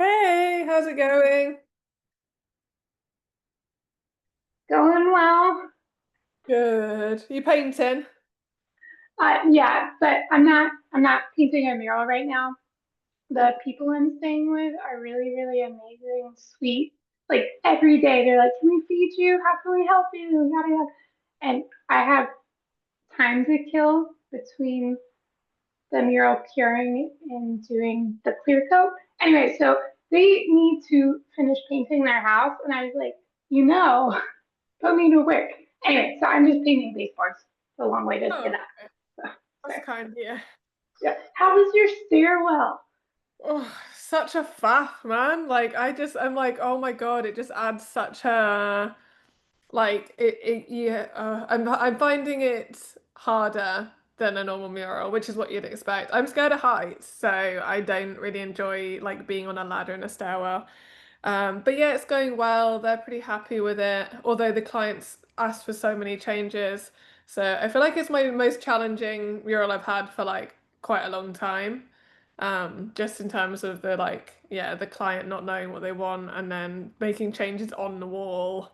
Hey, how's it going? Going well. Good. You painting? Yeah, but I'm not painting a mural right now. The people I'm staying with are really, really amazing, sweet. Like every day they're like, "Can we feed you? How can we help you?" Yada yada. And I have time to kill between the mural curing and doing the clear coat. Anyway, so they need to finish painting their house, and I was like, you know, put me to work. Anyway, so I'm just painting baseboards. It's a long way to say Oh, that. So, that's sorry. kind of yeah. Yeah. How was your stairwell? Oh, such a faff, man. I'm like, oh my God, it just adds such a yeah. I'm finding it harder than a normal mural, which is what you'd expect. I'm scared of heights, so I don't really enjoy like being on a ladder in a stairwell. But yeah, it's going well. They're pretty happy with it, although the clients asked for so many changes. So I feel like it's my most challenging mural I've had for like quite a long time. Just in terms of the like, yeah, the client not knowing what they want and then making changes on the wall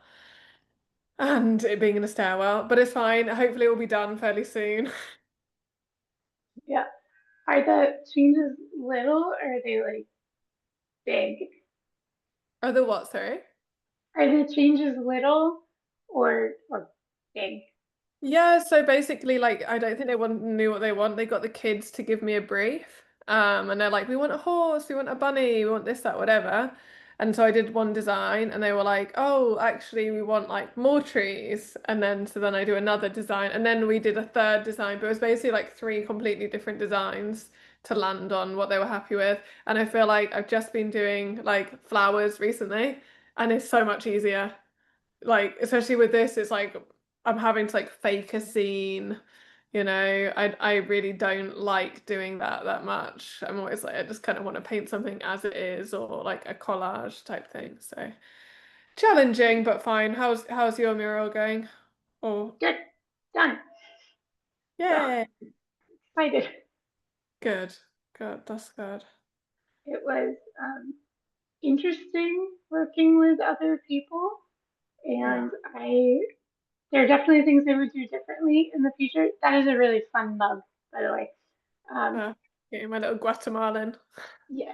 and it being in a stairwell. But it's fine. Hopefully it will be done fairly soon. Yeah. Are the changes little or are they like big? Oh, the what, sorry? Are the changes little or big? Yeah, so basically, like, I don't think knew what they want. They got the kids to give me a brief. And they're like, we want a horse, we want a bunny, we want this, that, whatever. And so I did one design and they were like, oh, actually, we want like more trees. And then so then I do another design. And then we did a third design, but it was basically like three completely different designs to land on what they were happy with. And I feel like I've just been doing like flowers recently, and it's so much easier. Like especially with this, it's like I'm having to like fake a scene, you know. I really don't like doing that much. I'm always like I just kind of want to paint something as it is or like a collage type thing. So challenging but fine. How's your mural going? Oh, Good. Done. So yeah. excited. Good. Good. That's good. It was interesting working with other people Yeah. and I there are definitely things I would do differently in the future. That is a really fun mug, by the way. Um, Uh, yeah, my little Guatemalan. yeah.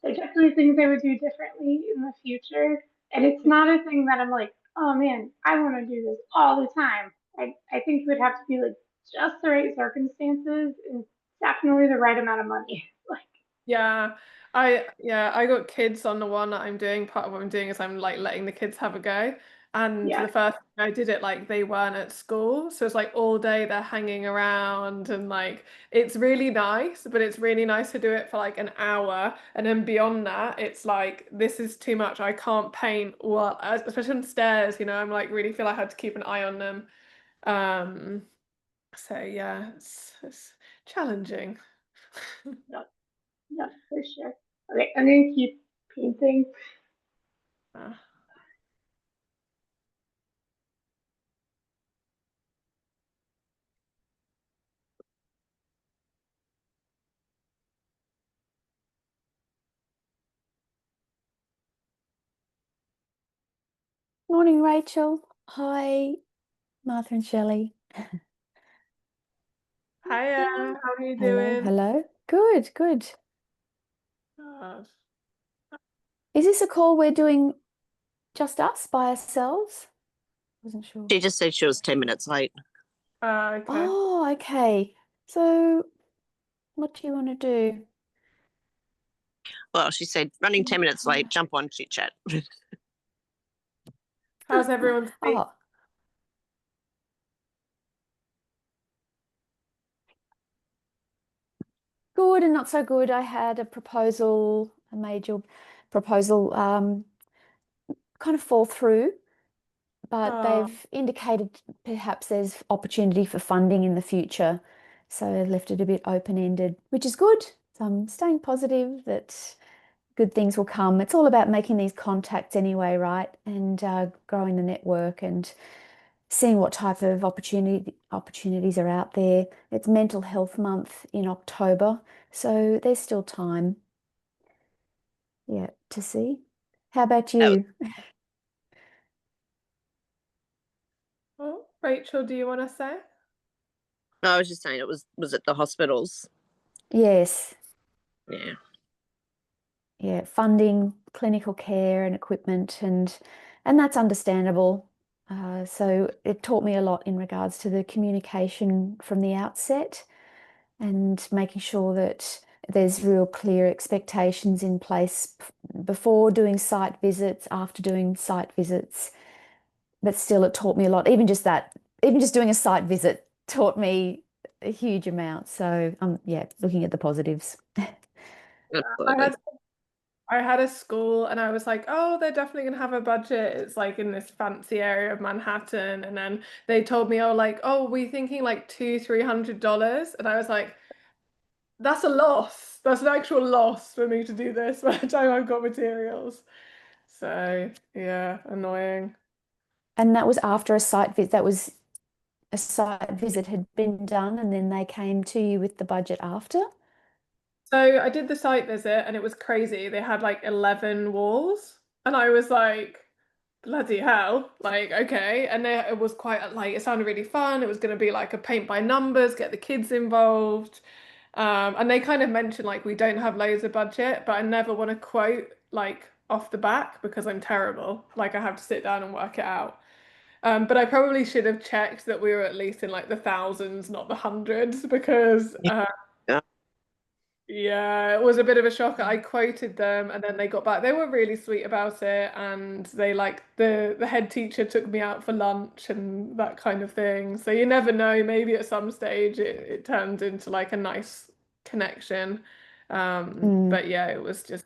There are definitely things I would do differently in the future. And it's not a thing that I'm like, oh man, I want to do this all the time. I think it would have to be like just the right circumstances and definitely the right amount of money. Like, Yeah, I got kids on the one that I'm doing. Part of what I'm doing is I'm like letting the kids have a go. And yeah, the first time I did it, like they weren't at school. So it's like all day they're hanging around and like it's really nice, but it's really nice to do it for like an hour. And then beyond that, it's like this is too much. I can't paint well, especially on stairs, you know, I'm like really feel I had to keep an eye on them. Um, so yeah, it's challenging. no, no, for sure. Okay, I'm gonna keep painting. Uh, Morning, Rachel. Hi, Martha and Shelley. Hiya, Yeah. how are you Hello, doing? hello. Good, good. Uh, Is this a call we're doing just us by ourselves? Wasn't sure. She just said she was 10 minutes late. okay. Oh, okay. So, what do you want to do? Well, she said running 10 minutes late, jump on chit chat. How's everyone's week? Oh, good and not so good. I had a proposal, a major proposal, kind of fall through, but Oh, they've indicated perhaps there's opportunity for funding in the future. So left it a bit open-ended, which is good. So I'm staying positive that good things will come. It's all about making these contacts anyway, right? And growing the network and seeing what type of opportunities are out there. It's Mental Health Month in October, so there's still time. yeah, to see. How about That was, you? Oh, Rachel, do you want to say? I was just saying it was at the hospitals. Yes, Yeah. yeah, funding, clinical care and equipment and that's understandable. So it taught me a lot in regards to the communication from the outset and making sure that there's real clear expectations in place before doing site visits, after doing site visits. But still, it taught me a lot. Even just that, even just doing a site visit taught me a huge amount. So yeah, looking at the positives. I Absolutely. had I had a school and I was like, oh, they're definitely gonna have a budget. It's like in this fancy area of Manhattan. And then they told me, oh, like, oh, we're thinking like $200-300. And I was like, that's a loss. That's an actual loss for me to do this by the time I've got materials. So yeah, annoying. And that was after a site visit. That was a site visit had been done, and then they came to you with the budget after. So I did the site visit and it was crazy. They had like 11 walls. And I was like, bloody hell. Like, okay. And then it was quite like, it sounded really fun. It was going to be like a paint by numbers, get the kids involved. And they kind of mentioned like, we don't have loads of budget, but I never want to quote like off the back because I'm terrible. Like, I have to sit down and work it out. But I probably should have checked that we were at least in like the thousands, not the hundreds, because Yeah. yeah, it was a bit of a shock. I quoted them and then they got back. They were really sweet about it and they like the head teacher took me out for lunch and that kind of thing. So you never know, maybe at some stage it turned into like a nice connection. Mm, But yeah, it was just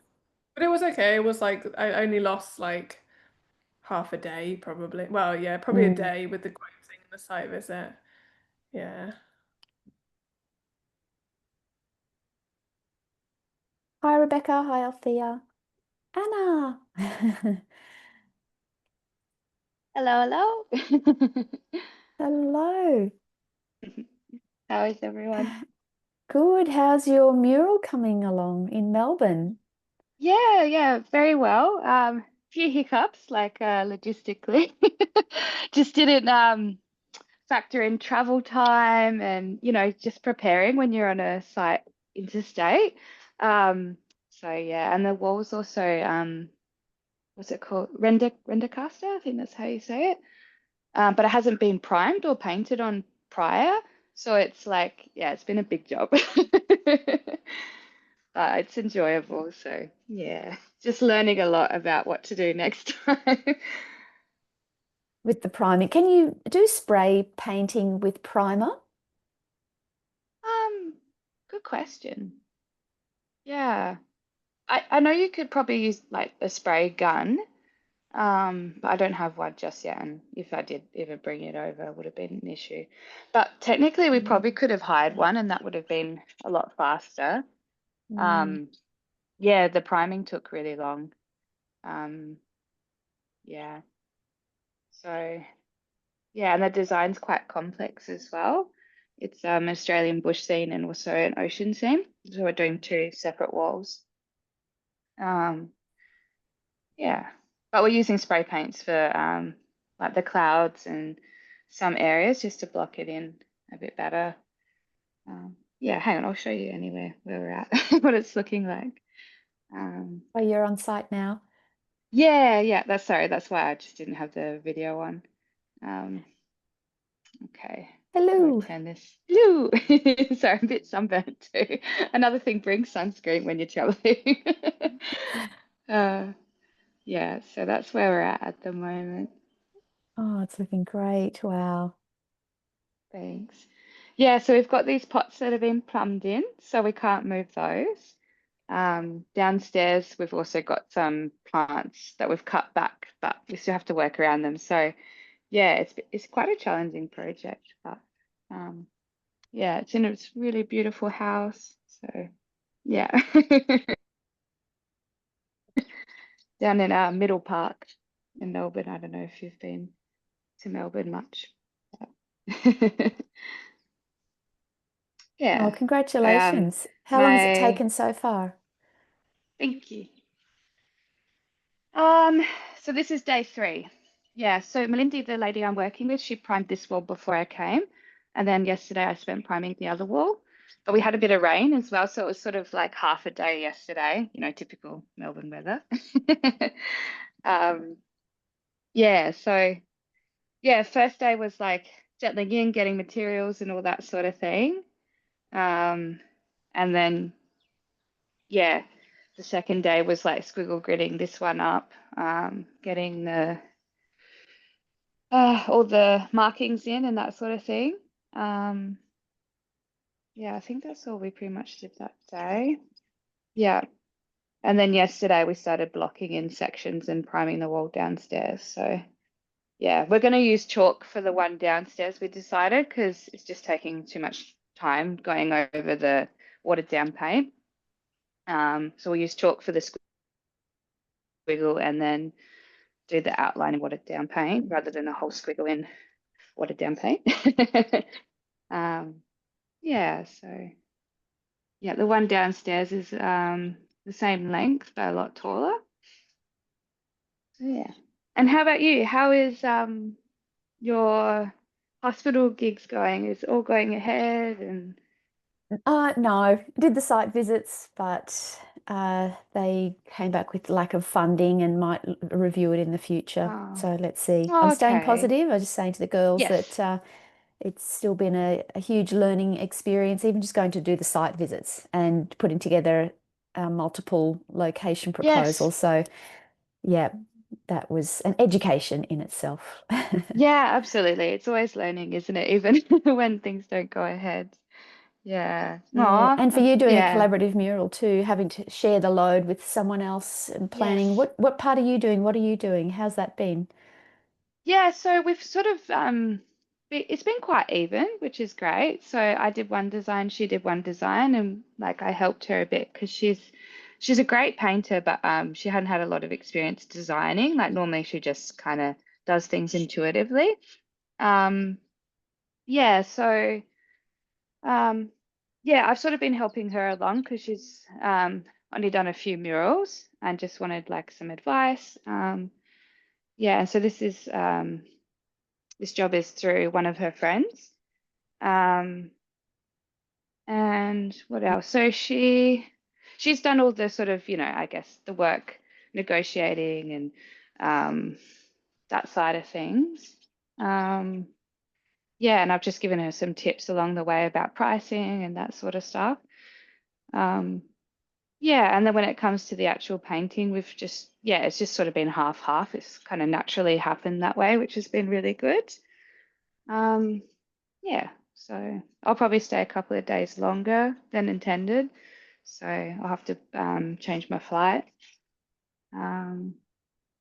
but it was okay. It was like I only lost like half a day probably. Well, yeah, probably a mm. day with the quoting and the site visit. Yeah. Hi, Rebecca. Hi, Althea. Anna. Hello, hello. Hello. How is everyone? Good. How's your mural coming along in Melbourne? Yeah, very well. Few hiccups like logistically. Just didn't factor in travel time and just preparing when you're on a site interstate. So yeah, and the walls also what's it called? Render caster, I think that's how you say it. But it hasn't been primed or painted on prior. So it's like, yeah, it's been a big job. But it's enjoyable. So yeah, just learning a lot about what to do next time. With the priming. Can you do spray painting with primer? Um, Good question. Yeah. I know you could probably use like a spray gun, but I don't have one just yet. And if I did ever bring it over, it would have been an issue. But technically, we probably could have hired one, and that would have been a lot faster. Mm. Um, yeah, the priming took really long. Yeah. So yeah, and the design's quite complex as well. It's Australian bush scene and also an ocean scene. So we're doing two separate walls. Um, yeah, but we're using spray paints for like the clouds and some areas just to block it in a bit better. Yeah, hang on, I'll show you anyway where we're at, what it's looking like. Oh, you're on site now. Yeah, that's why I just didn't have the video on. Um, okay. How do I Hello. turn this? Hello. Sorry, I'm a bit sunburnt too. Another thing, bring sunscreen when you're traveling. uh, yeah, so that's where we're at the moment. Oh, it's looking great. Wow. Thanks. Yeah, so we've got these pots that have been plumbed in, so we can't move those. Downstairs, we've also got some plants that we've cut back, but we still have to work around them. So yeah, it's quite a challenging project, but yeah, it's in a really beautiful house. So yeah, down in Middle Park in Melbourne. I don't know if you've been to Melbourne much. but- Oh, Yeah. So congratulations. How long has it my taken so far? thank you. So this is day 3. Yeah, so Melindy, the lady I'm working with, she primed this wall before I came. And then yesterday I spent priming the other wall. But we had a bit of rain as well, so it was sort of like half a day yesterday, typical Melbourne weather. Yeah, so yeah, first day was like settling in, getting materials and all that sort of thing. And then, yeah, the second day was like squiggle gridding this one up, getting all the markings in and that sort of thing. Yeah, I think that's all we pretty much did that day. Yeah. And then yesterday we started blocking in sections and priming the wall downstairs. So yeah, we're going to use chalk for the one downstairs, we decided, because it's just taking too much time going over the watered down paint. So we'll use chalk for the squiggle and then do the outline in watered down paint rather than a whole squiggle in watered down paint. Yeah, so yeah, the one downstairs is the same length but a lot taller. So yeah. And how about you? How is your hospital gigs going? Is it all going ahead? And No, I did the site visits, but they came back with lack of funding and might review it in the future. Oh. So let's see. I'm staying Okay. positive. I was just saying to the girls Yes. that it's still been a huge learning experience, even just going to do the site visits and putting together multiple location proposals. So yeah, that was an education in itself. Yeah, absolutely. It's always learning, isn't it? Even when things don't go ahead. Yeah. Yeah, Aw, and for you doing a yeah. collaborative mural too, having to share the load with someone else and planning. Yes. What part are you doing? What are you doing? How's that been? Yeah, so we've sort of it's been quite even, which is great. So I did one design, she did one design, and like I helped her a bit because she's a great painter, but she hadn't had a lot of experience designing. Like normally she just kind of does things intuitively. Yeah, so yeah, I've sort of been helping her along because she's only done a few murals and just wanted like some advice. Yeah, and so this job is through one of her friends. And what else? So she's done all the sort of, I guess the work negotiating and that side of things. Yeah, and I've just given her some tips along the way about pricing and that sort of stuff. Yeah, and then when it comes to the actual painting, it's just sort of been half-half. It's kind of naturally happened that way, which has been really good. Yeah, so I'll probably stay a couple of days longer than intended. So I'll have to change my flight.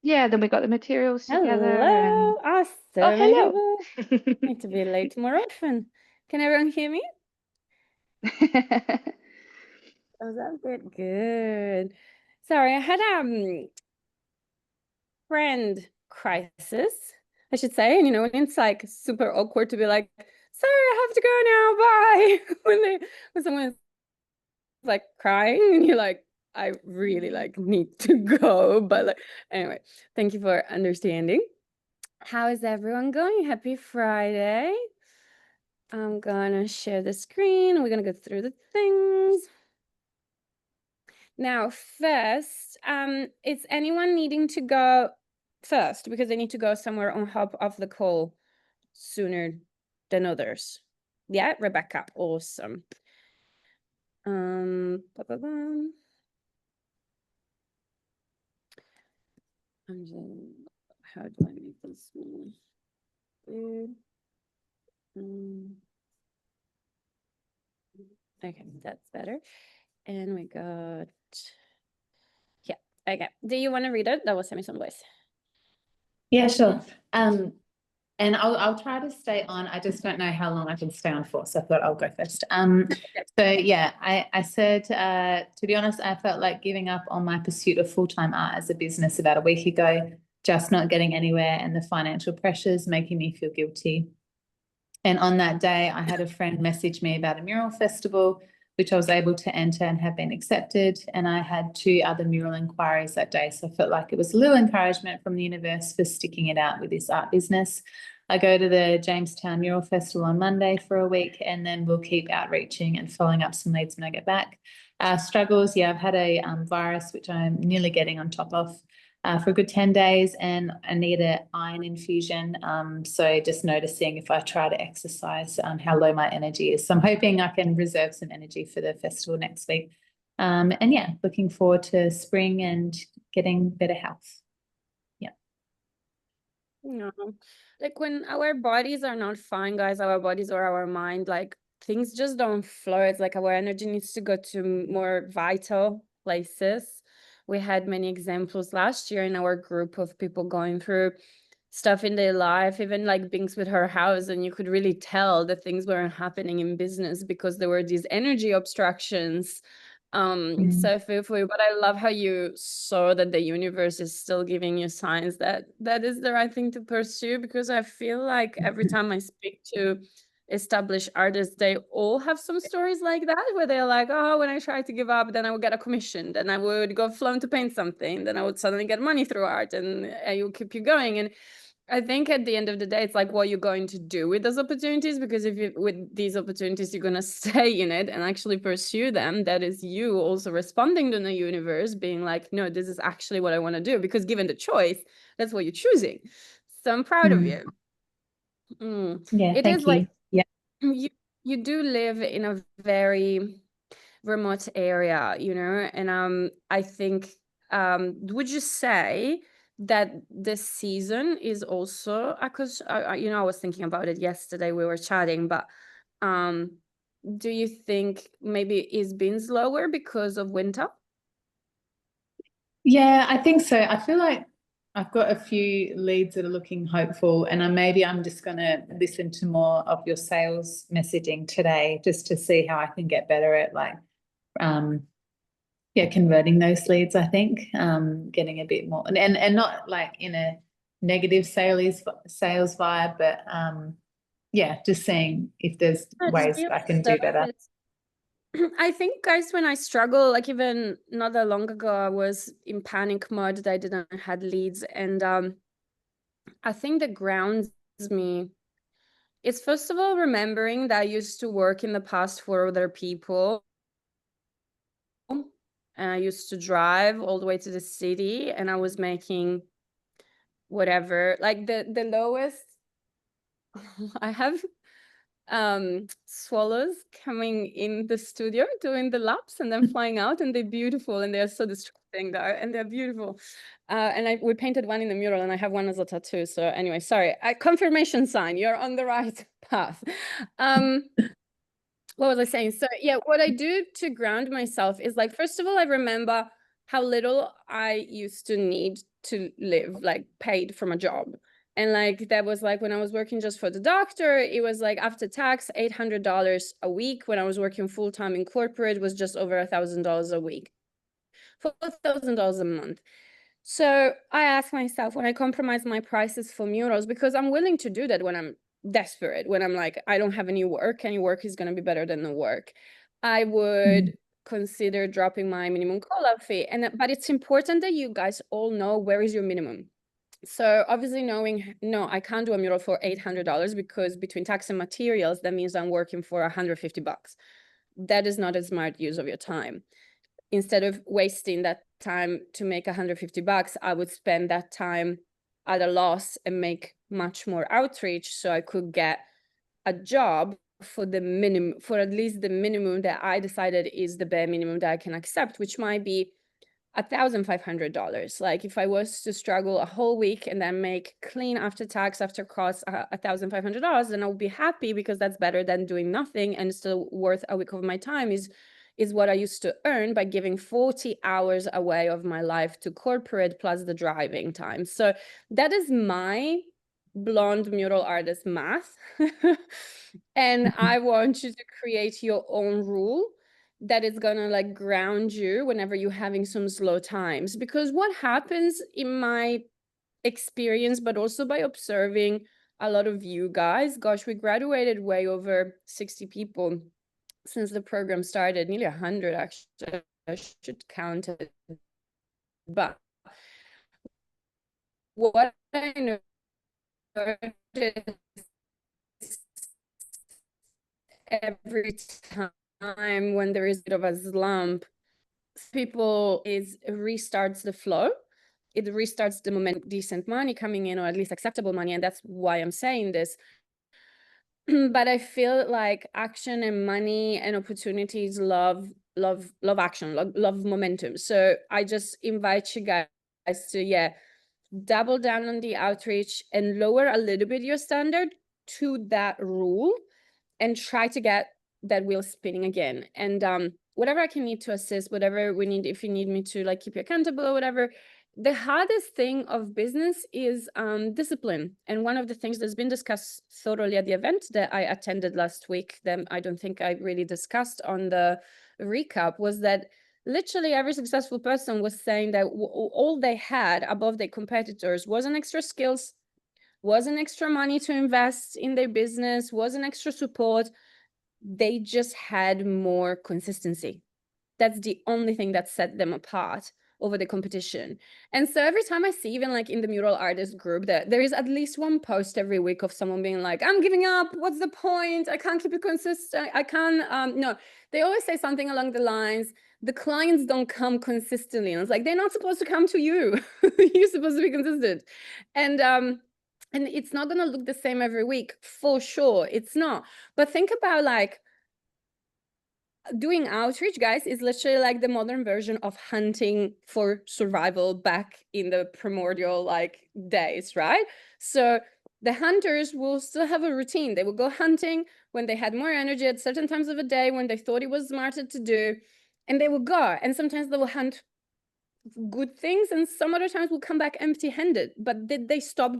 Yeah, then we got the materials together and Hello. So oh, many hello. people need to be late more often. Can everyone hear me? Oh, that good. Good. Sorry, I had friend crisis, I should say. And when it's like super awkward to be like, sorry, I have to go now, bye. when someone's like crying and you're like, I really like need to go. But like anyway, thank you for understanding. How is everyone going? Happy Friday. I'm gonna share the screen. We're gonna go through the things. Now, first, is anyone needing to go first because they need to go somewhere on hop off the call sooner than others? Yeah, Rebecca, awesome. How do I make this small? Okay, that's better. And we got, yeah, okay. Do you want to read it? That will send me some voice. Yeah, sure. And I'll try to stay on. I just don't know how long I can stay on for, so I thought I'll go first. So yeah, I said, to be honest, I felt like giving up on my pursuit of full-time art as a business about a week ago, just not getting anywhere and the financial pressures making me feel guilty. And on that day, I had a friend message me about a mural festival which I was able to enter and have been accepted. And I had 2 other mural inquiries that day. So I felt like it was a little encouragement from the universe for sticking it out with this art business. I go to the Jamestown Mural Festival on Monday for a week, and then we'll keep outreaching and following up some leads when I get back. Struggles, yeah, I've had a virus, which I'm nearly getting on top of for a good 10 days, and I need an iron infusion. So just noticing if I try to exercise, how low my energy is. So I'm hoping I can reserve some energy for the festival next week. And yeah, looking forward to spring and getting better health. No, like when our bodies are not fine, guys, our bodies or our mind, like things just don't flow. It's like our energy needs to go to more vital places. We had many examples last year in our group of people going through stuff in their life, even like things with her house, and you could really tell that things weren't happening in business because there were these energy obstructions. So feel for you, but I love how you saw that the universe is still giving you signs that that is the right thing to pursue, because I feel like every time I speak to established artists, they all have some stories like that where they're like, oh, when I tried to give up, then I would get a commission, then I would go flown to paint something, then I would suddenly get money through art, and it will keep you going. And I think at the end of the day, it's like what you're going to do with those opportunities, because if you with these opportunities, you're going to stay in it and actually pursue them. That is you also responding to the universe, being like, no, this is actually what I want to do, because given the choice, that's what you're choosing. So I'm proud of you. Yeah, It thank is you. like Yeah. you do live in a very remote area, you know, and I think would you say that this season is also, because you know, I was thinking about it yesterday, we were chatting, but do you think maybe it's been slower because of winter? Yeah, I think so. I feel like I've got a few leads that are looking hopeful, and I'm just going to listen to more of your sales messaging today, just to see how I can get better at like converting those leads. I think getting a bit more and not like in a negative sales vibe, but just seeing if there's ways that I can do better. I think, guys, when I struggle, like even not that long ago, I was in panic mode that I didn't had leads, and I think that grounds me is, first of all, remembering that I used to work in the past for other people, and I used to drive all the way to the city, and I was making whatever, like the lowest. I have swallows coming in the studio doing the laps and then flying out, and they're beautiful, and they're so distracting though, and they're beautiful. And we painted one in the mural, and I have one as a tattoo. So anyway, sorry, confirmation sign, you're on the right path. What was I saying? So yeah, what I do to ground myself is, like, first of all, I remember how little I used to need to live, like paid from a job. And like that was like when I was working just for the doctor, it was like after tax $800 a week. When I was working full-time in corporate, was just over $1,000 a week, $4,000 a month. So I ask myself, when I compromise my prices for murals, because I'm willing to do that when I'm desperate, when I'm like, I don't have any work is going to be better than the work, I would consider dropping my minimum call-out fee. But it's important that you guys all know where is your minimum. So obviously knowing, no, I can't do a mural for $800, because between tax and materials, that means I'm working for $150. That is not a smart use of your time. Instead of wasting that time to make $150, I would spend that time at a loss and make much more outreach, so I could get a job for the minimum, for at least the minimum that I decided is the bare minimum that I can accept, which might be $1,500. Like if I was to struggle a whole week and then make clean after tax, after costs, $1,500, then I would be happy, because that's better than doing nothing and still worth a week of my time is what I used to earn by giving 40 hours away of my life to corporate plus the driving time. So that is my blonde mural artist math. And I want you to create your own rule that is gonna like ground you whenever you're having some slow times. Because what happens in my experience, but also by observing a lot of you guys, gosh, we graduated way over 60 people since the program started, nearly 100 actually, I should count it. But what I noticed every time when there is a bit of a slump, people is restarts the flow. It restarts the moment, decent money coming in, or at least acceptable money. And that's why I'm saying this. But I feel like action and money and opportunities love action, love momentum. So I just invite you guys to double down on the outreach and lower a little bit your standard to that rule, and try to get that wheel spinning again. And whatever I can need to assist, whatever we need, if you need me to like keep you accountable or whatever. The hardest thing of business is discipline. And one of the things that's been discussed thoroughly at the event that I attended last week, that I don't think I really discussed on the recap, was that literally every successful person was saying that all they had above their competitors wasn't extra skills, wasn't extra money to invest in their business, wasn't extra support. They just had more consistency. That's the only thing that set them apart over the competition. And so every time I see, even like in the mural artist group, that there is at least one post every week of someone being like, I'm giving up, what's the point, I can't keep it consistent, I can't no, they always say something along the lines, the clients don't come consistently. And it's like, they're not supposed to come to you. You're supposed to be consistent. And it's not going to look the same every week, for sure. It's not. But think about like doing outreach, guys, is literally like the modern version of hunting for survival back in the primordial like days, right? So the hunters will still have a routine. They will go hunting when they had more energy at certain times of the day, when they thought it was smarter to do, and they will go. And sometimes they will hunt good things, and some other times will come back empty-handed. But did they stop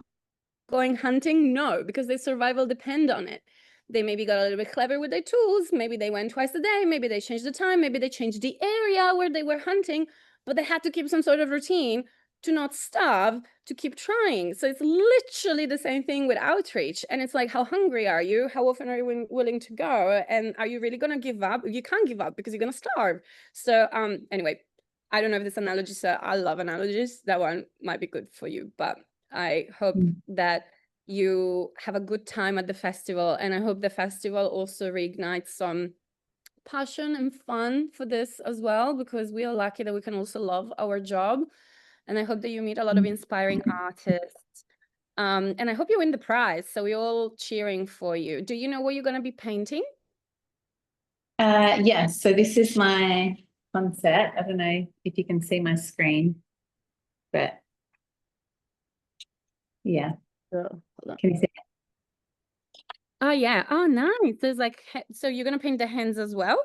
going hunting? No, because their survival depend on it. They maybe got a little bit clever with their tools. Maybe they went twice a day. Maybe they changed the time. Maybe they changed the area where they were hunting, but they had to keep some sort of routine to not starve, to keep trying. So it's literally the same thing with outreach. And it's like, how hungry are you? How often are you willing to go? And are you really going to give up? You can't give up because you're going to starve. So anyway, I don't know if this analogy, so I love analogies. That one might be good for you, but I hope that you have a good time at the festival, and I hope the festival also reignites some passion and fun for this as well, because we are lucky that we can also love our job. And I hope that you meet a lot of inspiring artists. And I hope you win the prize. So we're all cheering for you. Do you know what you're going to be painting? Yes, so this is my concept. I don't know if you can see my screen, but yeah. Hold on. Can you see it? Oh yeah. Oh nice. There's like, so you're going to paint the hands as well?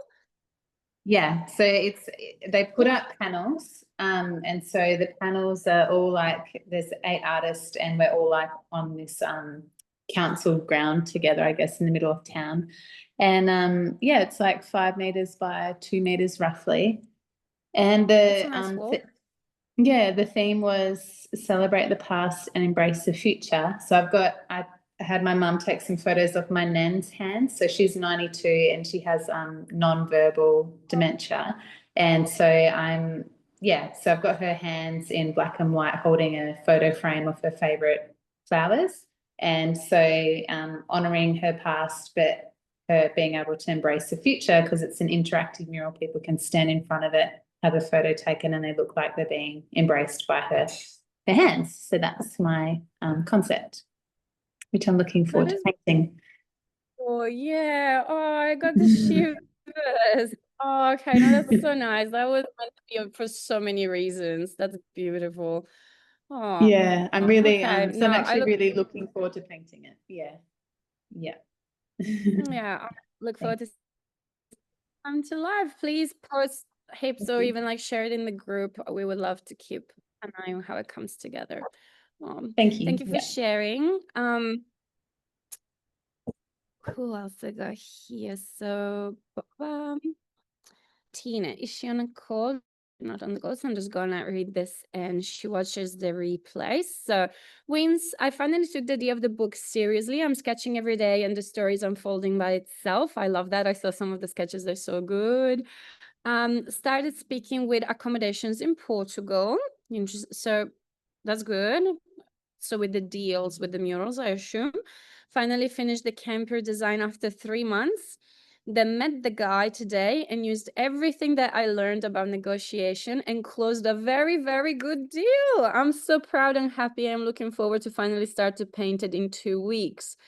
Yeah, so they put up panels, and so the panels are all like, there's 8 artists, and we're all like on this council ground together, I guess, in the middle of town. And yeah, it's like 5 meters by 2 meters roughly. And That's a nice walk. yeah, the theme was celebrate the past and embrace the future. So I had my mum take some photos of my nan's hands. So she's 92 and she has non-verbal dementia. And so so I've got her hands in black and white holding a photo frame of her favorite flowers. And so honoring her past, but her being able to embrace the future, because it's an interactive mural. People can stand in front of it, have a photo taken, and they look like they're being embraced by her hands. So that's my concept, which I'm looking forward to painting. Oh yeah. Oh, I got the shivers. Oh, okay. No, that's so nice. That was meant to be for so many reasons. That's beautiful. Oh, Yeah, I'm really okay. so No, I'm I actually look, really looking forward to painting it. Yeah. yeah, I look forward to come to life. Please post heaps Thank or you. even like share it in the group. We would love to keep an eye on how it comes together. Thank you. Thank you for Yeah. sharing. Who else I got here? So Tina, is she on a call? not on the go, so I'm just gonna read this and she watches the replay. So, Wins, I finally took the idea of the book seriously. I'm sketching every day and the story is unfolding by itself. I love that. I saw some of the sketches, they're so good. Started speaking with accommodations in Portugal. So that's good. So with the deals with the murals, I assume. Finally finished the camper design after 3 months. Then met the guy today and used everything that I learned about negotiation and closed a very, very good deal. I'm so proud and happy. I'm looking forward to finally start to paint it in 2 weeks.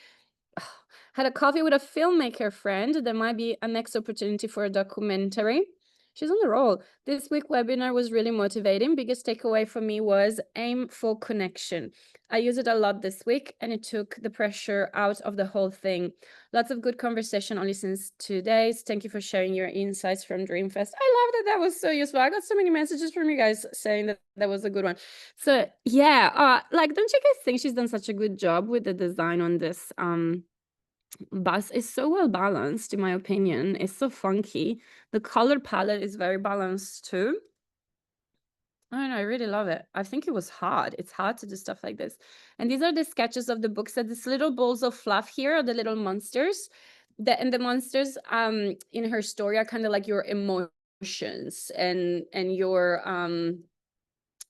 Had a coffee with a filmmaker friend. There might be a next opportunity for a documentary. She's on the roll. This week webinar was really motivating. Biggest takeaway for me was aim for connection. I use it a lot this week and it took the pressure out of the whole thing. Lots of good conversation only since 2 days. Thank you for sharing your insights from Dreamfest. I love that. That was so useful. I got so many messages from you guys saying that that was a good one. So yeah, like, don't you guys think she's done such a good job with the design on this bus? Is so well balanced, in my opinion. It's so funky. The color palette is very balanced too. I don't know, I really love it. I think it was hard. It's hard to do stuff like this. And these are the sketches of the books. So these little balls of fluff here are the little monsters. And the monsters in her story are kind of like your emotions and your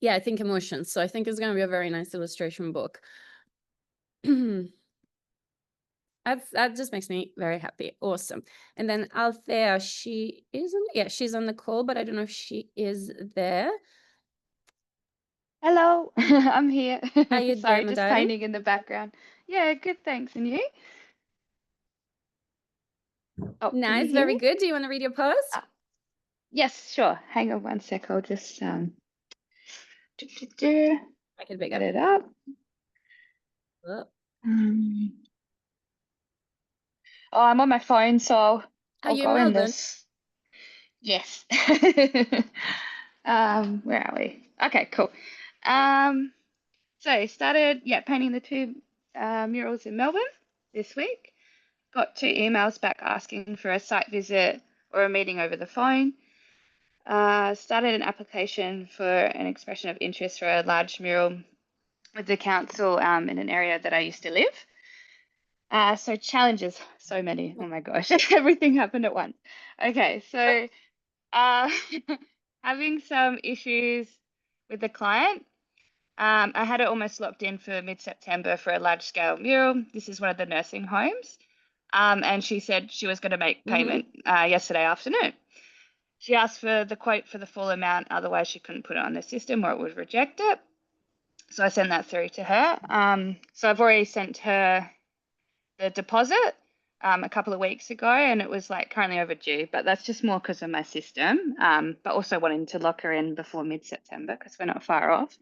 yeah, I think emotions. So I think it's gonna be a very nice illustration book. That just makes me very happy. Awesome. And then Althea, she isn't, yeah, she's on the call, but I don't know if she is there. Hello, I'm here. How you Sorry, doing, just darling? painting in the background. Yeah, good, thanks. And you? Oh, can you Nice, hear very me? good. Do you want to read your post? Yes, sure. Hang on one sec. I'll just get Make it bigger. it up. Oh, Oh, I'm on my phone, so Are I'll you in go in Melbourne? this. Yes. Where are we? Okay, cool. So started, painting the 2 murals in Melbourne this week. Got 2 emails back asking for a site visit or a meeting over the phone. Started an application for an expression of interest for a large mural with the council in an area that I used to live. So challenges, so many. Oh my gosh, everything happened at once. Okay, so having some issues with the client. I had it almost locked in for mid-September for a large-scale mural. This is one of the nursing homes. And she said she was going to make payment yesterday afternoon. She asked for the quote for the full amount, otherwise she couldn't put it on the system or it would reject it. So I sent that through to her. So I've already sent her the deposit a couple of weeks ago, and it was like currently overdue, but that's just more because of my system, but also wanting to lock her in before mid-September because we're not far off.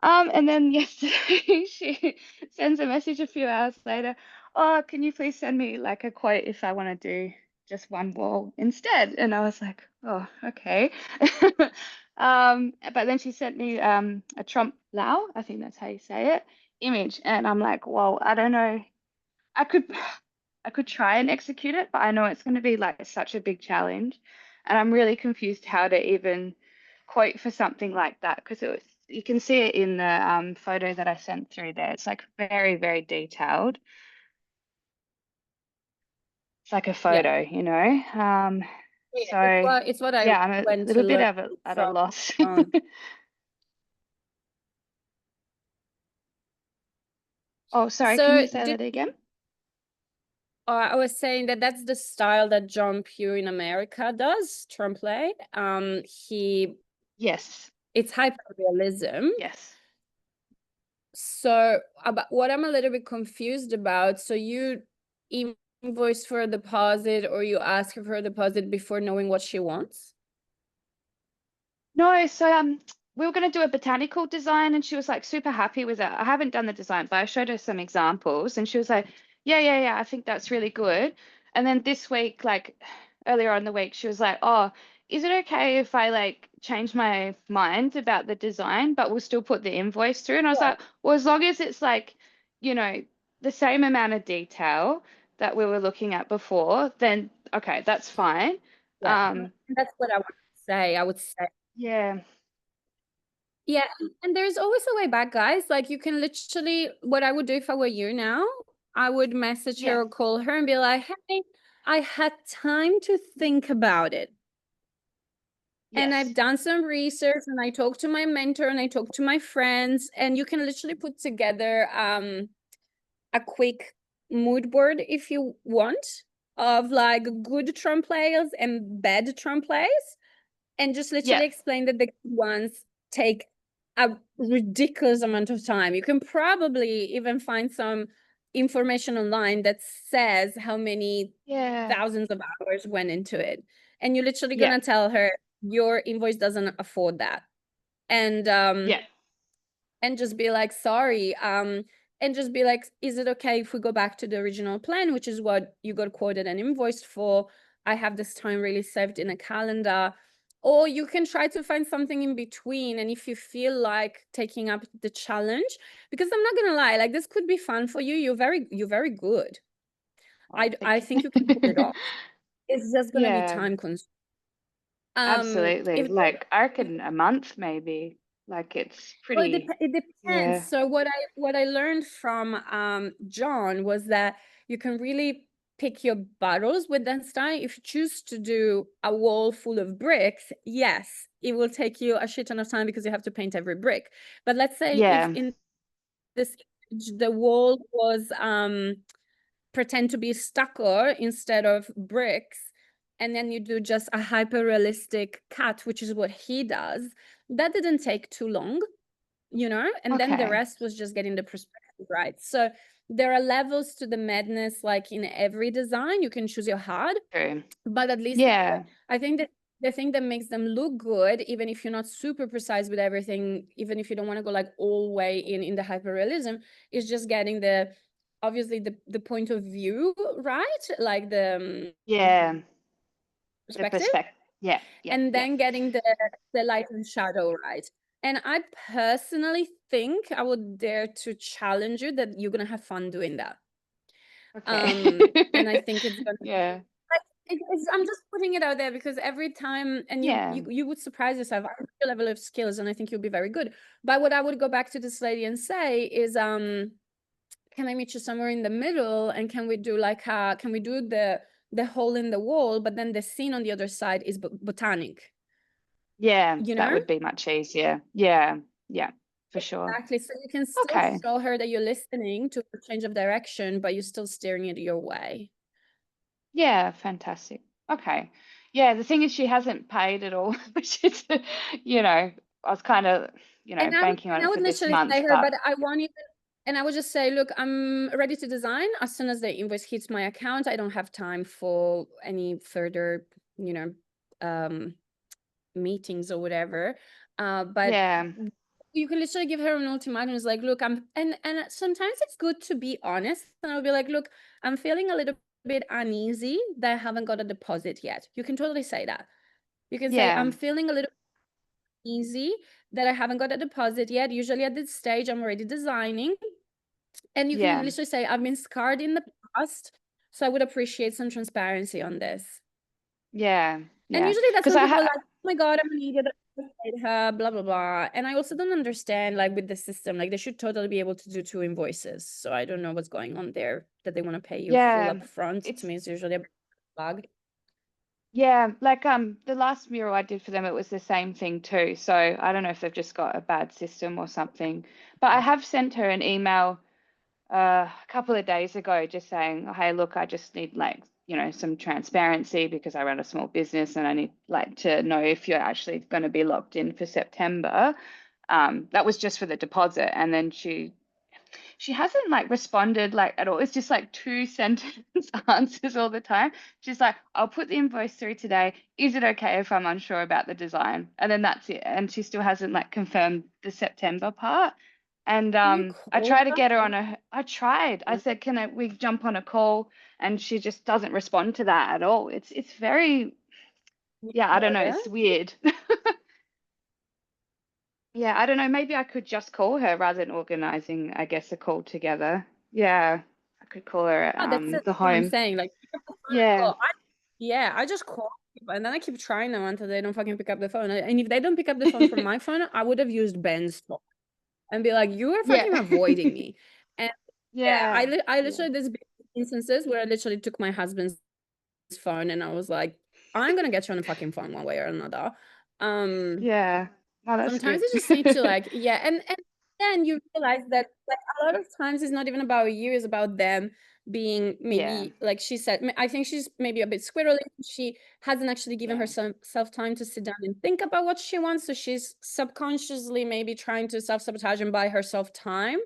And then yesterday she sends a message a few hours later. Oh, can you please send me like a quote if I want to do just one wall instead? And I was like, oh, okay. But then she sent me a Trompe l'oeil, I think that's how you say it, image. And I'm like, well, I don't know. I could try and execute it, but I know it's going to be like such a big challenge. And I'm really confused how to even quote for something like that because you can see it in the photo that I sent through there. It's like very, very detailed. It's like a photo, you know. Yeah, So it's what I yeah, I'm a went to little bit learn at a from. loss. Oh, sorry, can So you say that again? I was saying that that's the style that John Pugh in America does, Trompe l'oeil. Yes, It's hyperrealism. yes. So what I'm a little bit confused about, so you invoice for a deposit or you ask her for a deposit before knowing what she wants? No, so we were going to do a botanical design and she was like super happy with it. I haven't done the design, but I showed her some examples and she was like, yeah, I think that's really good. And then this week, like earlier on in the week, she was like, oh, is it okay if I like change my mind about the design, but we'll still put the invoice through? And I was Yeah. like, well, as long as it's like, you know, the same amount of detail that we were looking at before, then okay, that's fine. Yeah, that's what I would say. I would say Yeah. Yeah, and there's always a way back, guys. Like you can literally, what I would do if I were you now, I would message her Yeah. or call her and be like, hey, I had time to think about it. And Yes. I've done some research and I talked to my mentor and I talked to my friends, and you can literally put together a quick mood board if you want, of like good Trump players and bad Trump players, and just literally Yeah. explain that the good ones take a ridiculous amount of time. You can probably even find some information online that says how many Yeah. thousands of hours went into it. And you're literally Yeah. gonna tell her your invoice doesn't afford that. And Yeah. and just be like, sorry, and just be like, is it okay if we go back to the original plan, which is what you got quoted and invoiced for? I have this time really saved in a calendar. Or you can try to find something in between. And if you feel like taking up the challenge, because I'm not gonna lie, like this could be fun for you. You're very good. Oh, I thank think you can pull it off. It's just gonna be Yeah, time consuming. absolutely. If Like I reckon a month maybe. Like it's Well, pretty, it depends. yeah. So what I learned from John was that you can really pick your battles with that style. If you choose to do a wall full of bricks, yes, it will take you a shit ton of time because you have to paint every brick. But let's say if Yeah. in this image the wall was pretend to be stucco instead of bricks, and then you do just a hyper realistic cut, which is what he does, that didn't take too long, you know, and then the Okay. rest was just getting the perspective right. So there are levels to the madness, like in every design. You can choose your hard, True. but at least Yeah. I think that the thing that makes them look good, even if you're not super precise with everything, even if you don't want to go like all way in the hyperrealism, is just getting the obviously the point of view right, like the Yeah. The perspective, perspective. Yeah. Yeah. and Yeah. then getting the light and shadow right. And I personally think I would dare to challenge you that you're gonna have fun doing that. Okay. And I think it's gonna Yeah. I'm just putting it out there because every time, and Yeah. you would surprise yourself. I know your level of skills, and I think you'll be very good. But what I would go back to this lady and say is, can I meet you somewhere in the middle, and can we do like can we do the hole in the wall, but then the scene on the other side is botanic, Yeah. you That know? would be much easier. Yeah. Yeah. For sure. Exactly. So you can still Okay. show her that you're listening to a change of direction, but you're still steering it your way. Yeah. Fantastic. Okay. Yeah. The thing is, she hasn't paid at all, which is, I was kind of, banking on And I it would for this literally month, say her, but but I want you, and I would just say, look, I'm ready to design. As soon as the invoice hits my account, I don't have time for any further, you know, meetings or whatever. But yeah. you can literally give her an ultimatum. It's like, look, and sometimes it's good to be honest. And I'll be like, look, I'm feeling a little bit uneasy that I haven't got a deposit yet. You can totally say that. You can say, I'm Yeah. feeling a little easy that I haven't got a deposit yet. Usually at this stage, I'm already designing. And you can Yeah. literally say, I've been scarred in the past, so I would appreciate some transparency on this. Yeah. And Yeah. usually that's Because when I people are had, like, oh my God, I'm an idiot. I paid her, blah, blah, blah. And I also don't understand, like, with the system, like, they should totally be able to do 2 invoices. So I don't know what's going on there, that they want to pay you full yeah, upfront. it's, To me, it's usually a bug. yeah, like the last mural I did for them, it was the same thing too. So I don't know if they've just got a bad system or something. But I have sent her an email a couple of days ago just saying, hey, look, I just need like, some transparency because I run a small business and I need like to know if you're actually going to be locked in for September. That was just for the deposit. And then she hasn't like responded like at all. It's just like 2 sentence answers all the time. She's like, I'll put the invoice through today. Is it okay if I'm unsure about the design? And then that's it. And she still hasn't like confirmed the September part. And Can you I call tried to her? get her on I tried. I said, we jump on a call? And she just doesn't respond to that at all. It's very, yeah, I don't know. Yeah. It's weird. Yeah, I don't know. Maybe I could just call her rather than organizing, I guess, a call together. Yeah, I could call her at Oh, that's the what I'm home. saying. Like, Yeah, I just call and then I keep trying them until they don't fucking pick up the phone. And if they don't pick up the phone from my phone, I would have used Ben's phone and be like, you are fucking avoiding me. And I literally, there's been instances where I literally took my husband's phone and I was like, I'm gonna get you on the fucking phone one way or another. Yeah. No, that's Sometimes good. you just need to like, and then you realize that like a lot of times it's not even about you, it's about them being maybe like she said, I think she's maybe a bit squirrely. She hasn't actually given herself time to sit down and think about what she wants. So she's subconsciously maybe trying to self-sabotage and buy herself time.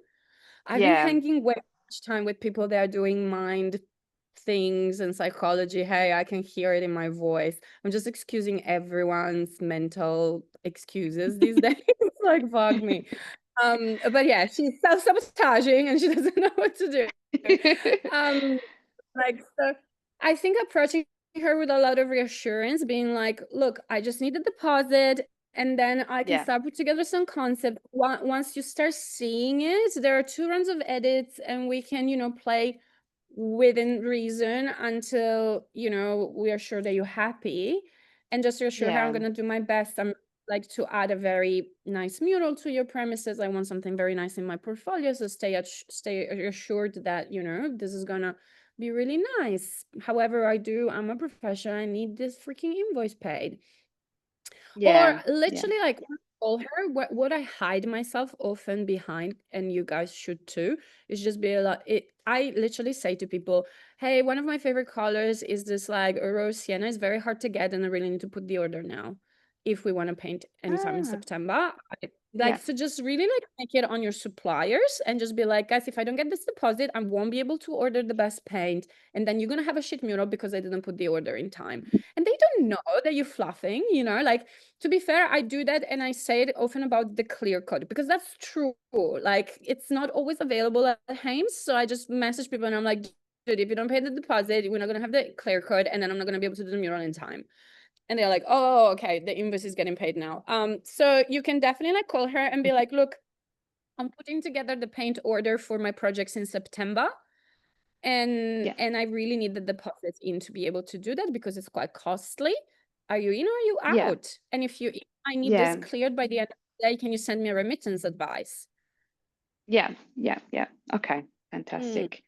I've been hanging way too much time with people that are doing mind things and psychology. Hey, I can hear it in my voice. I'm just excusing everyone's mental excuses these days. Like, fuck me. But yeah, she's self-sabotaging and she doesn't know what to do. Like, so I think approaching her with a lot of reassurance, being like, look, I just need a deposit and then I can start put together some concept. Once you start seeing it, there are 2 rounds of edits and we can, play within reason until, we are sure that you're happy. And just reassure her, I'm going to do my best. I'm like to add a very nice mural to your premises. I want something very nice in my portfolio. So stay assured that, this is going to be really nice. However, I'm a professional. I need this freaking invoice paid. Or literally like call her. What I hide myself often behind, and you guys should too, is just be I literally say to people, hey, one of my favorite colors is this like rose sienna. It's very hard to get and I really need to put the order now if we want to paint anytime in September. So just really like make it on your suppliers and just be like, guys, if I don't get this deposit, I won't be able to order the best paint. And then you're going to have a shit mural because I didn't put the order in time. And they don't know that you're fluffing, like, to be fair, I do that and I say it often about the clear code because that's true. Like, it's not always available at Hames. So I just message people and I'm like, dude, if you don't pay the deposit, we're not going to have the clear code and then I'm not going to be able to do the mural in time. And they're like, oh, okay, the invoice is getting paid now. So you can definitely like call her and be like, look, I'm putting together the paint order for my projects in September. And I really need the deposit in to be able to do that because it's quite costly. Are you in or are you out? And if I need this cleared by the end of the day, can you send me a remittance advice? Yeah. Okay, fantastic.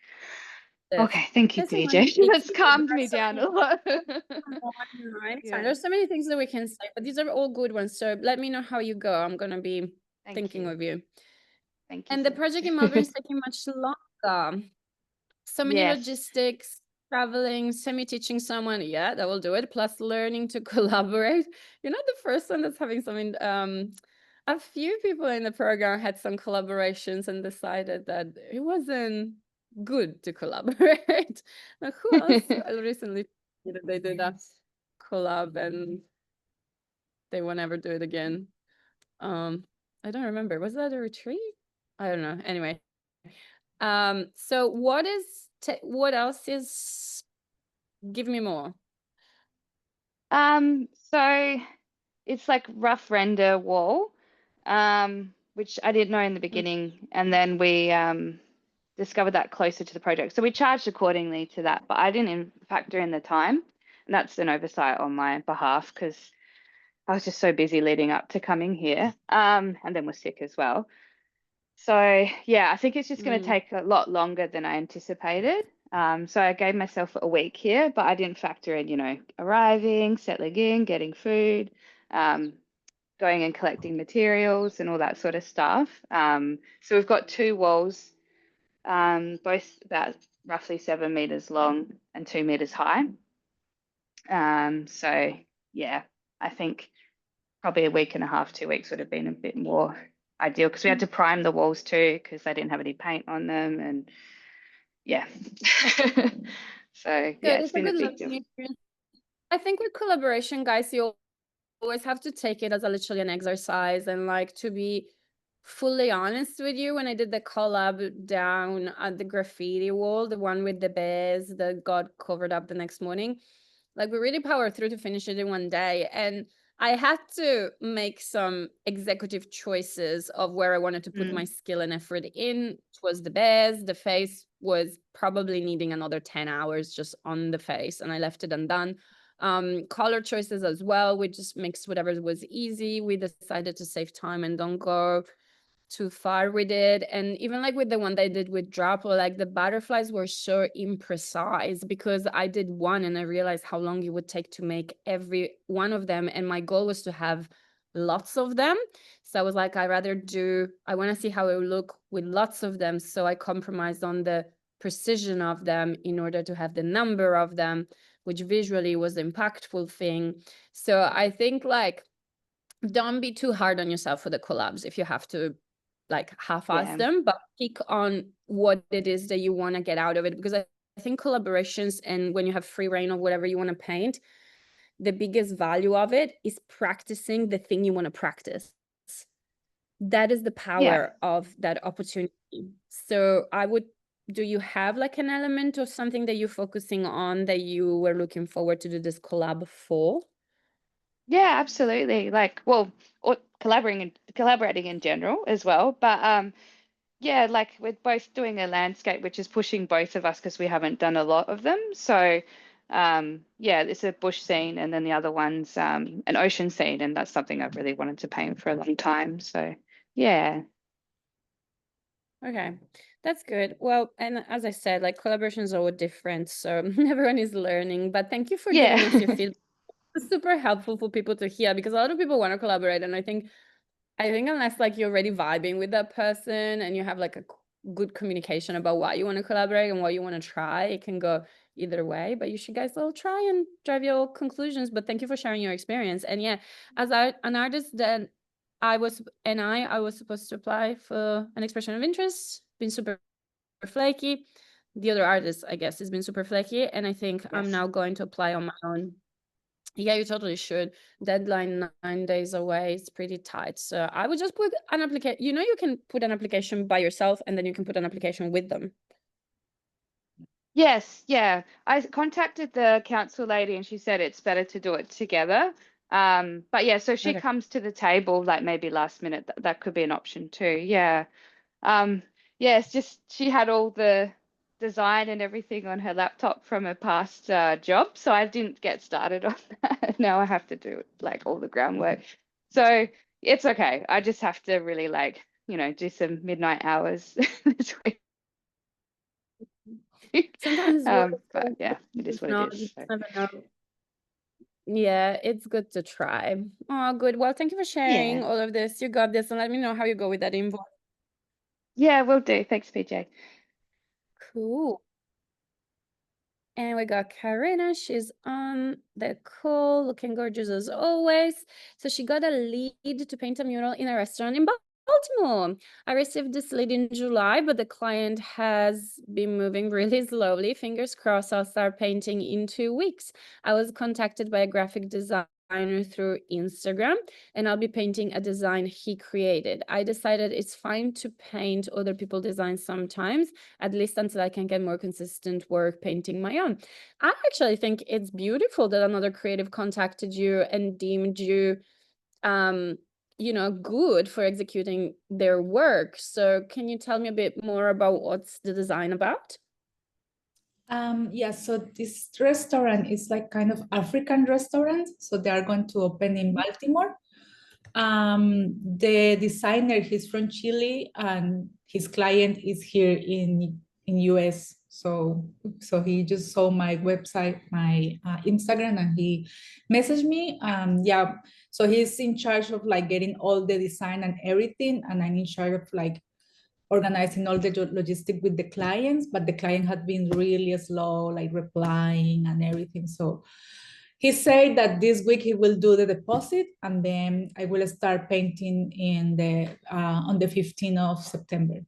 Okay, thank you, DJ. That's calmed me down a lot. There's so many things that we can say, but these are all good ones. So let me know how you go. I'm going to be thinking of you. Thank you. And the project in Melbourne is taking much longer. So many logistics, traveling, semi-teaching someone. Yeah, that will do it. Plus learning to collaborate. You're not the first one that's having something. A few people in the program had some collaborations and decided that it wasn't good to collaborate. Now, who else recently they did a collab and they won't ever do it again? I don't remember. Was that a retreat? I don't know. Anyway, so what else is? Give me more. So it's like rough render wall, which I didn't know in the beginning, and then we discovered that closer to the project. So we charged accordingly to that, but I didn't factor in the time. And that's an oversight on my behalf because I was just so busy leading up to coming here. And then was sick as well. So yeah, I think it's just going to take a lot longer than I anticipated. So I gave myself a week here, but I didn't factor in, arriving, settling in, getting food, going and collecting materials and all that sort of stuff. So we've got 2 walls, both about roughly 7 meters long and 2 meters high. So yeah, I think probably a week and a half, 2 weeks would have been a bit more ideal because we had to prime the walls too because they didn't have any paint on them, and yeah. So yeah, it's been a big deal. I think with collaboration, guys, you always have to take it as literally an exercise. And like, to be fully honest with you, when I did the collab down at the graffiti wall, the one with the bears that got covered up the next morning, like, we really powered through to finish it in one day. And I had to make some executive choices of where I wanted to put my skill and effort in. It was the bears. The face was probably needing another 10 hours just on the face, and I left it undone. color choices as well. We just mixed whatever was easy. We decided to save time and don't go too far with it. And even like with the one that I did with Drapo, like the butterflies were so imprecise because I did one and I realized how long it would take to make every one of them. And my goal was to have lots of them. So I was like, I want to see how it would look with lots of them. So I compromised on the precision of them in order to have the number of them, which visually was the impactful thing. So I think like, don't be too hard on yourself for the collabs if you have to like half-ass them, but pick on what it is that you want to get out of it. Because I think collaborations and when you have free reign of whatever you want to paint, the biggest value of it is practicing the thing you want to practice. That is the power of that opportunity. So do you have like an element or something that you're focusing on that you were looking forward to do this collab for? Yeah, absolutely. Like, well, or collaborating in general as well. But yeah, like we're both doing a landscape, which is pushing both of us because we haven't done a lot of them. So yeah, it's a bush scene, and then the other one's an ocean scene, and that's something I've really wanted to paint for a long time. So yeah. Okay, that's good. Well, and as I said, like collaborations are all different, so everyone is learning. But thank you for giving us your feedback. It's super helpful for people to hear because a lot of people want to collaborate, and I think unless like you're already vibing with that person and you have like a good communication about why you want to collaborate and what you want to try, it can go either way. But you should guys all try and drive your conclusions. But thank you for sharing your experience. And yeah, as an artist that I was supposed to apply for an expression of interest, been super flaky. The other artist, I guess, has been super flaky. And I think I'm now going to apply on my own. Yeah, you totally should. Deadline 9 days away. It's pretty tight. So I would just put an application. You know, you can put an application by yourself and then you can put an application with them. Yes, yeah. I contacted the council lady and she said it's better to do it together. But yeah, so she comes to the table like maybe last minute. That could be an option too. Yeah. Yeah, it's just she had all the design and everything on her laptop from her past job, so I didn't get started on that. Now I have to do like all the groundwork. So it's okay. I just have to really like, do some midnight hours this week. Sometimes but yeah, it is what it is. So. Yeah, it's good to try. Oh, good. Well, thank you for sharing all of this. You got this, and let me know how you go with that invoice. Yeah, will do. Thanks, PJ. Cool. And we got Karina. She's on the call, looking gorgeous as always. So she got a lead to paint a mural in a restaurant in Baltimore. I received this lead in July, but the client has been moving really slowly. Fingers crossed I'll start painting in 2 weeks. I was contacted by a graphic designer through Instagram, and I'll be painting a design he created. I decided it's fine to paint other people's designs sometimes, at least until I can get more consistent work painting my own. I actually think it's beautiful that another creative contacted you and deemed you good for executing their work. So can you tell me a bit more about what's the design about? Yeah, so this restaurant is like kind of African restaurant. So they are going to open in Baltimore. The designer, he's from Chile and his client is here in US. So he just saw my website, my Instagram, and he messaged me. Yeah, so he's in charge of like getting all the design and everything. And I'm in charge of like organizing all the logistic with the clients, but the client had been really slow, like replying and everything. So he said that this week he will do the deposit, and then I will start painting on the 15th of September.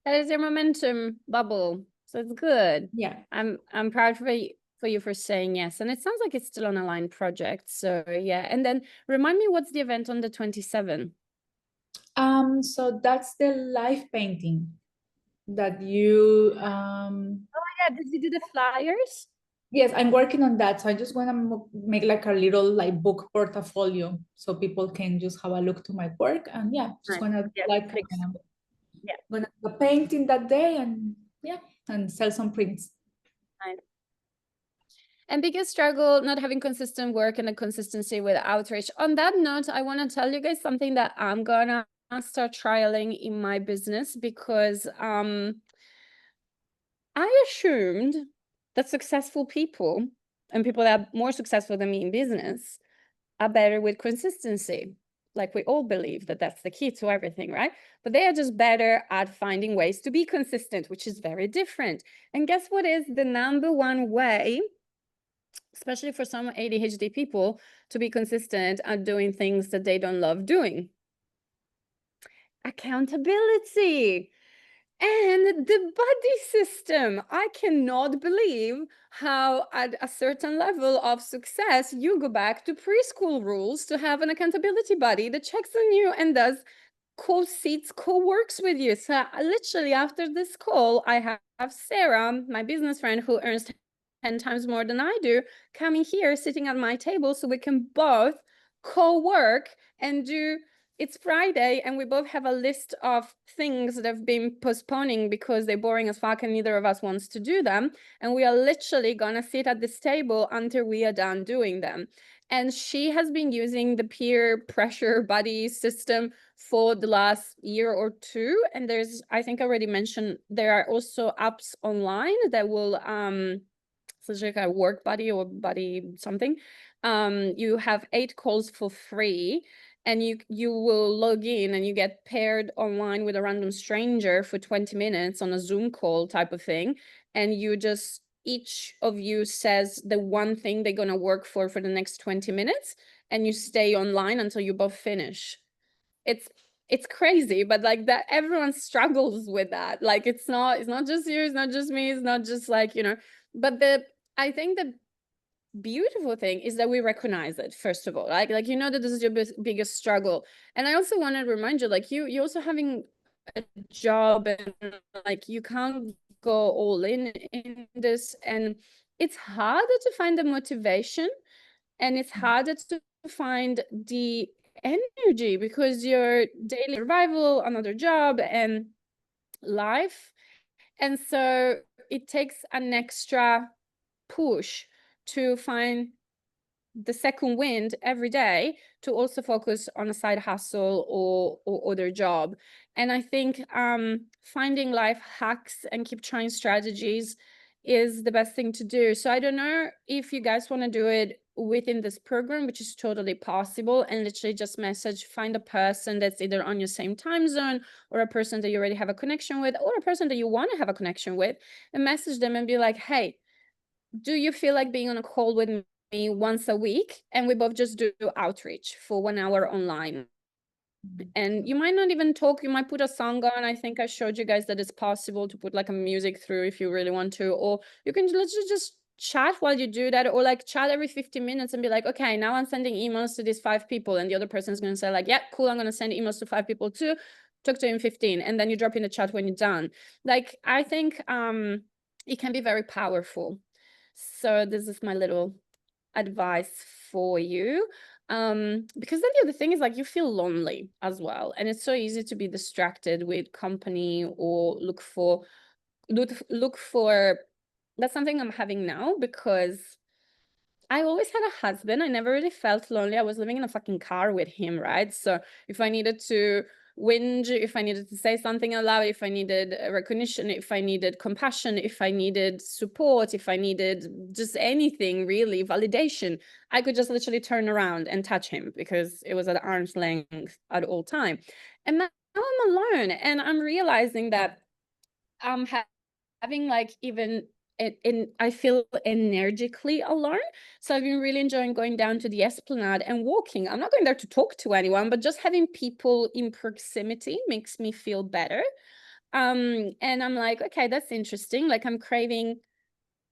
That is your momentum bubble. So it's good. Yeah. I'm proud for you for saying yes. And it sounds like it's still an aligned project. So yeah. And then remind me, what's the event on the 27th? So that's the live painting that you Oh yeah, did you do the flyers? Yes, I'm working on that. So I just want to make like a little like book portfolio so people can just have a look to my work. And yeah, just want to gonna paint in that day and yeah, and sell some prints. And biggest struggle, not having consistent work and a consistency with outreach. On that note, I want to tell you guys something that I'm gonna start trialing in my business, because I assumed that successful people and people that are more successful than me in business are better with consistency. Like we all believe that that's the key to everything, right? But they are just better at finding ways to be consistent, which is very different. And guess what is the number one way, especially for some ADHD people, to be consistent at doing things that they don't love doing? Accountability. And the buddy system. I cannot believe how at a certain level of success, you go back to preschool rules to have an accountability buddy that checks on you and does co-seats, co-works with you. So literally after this call, I have Sarah, my business friend who earns 10 times more than I do, coming here, sitting at my table so we can both co-work and do. It's Friday and we both have a list of things that have been postponing because they're boring as fuck and neither of us wants to do them. And we are literally gonna sit at this table until we are done doing them. And she has been using the peer pressure buddy system for the last year or two. And there's, I think I already mentioned, there are also apps online that will, so it's like a work buddy or buddy something. You have 8 calls for free. And you will log in and you get paired online with a random stranger for 20 minutes on a Zoom call type of thing. And you just, each of you says the one thing they're going to work for the next 20 minutes. And you stay online until you both finish. It's crazy, but like that, everyone struggles with that. Like it's not just you, it's not just me, it's not just like, you know, but I think the beautiful thing is that we recognize it, first of all, like you know that this is your biggest struggle. And I also want to remind you, like you're also having a job and like you can't go all in this, and it's harder to find the motivation and it's harder to find the energy because your daily survival, another job and life, and so it takes an extra push to find the second wind every day to also focus on a side hustle or other job. And I think finding life hacks and keep trying strategies is the best thing to do. So I don't know if you guys want to do it within this program, which is totally possible, and literally just find a person that's either on your same time zone or a person that you already have a connection with or a person that you want to have a connection with, and message them and be like, hey, do you feel like being on a call with me once a week? And we both just do outreach for 1 hour online. And you might not even talk, you might put a song on. I think I showed you guys that it's possible to put like a music through if you really want to, or you can literally just chat while you do that, or like chat every 50 minutes and be like, okay, now I'm sending emails to these 5 people. And the other person's going to say like, yeah, cool, I'm going to send emails to 5 people too. Talk to you in 15. And then you drop in the chat when you're done. Like, I think it can be very powerful. So this is my little advice for you. Because then the other thing is like you feel lonely as well. And it's so easy to be distracted with company or look for, that's something I'm having now because I always had a husband. I never really felt lonely. I was living in a fucking car with him, right? So if I needed to whinge, if I needed to say something aloud, if I needed recognition, if I needed compassion, if I needed support, if I needed just anything really, validation, I could just literally turn around and touch him because it was at arm's length at all time. And now I'm alone and I'm realizing that I'm having like even I feel energetically alone. So I've been really enjoying going down to the Esplanade and walking. I'm not going there to talk to anyone, but just having people in proximity makes me feel better. And I'm like, okay, that's interesting. Like I'm craving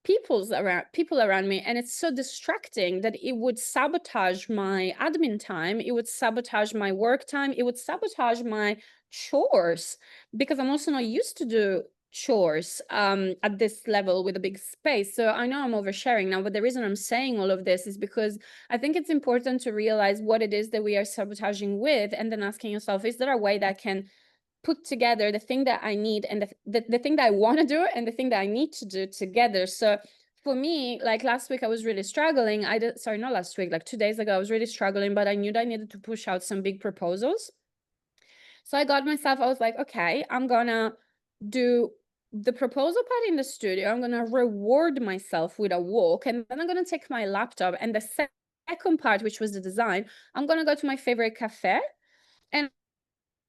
people around me, and it's so distracting that it would sabotage my admin time. It would sabotage my work time. It would sabotage my chores because I'm also not used to do chores at this level with a big space. So I know I'm oversharing now, but the reason I'm saying all of this is because I think it's important to realize what it is that we are sabotaging with, and then asking yourself, is there a way that I can put together the thing that I need and the thing that I want to do and the thing that I need to do together? So for me, like last week, I was really struggling. Sorry, not last week, like 2 days ago, I was really struggling, but I knew that I needed to push out some big proposals. So I was like, okay, I'm gonna do the proposal part in the studio. I'm gonna reward myself with a walk, and then I'm gonna take my laptop, and the second part, which was the design, I'm gonna go to my favorite cafe, and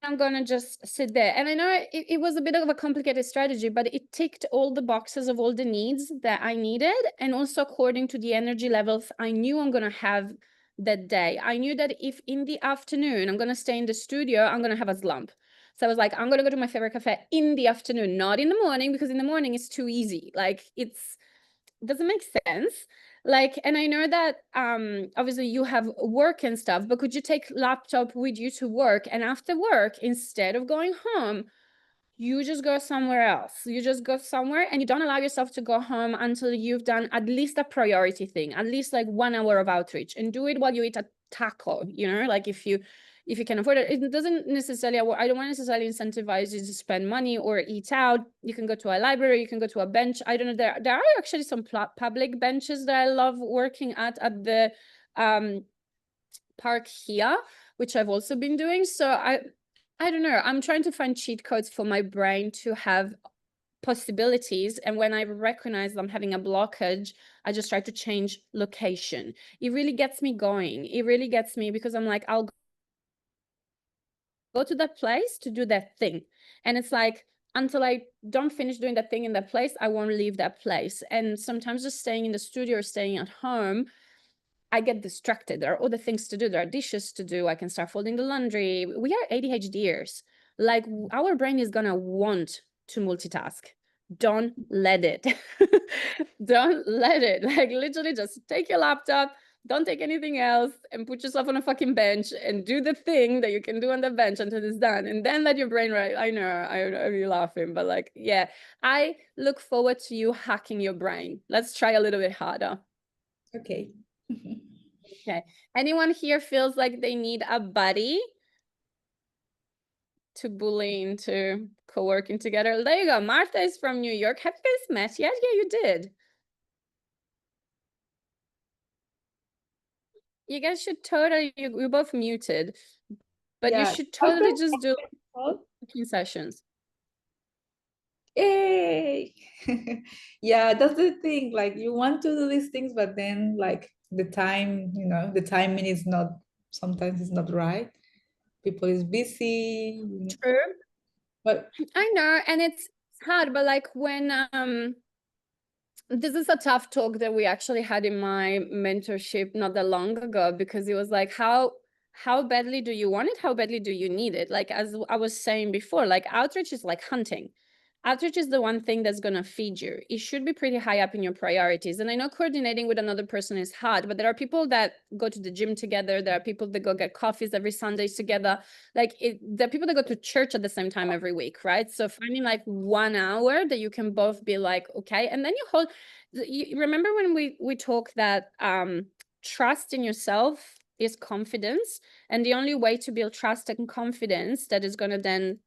I'm gonna just sit there. And I know it was a bit of a complicated strategy, but it ticked all the boxes of all the needs that I needed, and also according to the energy levels I knew I'm gonna have that day. I knew that if in the afternoon I'm gonna stay in the studio, I'm gonna have a slump. So I was like, I'm gonna go to my favorite cafe in the afternoon, not in the morning, because in the morning it's too easy. Like it doesn't make sense. Like, and I know that obviously you have work and stuff, but could you take laptop with you to work, and after work, instead of going home, you just go somewhere else. You just go somewhere, and you don't allow yourself to go home until you've done at least a priority thing, at least like 1 hour of outreach, and do it while you eat a taco, like if you can afford it. It doesn't necessarily, I don't want to necessarily incentivize you to spend money or eat out. You can go to a library, you can go to a bench. I don't know, there are actually some public benches that I love working at the park here, which I've also been doing. So I don't know, I'm trying to find cheat codes for my brain to have possibilities, and when I recognize I'm having a blockage, I just try to change location. It really gets me going. It really gets me, because I'm like, I'll go to that place to do that thing, and it's like, until I don't finish doing that thing in that place, I won't leave that place. And sometimes just staying in the studio or staying at home, I get distracted. There are other things to do. There are dishes to do. I can start folding the laundry. We are ADHDers. Like, our brain is gonna want to multitask. Don't let it. Don't let it. Like, literally just take your laptop, don't take anything else, and put yourself on a fucking bench and do the thing that you can do on the bench until it's done. And then let your brain write. I know you're laughing, but like, yeah, I look forward to you hacking your brain. Let's try a little bit harder. Okay. Okay. Anyone here feels like they need a buddy to bully into co-working together? There you go. Martha is from New York. Have you guys met yet? Yeah, you did. You guys should totally, you're both muted, but you Yeah. should totally just do sessions. Hey. Yeah, that's the thing. Like, you want to do these things, but then like the time, the timing is not, sometimes it's not right. People is busy. True. But I know, and it's hard, but like when this is a tough talk that we actually had in my mentorship not that long ago, because it was like, how badly do you want it? How badly do you need it? Like, as I was saying before, like, outreach is like hunting. Outreach is the one thing that's going to feed you. It should be pretty high up in your priorities. And I know coordinating with another person is hard, but there are people that go to the gym together. There are people that go get coffees every Sunday together. Like, there are people that go to church at the same time every week, right? So finding like 1 hour that you can both be like, okay. And then you remember when we talk that trust in yourself is confidence. And the only way to build trust and confidence that is going to then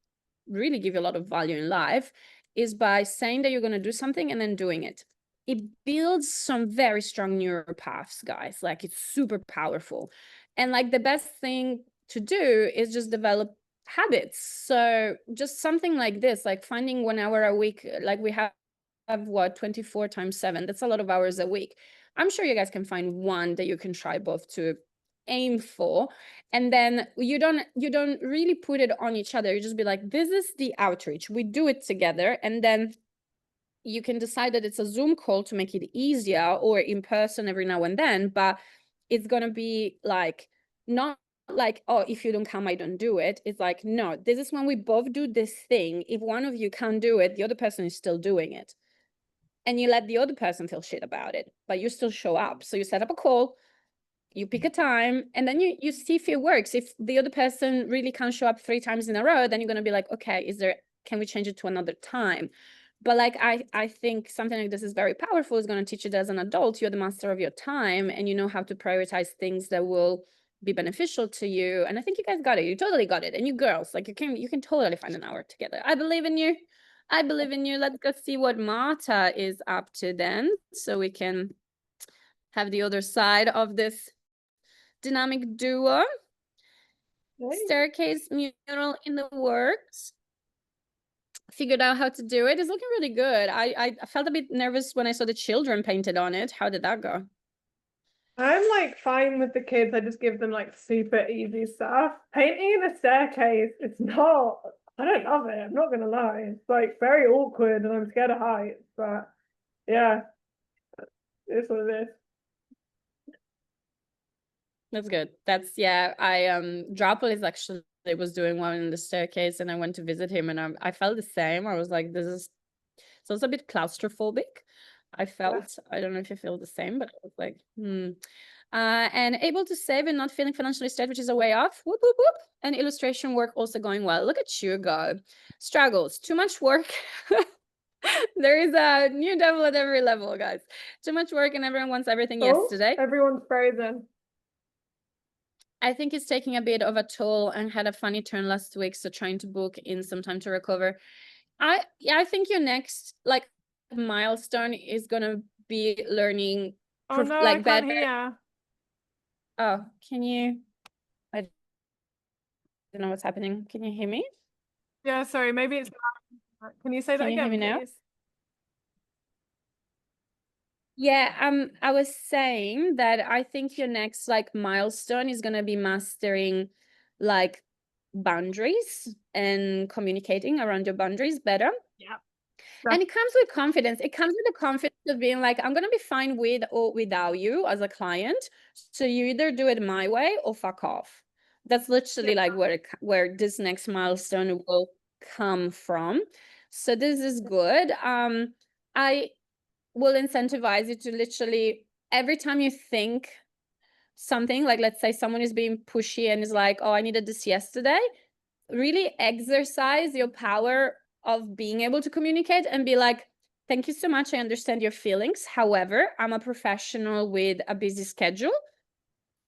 really give you a lot of value in life is by saying that you're going to do something and then doing it. It builds some very strong neural paths, guys. Like, it's super powerful. And like, the best thing to do is just develop habits. So just something like this, like finding 1 hour a week, like we have what, 24 times 7, that's a lot of hours a week. I'm sure you guys can find one that you can try both to aim for, and then you don't really put it on each other. You just be like, this is the outreach, we do it together, and then you can decide that it's a Zoom call to make it easier, or in person every now and then, but it's gonna be like, not like, oh, if you don't come, I don't do it. It's like, no, this is when we both do this thing. If one of you can't do it, the other person is still doing it, and you let the other person feel shit about it, but you still show up. So you set up a call, you pick a time, and then you see if it works. If the other person really can't show up 3 times in a row, then you're going to be like, okay, can we change it to another time? But like, I think something like this is very powerful. It's going to teach you that as an adult, you're the master of your time, and you know how to prioritize things that will be beneficial to you. And I think you guys got it. You totally got it. And you girls, like, you can totally find an hour together. I believe in you. I believe in you. Let's go see what Marta is up to then, so we can have the other side of this dynamic duo. Staircase mural in the works. Figured out how to do it. It's looking really good. I felt a bit nervous when I saw the children painted on it. How did that go? I'm like fine with the kids. I just give them like super easy stuff. Painting in a staircase, it's not, I don't love it. I'm not gonna lie. It's like very awkward and I'm scared of heights, but yeah, it's what it is. That's good. That's yeah. Dropolis actually was doing one in the staircase, and I went to visit him, and I felt the same. I was like, this is, so it's a bit claustrophobic. I felt, I don't know if you feel the same, but I was like, and able to save and not feeling financially stressed, which is a way off. Whoop, whoop, whoop. And illustration work also going well. Look at you go. Struggles, too much work. There is a new devil at every level, guys. Too much work and everyone wants everything yesterday. Everyone's frozen. I think it's taking a bit of a toll and had a funny turn last week, so trying to book in some time to recover. I think your next like milestone is gonna be learning Oh no, like I can't better. hear. Oh, can you? I don't know what's happening. Can you hear me? Yeah, sorry, maybe it's can you say that Can you hear again, me now? please? Yeah, I was saying that I think your next like milestone is gonna be mastering like boundaries and communicating around your boundaries better. Yeah. And it comes with confidence. It comes with the confidence of being like, I'm gonna be fine with or without you as a client. So you either do it my way or fuck off. That's literally like where this next milestone will come from. So this is good. I will incentivize you to literally every time you think something, like let's say someone is being pushy and is like, oh, I needed this yesterday, really exercise your power of being able to communicate and be like, thank you so much, I understand your feelings, however, I'm a professional with a busy schedule,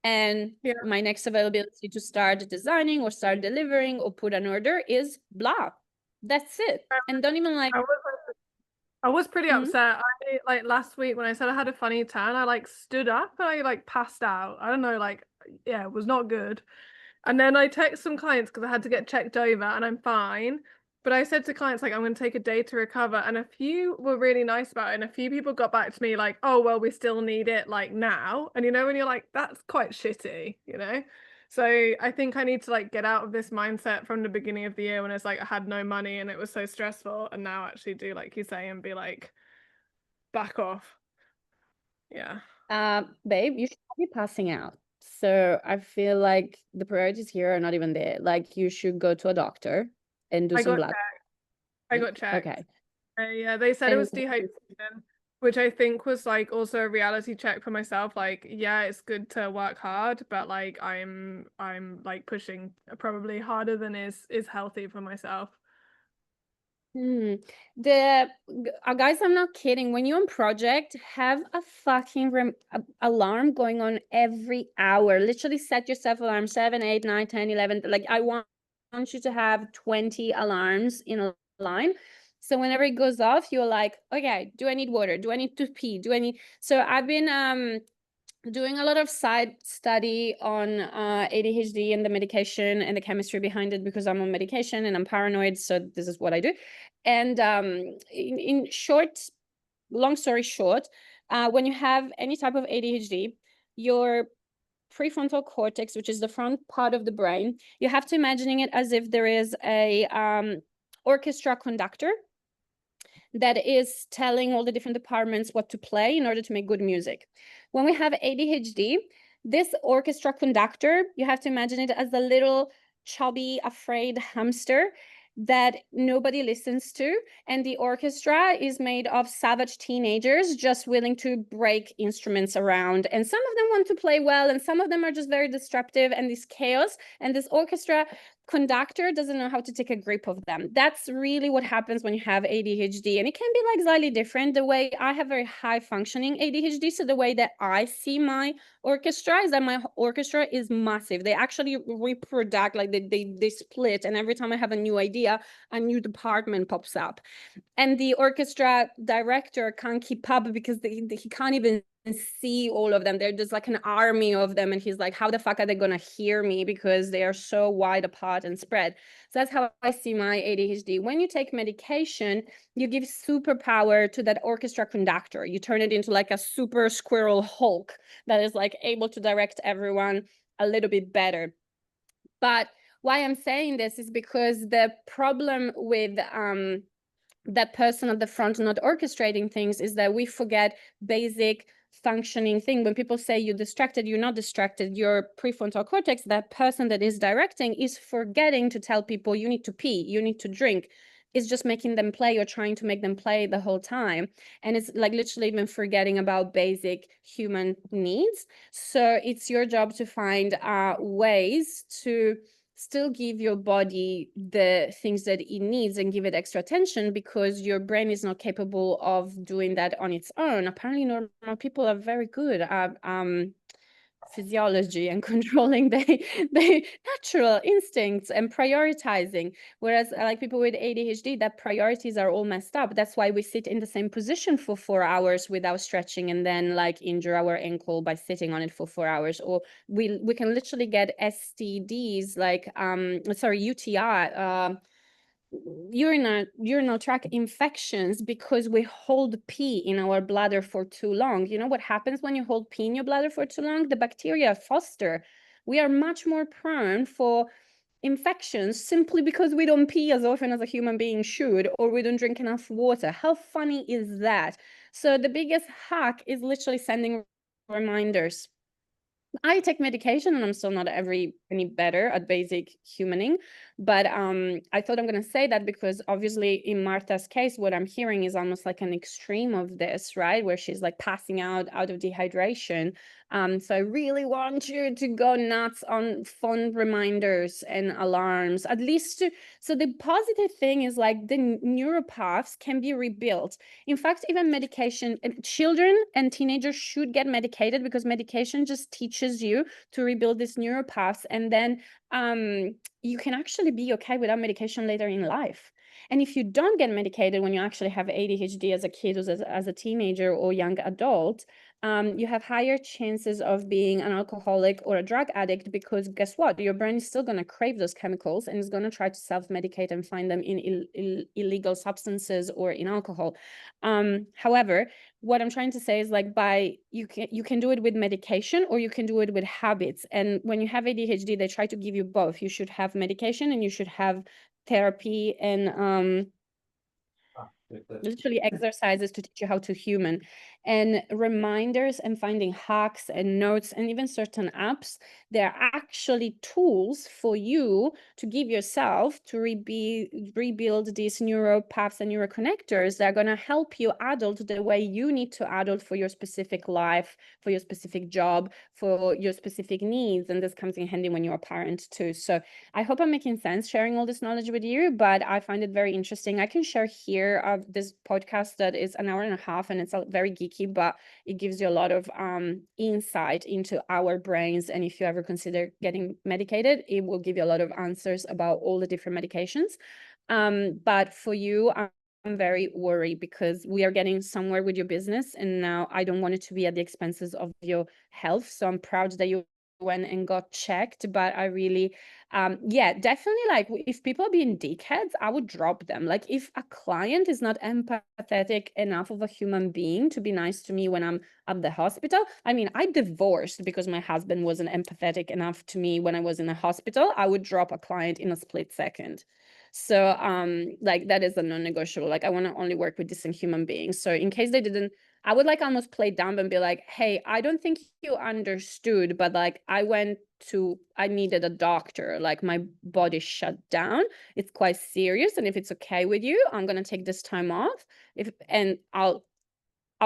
and my next availability to start designing or start delivering or put an order is blah. That's it. And don't even like I was pretty upset. I like last week when I said I had a funny tan, I like stood up and I like passed out. I don't know, like yeah, it was not good. And then I text some clients because I had to get checked over and I'm fine. But I said to clients like I'm going to take a day to recover, and a few were really nice about it, and a few people got back to me like, oh well, we still need it like now. And you know, when you're like, that's quite shitty, you know. So I think I need to like get out of this mindset from the beginning of the year when it's like I had no money and it was so stressful, and now actually do like you say and be like, back off. Yeah. Babe, you should be passing out. So I feel like the priorities here are not even there. Like you should go to a doctor and do some blood. I got checked. Okay. Yeah, they said it was dehydration, which I think was like also a reality check for myself. Like, yeah, it's good to work hard, but like I'm like pushing probably harder than is healthy for myself. Guys, I'm not kidding. When you're on project, have a fucking alarm going on every hour. Literally set yourself alarm 7, 8, 9, 10, 11. Like I want you to have 20 alarms in a line. So whenever it goes off, you're like, okay, do I need water? Do I need to pee? Do I need? So I've been doing a lot of side study on ADHD and the medication and the chemistry behind it, because I'm on medication and I'm paranoid. So this is what I do. And in short, long story short, when you have any type of ADHD, your prefrontal cortex, which is the front part of the brain, you have to imagining it as if there is a orchestra conductor that is telling all the different departments what to play in order to make good music. When we have ADHD, this orchestra conductor, you have to imagine it as a little chubby, afraid hamster that nobody listens to. And the orchestra is made of savage teenagers just willing to break instruments around. And some of them want to play well, and some of them are just very disruptive, and this chaos. And this orchestra conductor doesn't know how to take a grip of them. That's really what happens when you have ADHD. And it can be like slightly different. The way I have very high functioning ADHD, so the way that I see my orchestra is that my orchestra is massive. They actually reproduce, like they split, and every time I have a new idea, a new department pops up. And the orchestra director can't keep up because he can't even see all of them. They're just like an army of them, and he's like, how the fuck are they gonna hear me, because they are so wide apart and spread. So that's how I see my ADHD. When you take medication, you give superpower to that orchestra conductor. You turn it into like a super squirrel Hulk that is like able to direct everyone a little bit better. But why I'm saying this is because the problem with that person at the front not orchestrating things is that we forget basic functioning thing. When people say you're distracted, you're not distracted. Your prefrontal cortex, that person that is directing, is forgetting to tell people you need to pee, you need to drink. It's just making them play or trying to make them play the whole time. And it's like literally even forgetting about basic human needs. So it's your job to find ways to still give your body the things that it needs and give it extra attention, because your brain is not capable of doing that on its own. Apparently normal people are very good at physiology and controlling the natural instincts and prioritizing, whereas like people with ADHD, that priorities are all messed up. That's why we sit in the same position for 4 hours without stretching and then like injure our ankle by sitting on it for 4 hours, or we can literally get STDs like UTI, urinary tract infections, because we hold pee in our bladder for too long. You know what happens when you hold pee in your bladder for too long? The bacteria foster. We are much more prone for infections simply because we don't pee as often as a human being should, or we don't drink enough water. How funny is that? So the biggest hack is literally sending reminders. I take medication and I'm still not any better at basic humaning, but I thought I'm going to say that because obviously in Martha's case, what I'm hearing is almost like an extreme of this, right? Where she's like passing out of dehydration. So I really want you to go nuts on phone reminders and alarms, at least so the positive thing is like the neuropaths can be rebuilt. In fact, even medication, children and teenagers should get medicated, because medication just teaches you to rebuild these neuropaths, and then you can actually be okay without medication later in life. And if you don't get medicated when you actually have ADHD as a kid or as a teenager or young adult, you have higher chances of being an alcoholic or a drug addict, because guess what? Your brain is still going to crave those chemicals and is going to try to self-medicate and find them in illegal substances or in alcohol. However, what I'm trying to say is like you can do it with medication, or you can do it with habits. And when you have ADHD, they try to give you both. You should have medication and you should have therapy and literally exercises to teach you how to human, and reminders and finding hacks and notes and even certain apps. They're actually tools for you to give yourself to rebuild these neuropaths and neuroconnectors that are going to help you adult the way you need to adult for your specific life, for your specific job, for your specific needs. And this comes in handy when you're a parent too. So I hope I'm making sense sharing all this knowledge with you, but I find it very interesting. I can share here this podcast that is an hour and a half, and it's very geeky, but it gives you a lot of insight into our brains. And if you ever consider getting medicated, it will give you a lot of answers about all the different medications. But for you, I'm very worried because we are getting somewhere with your business, and now I don't want it to be at the expenses of your health. So I'm proud that you went and got checked, but I really yeah, definitely, like if people are being dickheads, I would drop them. Like if a client is not empathetic enough of a human being to be nice to me when I'm at the hospital. I mean, I divorced because my husband wasn't empathetic enough to me when I was in the hospital. I would drop a client in a split second. So like that is a non-negotiable. Like I want to only work with decent human beings. So in case they didn't, I would like almost play dumb and be like, hey, I don't think you understood, but like I needed a doctor, like my body shut down. It's quite serious. And if it's okay with you, I'm going to take this time off and I'll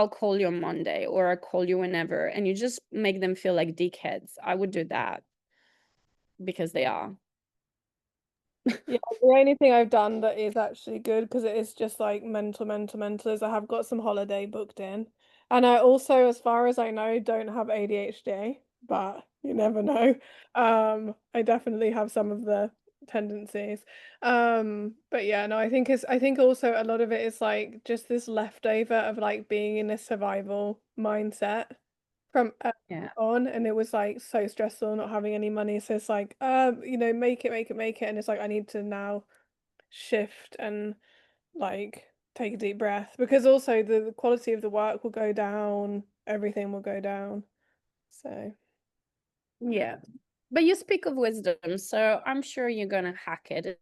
call you on Monday, or I'll call you whenever. And you just make them feel like dickheads. I would do that because they are. Yeah, the only thing I've done that is actually good, because it is just like mental, is I have got some holiday booked in. And I also, as far as I know, don't have ADHD, but you never know. I definitely have some of the tendencies. But yeah, no, I think also a lot of it is like just this leftover of like being in a survival mindset from Yeah. on, and it was like so stressful not having any money. So it's like, make it, and it's like I need to now shift and like take a deep breath, because also the quality of the work will go down, everything will go down. So Yeah. But you speak of wisdom, so I'm sure you're gonna hack it.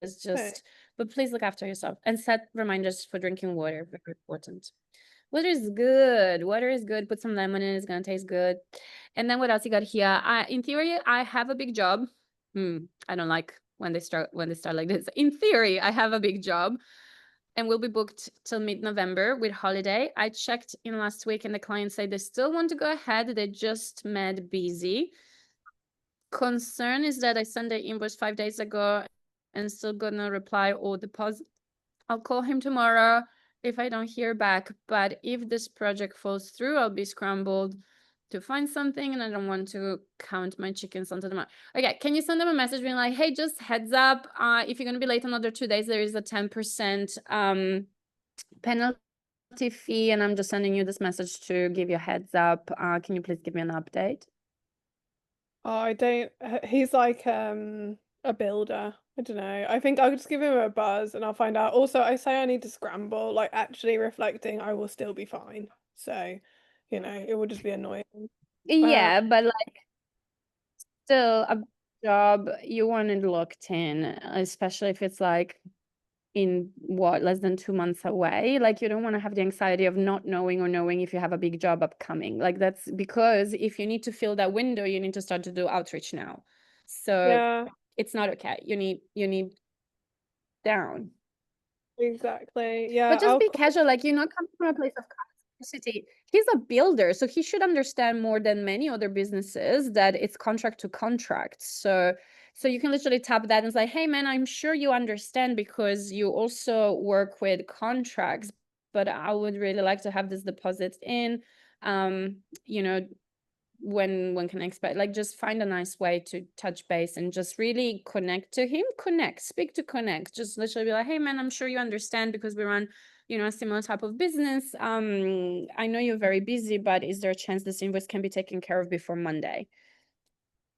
It's just, but please look after yourself and set reminders for drinking water. Very important. Water is good. Water is good. Put some lemon in, it's gonna taste good. And then what else you got here? In theory, I have a big job. I don't like when they start like this. In theory, I have a big job and we'll be booked till mid-November with holiday. I checked in last week and the client said they still want to go ahead. They just mad busy. Concern is that I sent the invoice 5 days ago and still gonna reply or deposit. I'll call him tomorrow if I don't hear back. But if this project falls through, I'll be scrambled to find something, and I don't want to count my chickens onto the mouth. Okay, can you send them a message being like, hey, just heads up, if you're gonna be late another 2 days, there is a 10% penalty fee, and I'm just sending you this message to give you a heads up. Can you please give me an update? I don't. He's like a builder. I don't know. I think I'll just give him a buzz and I'll find out. Also, I say I need to scramble. Like actually reflecting, I will still be fine. So, it will just be annoying. Yeah, but like still a job you want it locked in, especially if it's like in less than 2 months away. Like you don't want to have the anxiety of not knowing or knowing if you have a big job upcoming. Like that's because if you need to fill that window, you need to start to do outreach now. So Yeah, it's not okay. You need down. exactly. Yeah, But just I'll be call. casual, like you're not coming from a place of scarcity. He's a builder, so he should understand more than many other businesses that it's contract to contract. So you can literally tap that and say, hey man, I'm sure you understand because you also work with contracts, but I would really like to have this deposit in. You know, when can I expect, like just find a nice way to touch base and just really connect to him, speak to connect, just literally be like, hey man, I'm sure you understand because we run, a similar type of business. I know you're very busy, but is there a chance this invoice can be taken care of before Monday?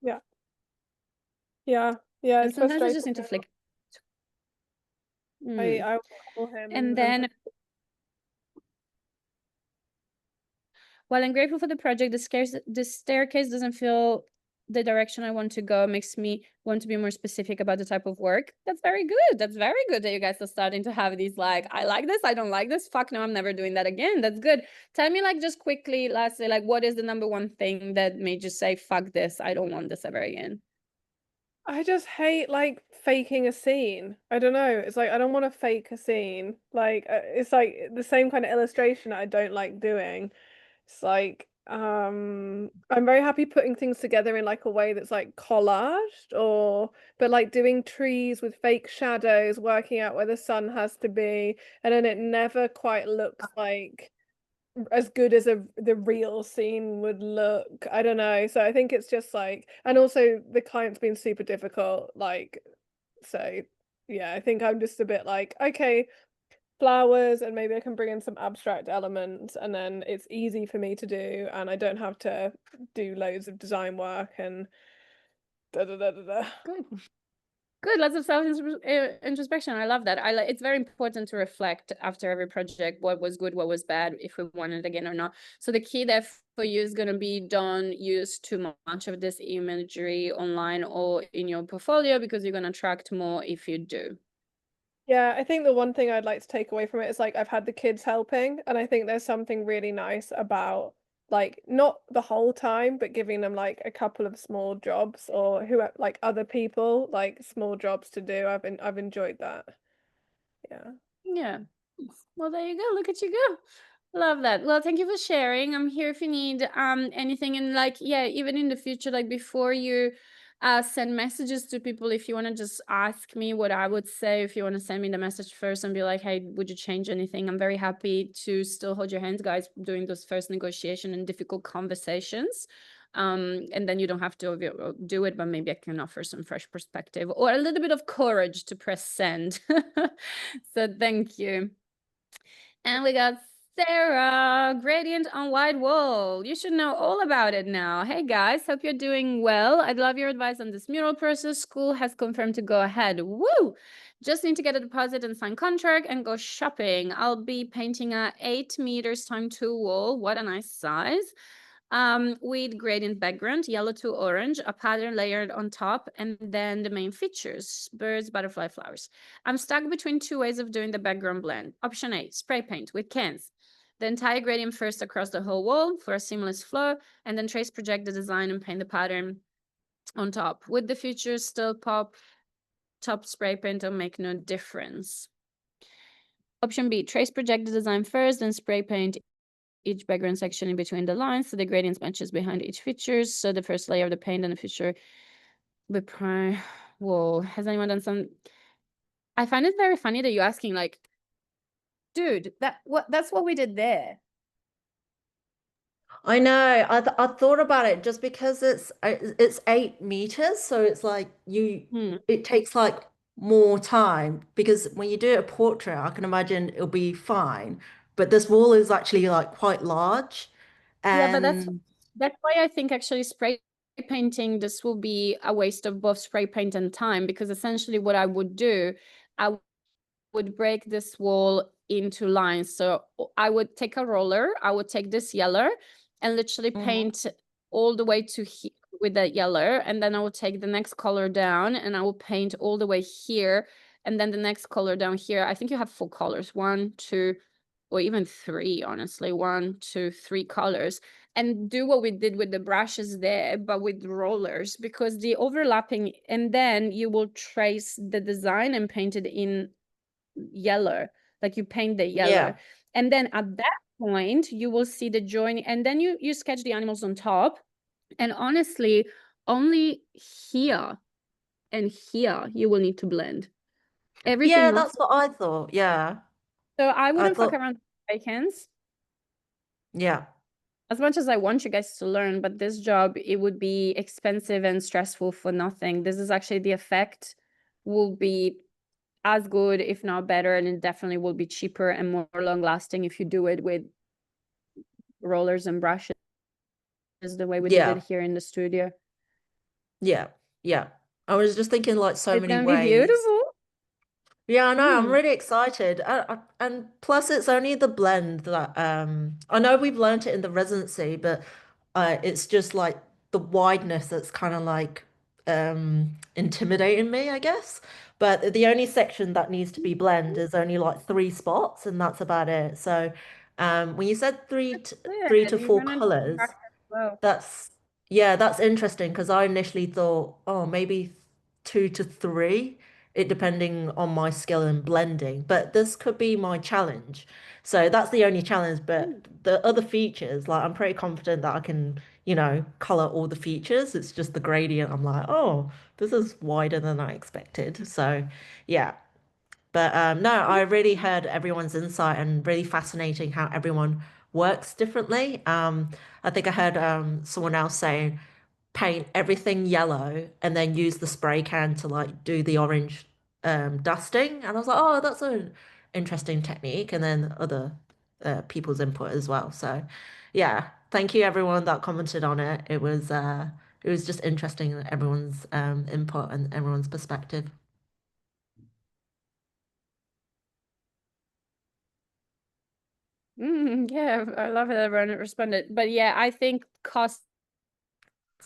Yeah. Yeah, And it's sometimes you frustrating. just need to flick. I will call him And then while I'm grateful for the project, the staircase doesn't feel the direction I want to go, makes me want to be more specific about the type of work. That's very good. That's very good that you guys are starting to have these like, I like this, I don't like this. Fuck no, I'm never doing that again. That's good. Tell me like just quickly, lastly, like what is the number one thing that made you say, fuck this, I don't want this ever again? I just hate like faking a scene. I don't know. It's like I don't want to fake a scene. Like it's like the same kind of illustration that I don't like doing. It's like I'm very happy putting things together in like a way that's like collaged, but like doing trees with fake shadows, working out where the sun has to be, and then it never quite looks like as good as the real scene would look. I don't know. So I think it's just like, and also the client's been super difficult. Like, so yeah, I think I'm just a bit like, okay, flowers, and maybe I can bring in some abstract elements, and then it's easy for me to do, and I don't have to do loads of design work and da da da da da. Good, lots of self introspection. I love that. It's very important to reflect after every project what was good, what was bad, if we want it again or not. So the key there for you is going to be don't use too much of this imagery online or in your portfolio because you're going to attract more if you do. Yeah, I think the one thing I'd like to take away from it is like I've had the kids helping, and I think there's something really nice about like not the whole time, but giving them like a couple of small jobs, or who like other people like small jobs to do. I've enjoyed that. Yeah. Yeah. Well, there you go. Look at you go. Love that. Well, thank you for sharing. I'm here if you need anything, and like, yeah, even in the future, like before you send messages to people if you want to just ask me what I would say. If you want to send me the message first and be like, hey, would you change anything? I'm very happy to still hold your hands, guys, during those first negotiation and difficult conversations. And then you don't have to do it, but maybe I can offer some fresh perspective or a little bit of courage to press send. So thank you. And we got Sarah, gradient on white wall. You should know all about it now. Hey guys, hope you're doing well. I'd love your advice on this mural process. School has confirmed to go ahead. Woo! Just need to get a deposit and sign contract and go shopping. I'll be painting a 8 meters x 2 wall. What a nice size. With gradient background, yellow to orange, a pattern layered on top, and then the main features, birds, butterfly, flowers. I'm stuck between 2 ways of doing the background blend. Option A, spray paint with cans. The entire gradient first across the whole wall for a seamless flow, and then trace project the design and paint the pattern on top. With the features still pop, top spray paint will make no difference. Option B, trace project the design first, then spray paint each background section in between the lines so the gradients matches behind each features. So the first layer of the paint and the feature with prime. Whoa, has anyone done some? I find it very funny that you're asking, like, dude, that's what we did there. I know. I thought about it just because it's 8 meters, so it's like it takes like more time because when you do a portrait, I can imagine it'll be fine, but this wall is actually like quite large, Yeah, but and that's why I think actually spray painting this will be a waste of both spray paint and time, because essentially what I would do, I would break this wall into lines. So I would take a roller, I would take this yellow and literally paint all the way to here with that yellow, and then I will take the next color down and I will paint all the way here, and then the next color down here. I think you have 4 colors, 1, 2, or even 3, honestly, 1, 2, 3 colors, and do what we did with the brushes there, but with rollers, because the overlapping, and then you will trace the design and paint it in yellow, like you paint the yellow. yeah. And then at that point you will see the joining, and then you sketch the animals on top. And honestly, only here and here you will need to blend everything Yeah, else. that's what I thought. Yeah. So I wouldn't fuck thought, around with icons yeah. as much as I want you guys to learn, but this job, it would be expensive and stressful for nothing. This is actually, the effect will be as good, if not better, and it definitely will be cheaper and more long lasting if you do it with rollers and brushes, the way we did it here in the studio. Yeah. I was just thinking like so It's many gonna ways. be beautiful. Yeah, I know. I'm really excited. And plus it's only the blend that I know we've learned it in the residency, but it's just like the wideness that's kind of like intimidating me, I guess. But the only section that needs to be blend is only like 3 spots, and that's about it. So when you said 3 to 4 colors, that's interesting, because I initially thought, oh, maybe 2 to 3, it depending on my skill in blending, but this could be my challenge. So that's the only challenge, but the other features, like I'm pretty confident that I can, color all the features. It's just the gradient. I'm like, oh, this is wider than I expected. So yeah. But no, I really heard everyone's insight, and really fascinating how everyone works differently. I think I heard someone else saying paint everything yellow and then use the spray can to like do the orange dusting. And I was like, oh, that's an interesting technique. And then other people's input as well. So yeah, thank you everyone that commented on it. It was just interesting, everyone's input and everyone's perspective. Yeah, I love that everyone responded. But yeah, I think cost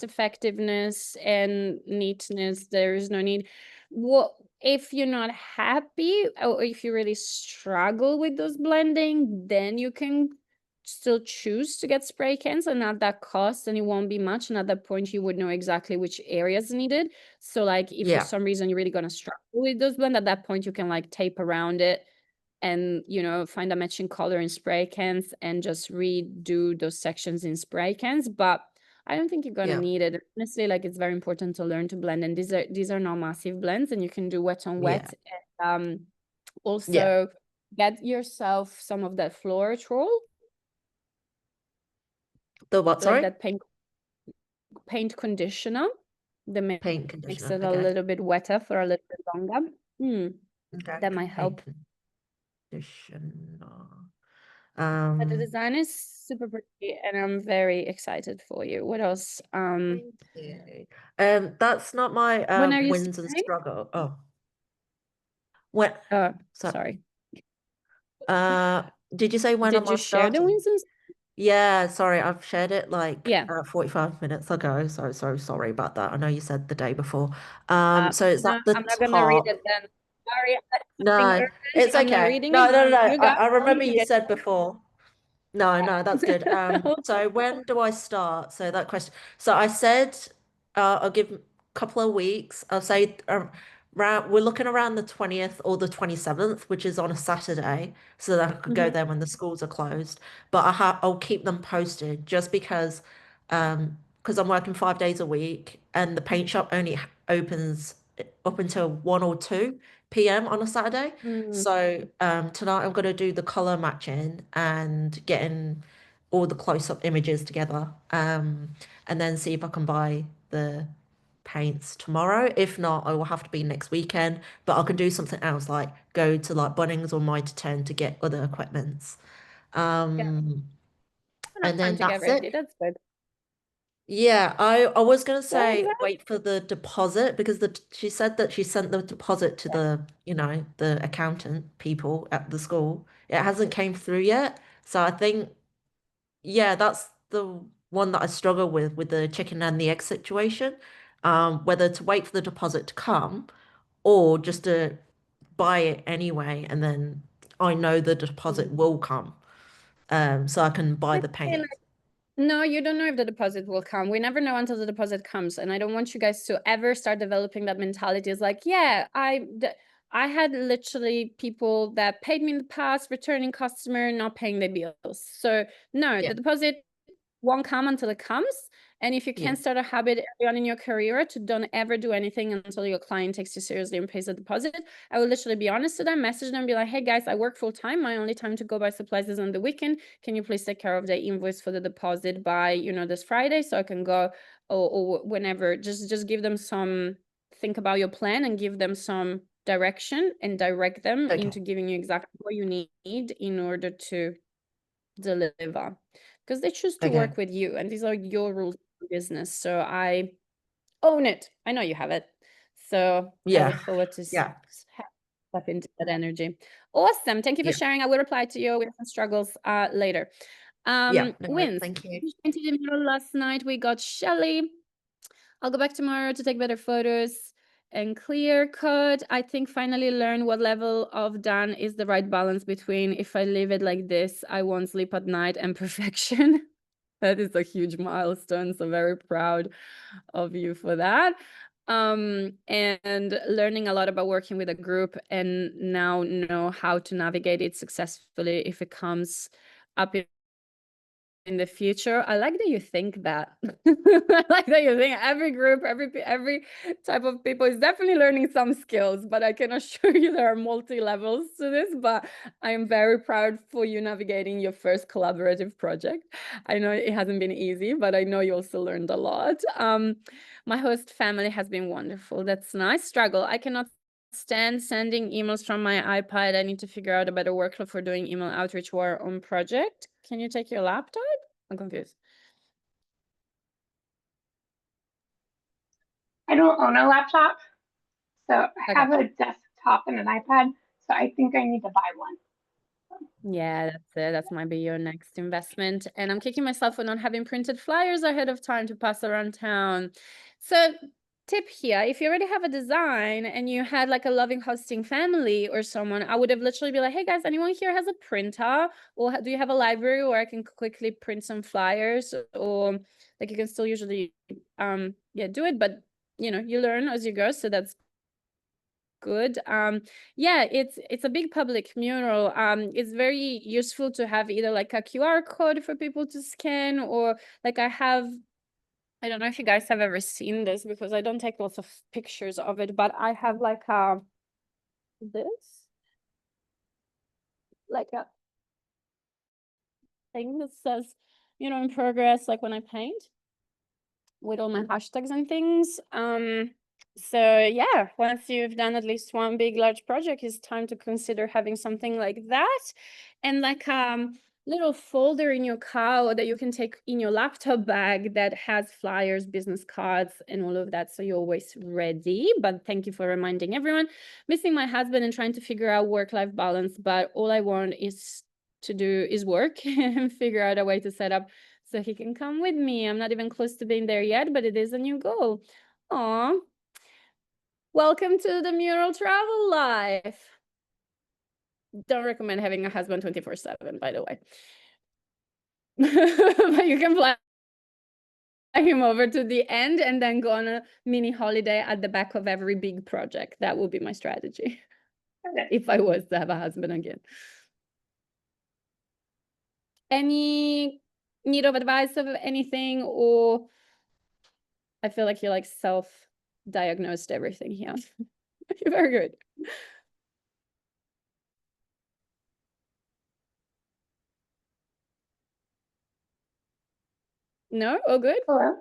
effectiveness and neatness, there is no need. What if you're not happy, or if you really struggle with those blending, then you can still choose to get spray cans, and at that cost, and it won't be much, and at that point you would know exactly which areas needed. So like if for some reason you're really gonna struggle with those blend, at that point you can like tape around it and find a matching color in spray cans and just redo those sections in spray cans. But I don't think you're gonna Yeah. need it. Honestly, like it's very important to learn to blend, and these are not massive blends, and you can do wet on wet. And also get yourself some of that Floetrol, The what, like sorry? that paint conditioner. The Paint makes conditioner. it a Okay. little bit wetter for a little bit longer. Okay. That might help. Paint conditioner. But the design is super pretty, and I'm very excited for you. What else? Thank you. That's not my When are you wins and starting? struggle. Oh, when? Oh, Sorry. sorry. Did you say when am Did I you share the starting? wins and Yeah, sorry, I've shared it like yeah. 45 minutes ago. So sorry about that. I know you said the day before. So it's No, at the I'm not gonna read top. it then. Sorry, I'm being No, urgent. it's I'm not okay. reading No, it. no, no, no. You guys I all remember need to you get said before. No, that's good. Okay. So when do I start? So that question. So I said, I'll give a couple of weeks. I'll say we're looking around the 20th or the 27th, which is on a Saturday, so that I could go there when the schools are closed. But I'll keep them posted just because I'm working 5 days a week and the paint shop only opens up until 1 or 2 p.m. on a Saturday. So tonight I'm gonna do the color matching and getting all the close-up images together. And then see if I can buy the paints tomorrow. If not, I will have to be next weekend. But I can do something else, like go to like Bunnings or Mitre 10 to get other equipments. Yeah. And Enough time then to get that's ready. it. That's good. Yeah, I was gonna Well, say wait for the deposit because she said that she sent the deposit to the the accountant people at the school. It hasn't came through yet. So I think that's the one that I struggle with the chicken and the egg situation. Whether to wait for the deposit to come or just to buy it anyway and then I know the deposit will come. So I can buy the paint. No, you don't know if the deposit will come. We never know until the deposit comes. And I don't want you guys to ever start developing that mentality. It's like, yeah, I had literally people that paid me in the past, returning customer, not paying their bills. So no, the deposit won't come until it comes. And if you can't start a habit early on in your career to don't ever do anything until your client takes you seriously and pays the deposit, I will literally be honest with them, message them, and be like, hey guys, I work full time. My only time to go buy supplies is on the weekend. Can you please take care of the invoice for the deposit by, this Friday so I can go or whenever. Just give them some, think about your plan and give them some direction and direct them into giving you exactly what you need in order to deliver, because they choose to work with you and these are your rules of business. So I own it. I know you have it. So I look forward to step into that energy. Awesome. Thank you for sharing. I will reply to you with some struggles later. Wins. Thank you. Into the middle last night we got Shelly. I'll go back tomorrow to take better photos and clear code. I think finally learn what level of done is the right balance between if I leave it like this, I won't sleep at night, and perfection. That is a huge milestone. So very proud of you for that. And learning a lot about working with a group and now know how to navigate it successfully if it comes up in the future. I like that you think that. I like that you think every group, every type of people is definitely learning some skills, but I can assure you there are multi-levels to this. But I am very proud for you navigating your first collaborative project. I know it hasn't been easy, but I know you also learned a lot. My host family has been wonderful. That's nice. Struggle. I cannot stand sending emails from my iPad. I need to figure out a better workflow for doing email outreach for our own project. Can you take your laptop? I'm confused. I don't own a laptop, so I have a desktop and an iPad, so I think I need to buy one. Yeah, that's it. That might be your next investment. And I'm kicking myself for not having printed flyers ahead of time to pass around town. So tip here, if you already have a design and you had like a loving hosting family or someone, I would have literally be like, hey guys, anyone here has a printer, or do you have a library where I can quickly print some flyers? Or like you can still usually do it, but you learn as you go, so that's good. Yeah, it's a big public mural. It's very useful to have either like a QR code for people to scan, or like I have I don't know if you guys have ever seen this because I don't take lots of pictures of it, but I have like this, like a thing that says, you know, in progress, like when I paint with all my hashtags and things. So yeah, once you've done at least one big large project, it's time to consider having something like that, and like little folder in your car that you can take in your laptop bag that has flyers, business cards, and all of that, so you're always ready. But thank you for reminding everyone. Missing my husband and trying to figure out work-life balance, but all I want is to do is work and figure out a way to set up so he can come with me. I'm not even close to being there yet, but it is a new goal. Aw. Welcome to the mural travel life. Don't recommend having a husband 24/7, by the way. But you can fly him over to the end and then go on a mini holiday at the back of every big project. That would be my strategy if I was to have a husband again. Any need of advice of anything, or I feel like you like self-diagnosed everything here. You're very good. No? Oh, good. Hello?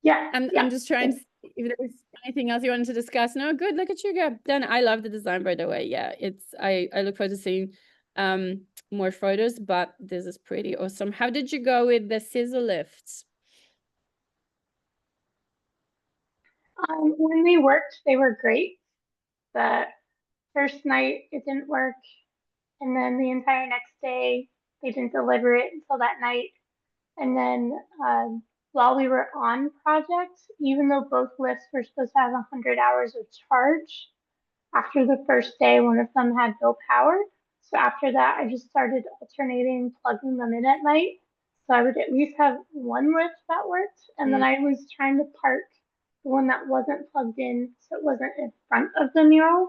Yeah. I'm just trying to see if there's anything else you wanted to discuss. No, good. Look at you go. Done. I love the design, by the way. Yeah, I look forward to seeing more photos, but this is pretty awesome. How did you go with the scissor lifts? When they worked, they were great. The first night it didn't work, and then the entire next day they didn't deliver it until that night. And then while we were on project, even though both lifts were supposed to have 100 hours of charge, after the first day, one of them had no power. So after that, I just started alternating, plugging them in at night. So I would at least have one lift that worked. And then I was trying to park the one that wasn't plugged in so it wasn't in front of the mural.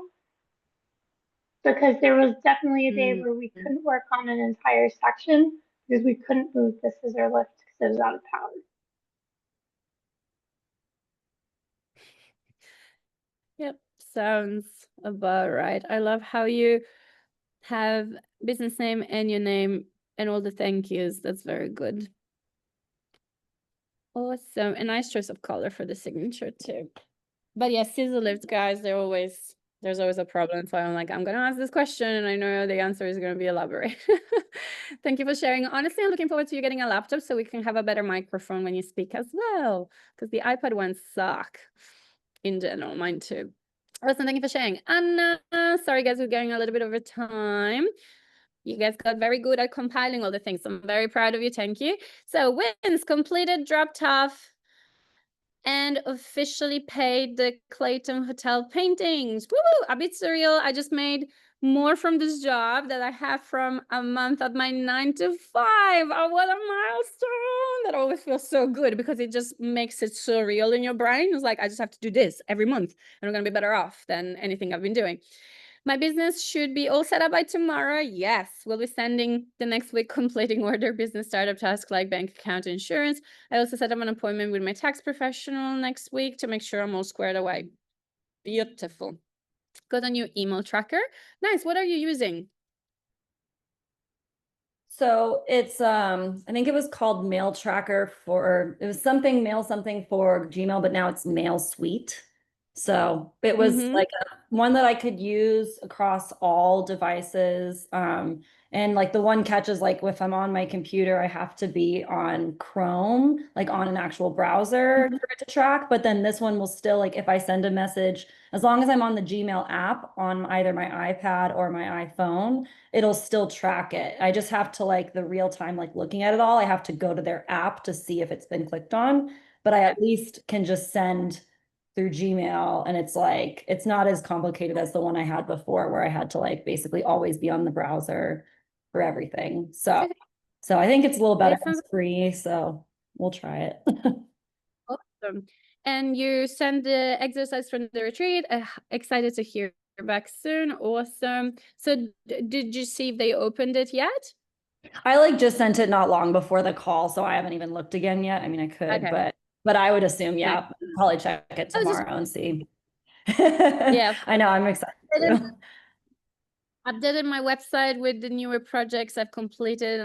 Because there was definitely a day where we couldn't work on an entire section because we couldn't move the scissor lift because it was out of power. Yep, sounds about right. I love how you have business name and your name and all the thank yous. That's very good. Awesome. A nice choice of color for the signature too. But yeah, scissor lifts, guys, there's always a problem. So I'm like, I'm gonna ask this question and I know the answer is gonna be elaborate. Thank you for sharing. Honestly, I'm looking forward to you getting a laptop so we can have a better microphone when you speak as well, because the iPad ones suck in general, mine too. Awesome, thank you for sharing. Anna, sorry guys, we're going a little bit over time. You guys got very good at compiling all the things. I'm very proud of you, thank you. So wins, completed, dropped off, and officially paid the Clayton Hotel paintings. Woo! A bit surreal. I just made more from this job that I have from a month at my 9 to 5. Oh, what a milestone. That always feels so good because it just makes it so real in your brain. It's like, I just have to do this every month and I'm going to be better off than anything I've been doing. My business should be all set up by tomorrow. Yes, we'll be sending the next week completing order, business startup tasks like bank account, insurance. I also set up an appointment with my tax professional next week to make sure I'm all squared away. Beautiful. Got a new email tracker. Nice. What are you using? So it's I think it was called Mail Tracker for, it was something Mail something for Gmail, but now it's Mail Suite. So it was like one that I could use across all devices. And like the one catch is like if I'm on my computer, I have to be on Chrome, like on an actual browser for it to track. But then this one will still, like if I send a message, as long as I'm on the Gmail app on either my iPad or my iPhone, it'll still track it. I just have to like the real time, like looking at it all, I have to go to their app to see if it's been clicked on. But I at least can just send through Gmail, and it's like, it's not as complicated as the one I had before where I had to like basically always be on the browser for everything. So I think it's a little better. It's free, so we'll try it. Awesome. And you send the exercise from the retreat. Excited to hear back soon. Awesome. So did you see if they opened it yet? I like just sent it not long before the call, so I haven't even looked again yet. I mean, I could, Okay. but I would assume, yeah, probably check it I was just- tomorrow and see. Yeah. I know, I'm excited too. Updated my website with the newer projects I've completed,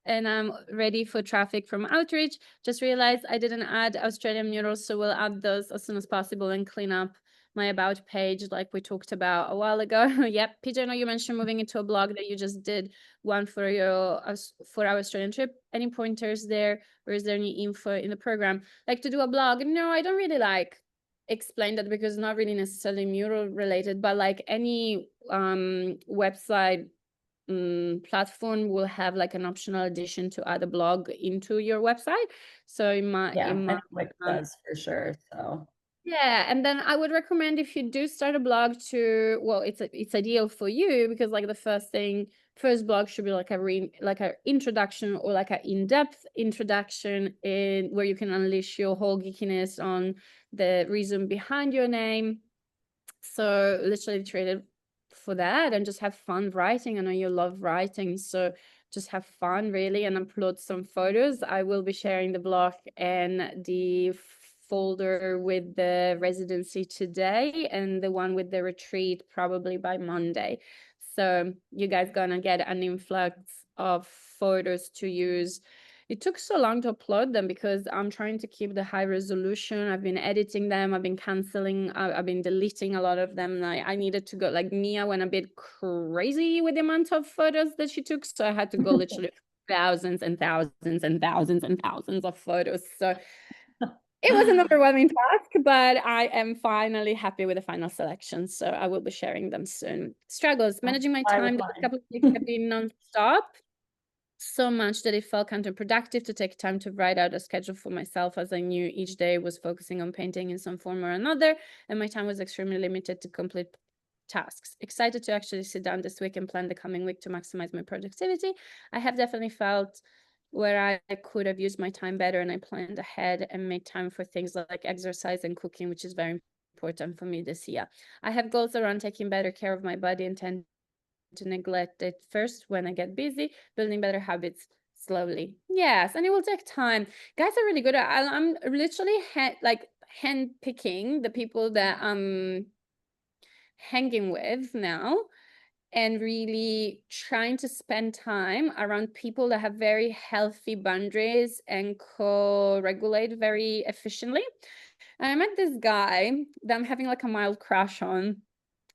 and I'm ready for traffic from outreach. Just realized I didn't add Australian murals, so we'll add those as soon as possible and clean up my about page like we talked about a while ago. Yep, PJ, I know you mentioned moving into a blog that you just did one for our Australian trip. Any pointers there, or is there any info in the program? Like to do a blog? No, I don't really like explain that because it's not really necessarily mural related, but like any website platform will have like an optional addition to add a blog into your website. So it might, Yeah, I think Wix does for sure. So yeah, and then I would recommend if you do start a blog to, well, it's ideal for you because like the first blog should be like a introduction or like an in-depth introduction in where you can unleash your whole geekiness on the reason behind your name. So literally treat it for that and just have fun writing. I know you love writing, so just have fun really and upload some photos. I will be sharing the blog and the folder with the residency today and the one with the retreat probably by Monday. So you guys gonna get an influx of photos to use. It took so long to upload them because I'm trying to keep the high resolution. I've been editing them. I've been canceling. I've been deleting a lot of them. I needed to go, like Mia went a bit crazy with the amount of photos that she took. So I had to go literally thousands and thousands and thousands and thousands of photos. So it was an overwhelming task, but I am finally happy with the final selection. So I will be sharing them soon. Struggles, managing my time. The couple of weeks have been non-stop. So much that it felt counterproductive to take time to write out a schedule for myself, as I knew each day was focusing on painting in some form or another, and my time was extremely limited to complete tasks. Excited to actually sit down this week and plan the coming week to maximize my productivity. I have definitely felt where I could have used my time better, and I planned ahead and made time for things like exercise and cooking, which is very important for me this year. I have goals around taking better care of my body and tend to neglect it first when I get busy, building better habits slowly. Yes, and it will take time. Guys are really good at, I'm literally hand picking the people that I'm hanging with now and really trying to spend time around people that have very healthy boundaries and co-regulate very efficiently. And I met this guy that I'm having like a mild crush on.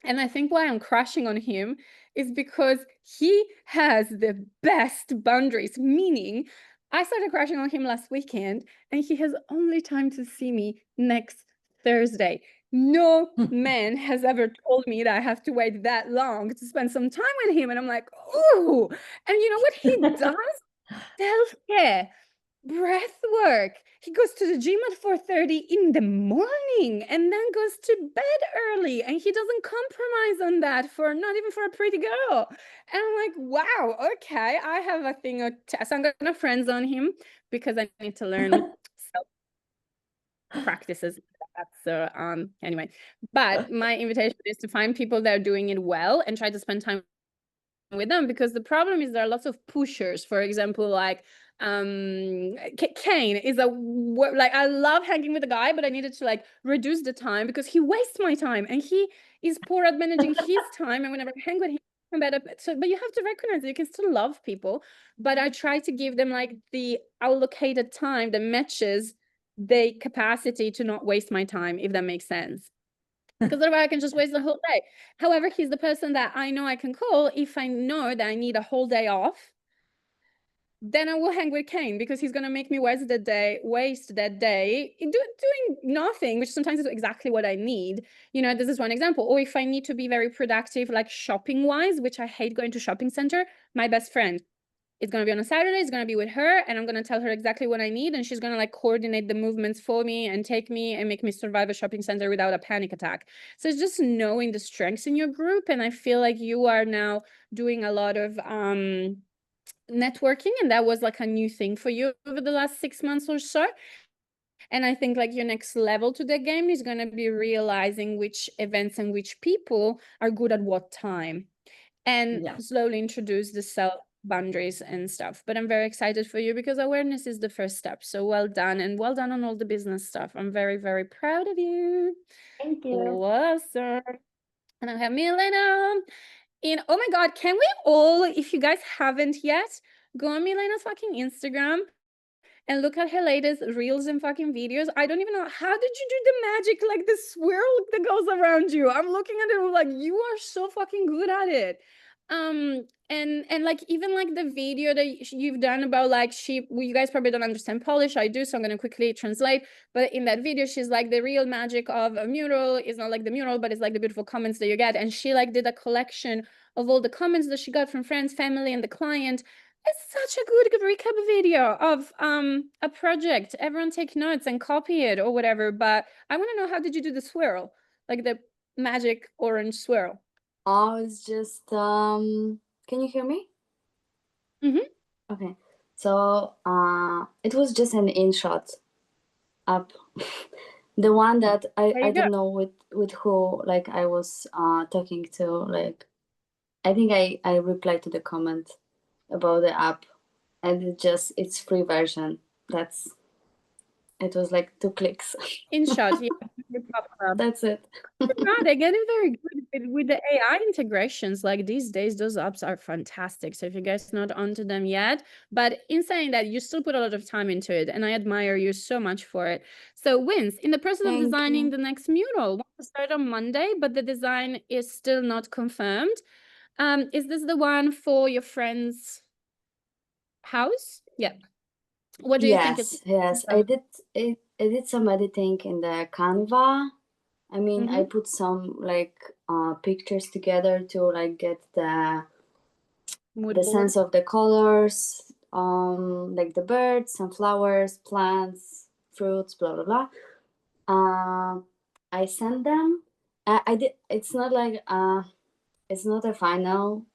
And I think why I'm crushing on him is because he has the best boundaries, meaning I started crushing on him last weekend and he has only time to see me next Thursday. No man has ever told me that I have to wait that long to spend some time with him. And I'm like, ooh. And you know what he does? Self-care. Breath work. He goes to the gym at 4:30 in the morning and then goes to bed early, and he doesn't compromise on that for not even for a pretty girl. And I'm like, wow, okay, I have a thing of so I'm gonna friend zone him because I need to learn self practices. So anyway, but my invitation is to find people that are doing it well and try to spend time with them, because the problem is there are lots of pushers. For example, like Kane is like, I love hanging with a guy, but I needed to like reduce the time because he wastes my time and he is poor at managing his time. And whenever I hang with him, I'm better. So, but you have to recognize that you can still love people, but I try to give them like the allocated time that matches the capacity to not waste my time, if that makes sense. Because otherwise I can just waste the whole day. However, he's the person that I know I can call if I know that I need a whole day off. Then I will hang with Kane because he's gonna make me waste that day doing nothing, which sometimes is exactly what I need. You know, this is one example. Or if I need to be very productive, like shopping wise, which I hate going to shopping center, my best friend. It's going to be on a Saturday, it's going to be with her, and I'm going to tell her exactly what I need, and she's going to like coordinate the movements for me and take me and make me survive a shopping center without a panic attack. So it's just knowing the strengths in your group, and I feel like you are now doing a lot of networking, and that was like a new thing for you over the last 6 months or so. And I think like your next level to the game is going to be realizing which events and which people are good at what time. And slowly introduce the boundaries and stuff. But I'm very excited for you because awareness is the first step. So well done, and well done on all the business stuff. I'm very, very proud of you. Thank you. Awesome. And I have Milena. Oh my God, can we all, if you guys haven't yet, go on Milena's fucking Instagram and look at her latest reels and fucking videos. I don't even know, how did you do the magic, like the swirl that goes around you? I'm looking at it, I'm like, you are so fucking good at it. And like even like the video that you've done about like well, you guys probably don't understand Polish, I do, so I'm gonna quickly translate. But in that video, she's like, the real magic of a mural is not like the mural, but it's like the beautiful comments that you get. And she like did a collection of all the comments that she got from friends, family, and the client. It's such a good recap video of a project. Everyone take notes and copy it or whatever. But I want to know, how did you do the swirl, like the magic orange swirl? Oh, it's just can you hear me? Okay. So it was just an InShot app. The one that I don't know with who like I was talking to, like I think I replied to the comment about the app, and it's free version. It was like 2 clicks. InShot, yeah. That's it. They get it very good with the AI integrations. Like these days, those apps are fantastic. So if you guys not onto them yet, but in saying that, you still put a lot of time into it, and I admire you so much for it. So Wins, in the process of designing the next mural, want to start on Monday, but the design is still not confirmed. Is this the one for your friend's house? Yeah. What do you think? Yes, I did some editing in the Canva. I mean, I put some like pictures together to like get the sense of the colors, like the birds, some flowers, plants, fruits, blah blah blah. I sent them. I did. It's not like it's not a final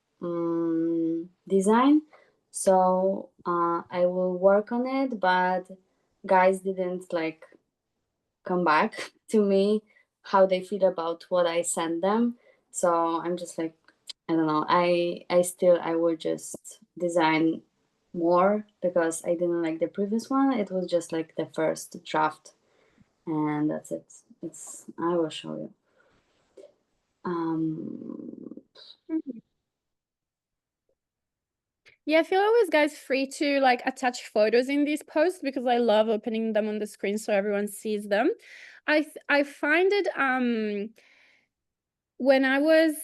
design, so I will work on it. But guys didn't like come back to me how they feel about what I sent them. So I'm just like, I don't know. I will just design more because I didn't like the previous one. It was just like the first draft, and that's it. I will show you. Yeah, feel always, guys, free to like attach photos in these posts because I love opening them on the screen so everyone sees them. I find it when I was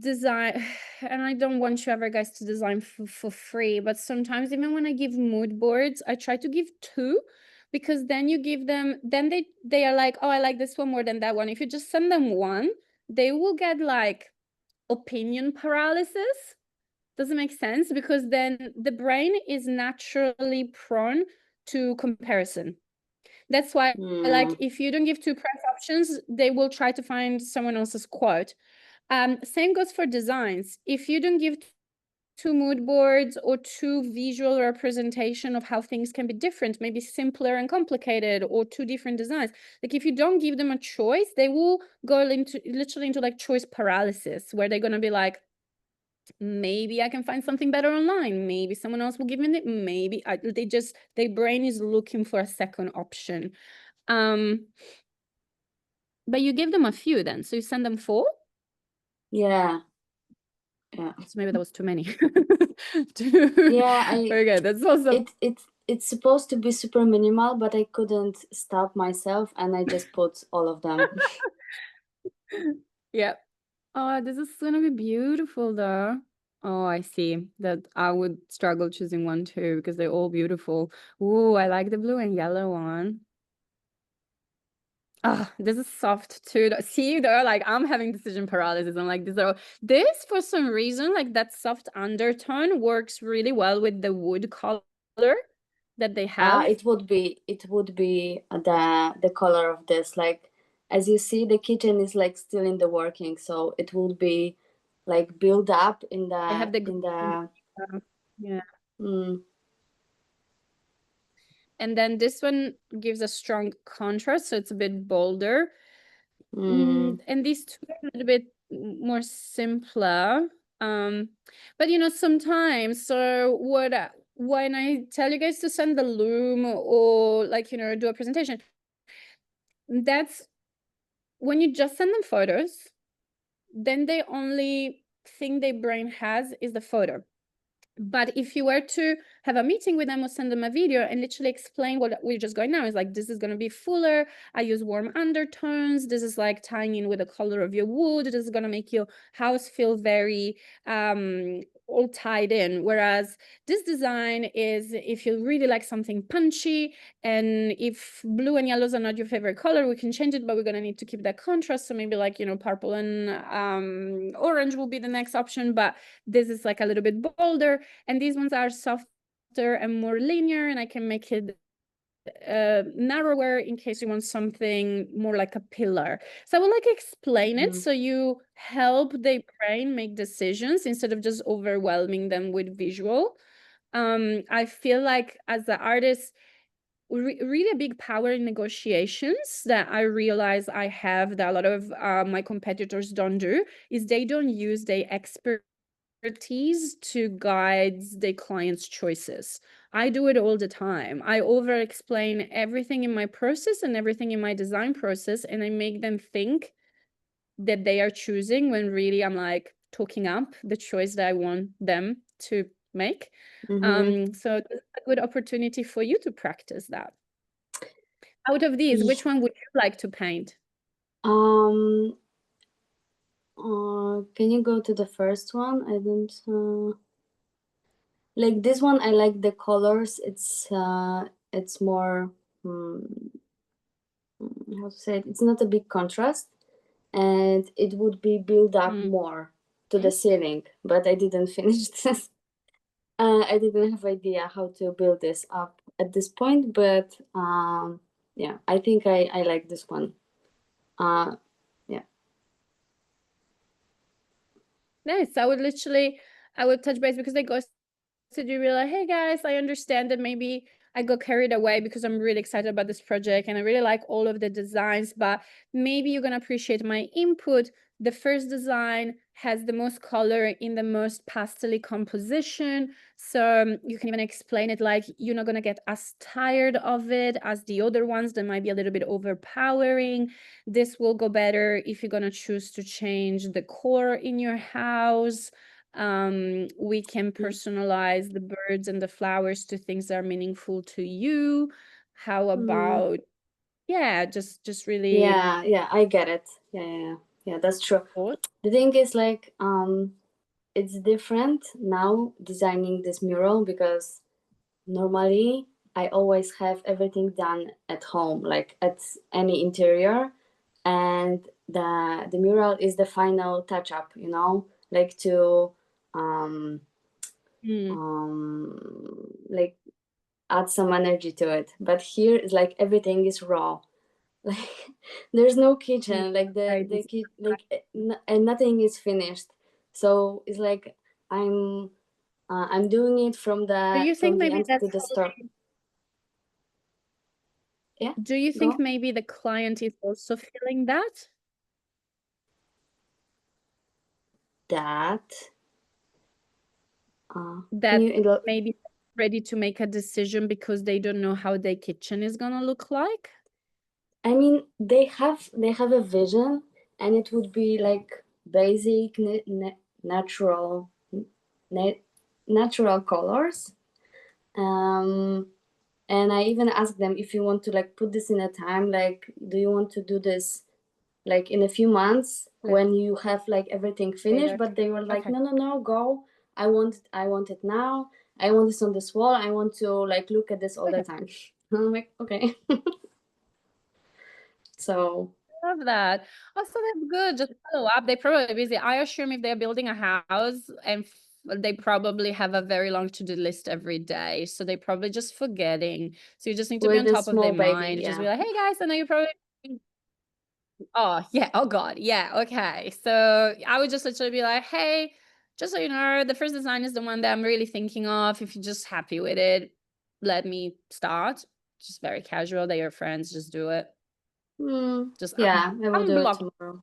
design, and I don't want you ever guys to design for free, but sometimes even when I give mood boards, I try to give 2, because then you give them, then they are like, oh, I like this one more than that one. If you just send them 1, they will get like opinion paralysis. Doesn't make sense, because then the brain is naturally prone to comparison. That's why, like, if you don't give 2 press options, they will try to find someone else's quote. Same goes for designs. If you don't give 2 mood boards or 2 visual representation of how things can be different, maybe simpler and complicated, or 2 different designs. Like if you don't give them a choice, they will go literally into like choice paralysis, where they're gonna be like, maybe I can find something better online. Maybe someone else will give me it. Maybe their brain is looking for a second option. But you give them a few then. So you send them 4? Yeah. So maybe that was too many. Yeah, okay, that's awesome. It's supposed to be super minimal, but I couldn't stop myself and I just put all of them. Yeah. Oh, this is gonna be beautiful though. Oh, I see that I would struggle choosing 1 too, because they're all beautiful. Ooh, I like the blue and yellow one. Oh, this is soft too. See, they're like, I'm having decision paralysis. I'm like, this for some reason, like that soft undertone works really well with the wood color that they have. It would be the color of this. Like, as you see, the kitchen is like still in the working, so it would be like build up in the I have the yeah. And then this one gives a strong contrast, so it's a bit bolder. And these 2 are a little bit more simpler. But you know, sometimes, so when I tell you guys to send the loom or like, you know, do a presentation, that's when you just send them photos, then the only thing their brain has is the photo. But if you were to have a meeting with them or send them a video and literally explain what we're just going now, is like, this is going to be fuller. I use warm undertones. This is like tying in with the color of your wood. This is going to make your house feel very all tied in. Whereas this design is, if you really like something punchy, and if blue and yellows are not your favorite color, we can change it, but we're going to need to keep that contrast. So maybe like, you know, purple and orange will be the next option, but this is like a little bit bolder. And these ones are softer and more linear, and I can make it narrower in case you want something more like a pillar. So I will like explain it so you help the brain make decisions instead of just overwhelming them with visual. I feel like as the artist, really a big power in negotiations that I realize I have that a lot of my competitors don't do, is they don't use their expertise to guide the client's choices. I do it all the time. I over explain everything in my process and everything in my design process, and I make them think that they are choosing when really I'm like talking up the choice that I want them to make. So it's a good opportunity for you to practice that. Out of these, which one would you like to paint? Can you go to the first one? I don't like this one. I like the colors. It's more how to say it? It's not a big contrast, and it would be built up more to the ceiling, but I didn't finish this. I didn't have idea how to build this up at this point, but yeah, I think I like this one. Yeah. Nice. I would touch base because they go to do real like, hey guys, I understand that maybe I got carried away because I'm really excited about this project and I really like all of the designs, but maybe you're gonna appreciate my input. The first design has the most color in the most pastel-y composition. So you can even explain it like you're not gonna get as tired of it as the other ones that might be a little bit overpowering. This will go better if you're gonna choose to change the core in your house. We can personalize the birds and the flowers to things that are meaningful to you. How about just really yeah, I get it. Yeah, that's true. The thing is like it's different now designing this mural because normally I always have everything done at home, like at any interior, and the mural is the final touch up, you know, like to like add some energy to it. But here it's like everything is raw. Like there's no kitchen, like and nothing is finished. So it's like I'm doing it from the Do you think maybe end that's to the start. Yeah. Do you think maybe the client is also feeling that? That maybe ready to make a decision because they don't know how their kitchen is gonna look like? I mean, they have a vision, and it would be like basic natural colors. And I even asked them if you want to like put this in a time, like, do you want to do this like in a few months when you have like everything finished? But they were like, no, go. I want it now. I want this on this wall. I want to like look at this all the time. I'm like, okay. So love that. Also, that's good. Just follow up. They're probably busy. I assume if they're building a house and they probably have a very long to-do list every day. So they're probably just forgetting. So you just need to be on top of their mind. Just be like, hey guys, I know you're probably oh yeah, oh god, yeah, okay. So I would just literally be like, hey, just so you know, the first design is the one that I'm really thinking of. If you're just happy with it, let me start. Just very casual. They're your friends, just do it. Just yeah, I will do it tomorrow.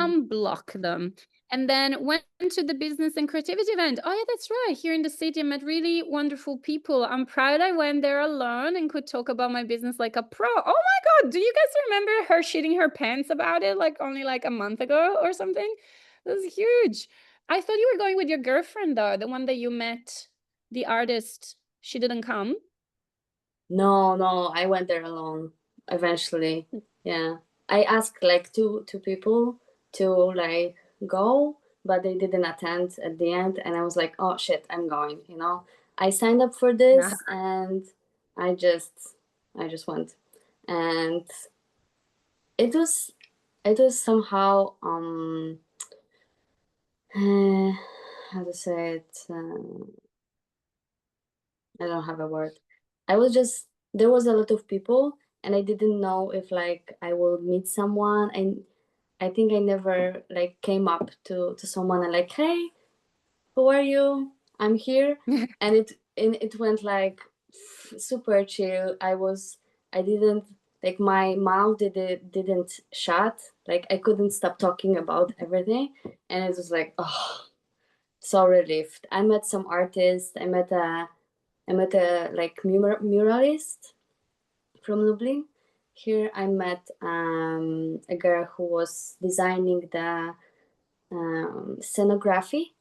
unblock them. And then went to the business and creativity event. Oh yeah, that's right. Here in the city, I met really wonderful people. I'm proud I went there alone and could talk about my business like a pro. Oh my God, do you guys remember her shitting her pants about it like only like a month ago or something? That was huge. I thought you were going with your girlfriend though, the one that you met, the artist. She didn't come. No, I went there alone eventually. Yeah. I asked like two people to like go, but they didn't attend at the end, and I was like, oh shit, I'm going, you know. I signed up for this and I just went. And it was somehow how to say it, I don't have a word. There was a lot of people and I didn't know if like I will meet someone, and I think I never like came up to someone and like, hey, who are you? I'm here. And it went like super chill. I didn't like, my mouth didn't shut. Like I couldn't stop talking about everything, and it was like, oh, so relieved. I met some artists. I met a like muralist from Lublin. Here I met a girl who was designing the scenography.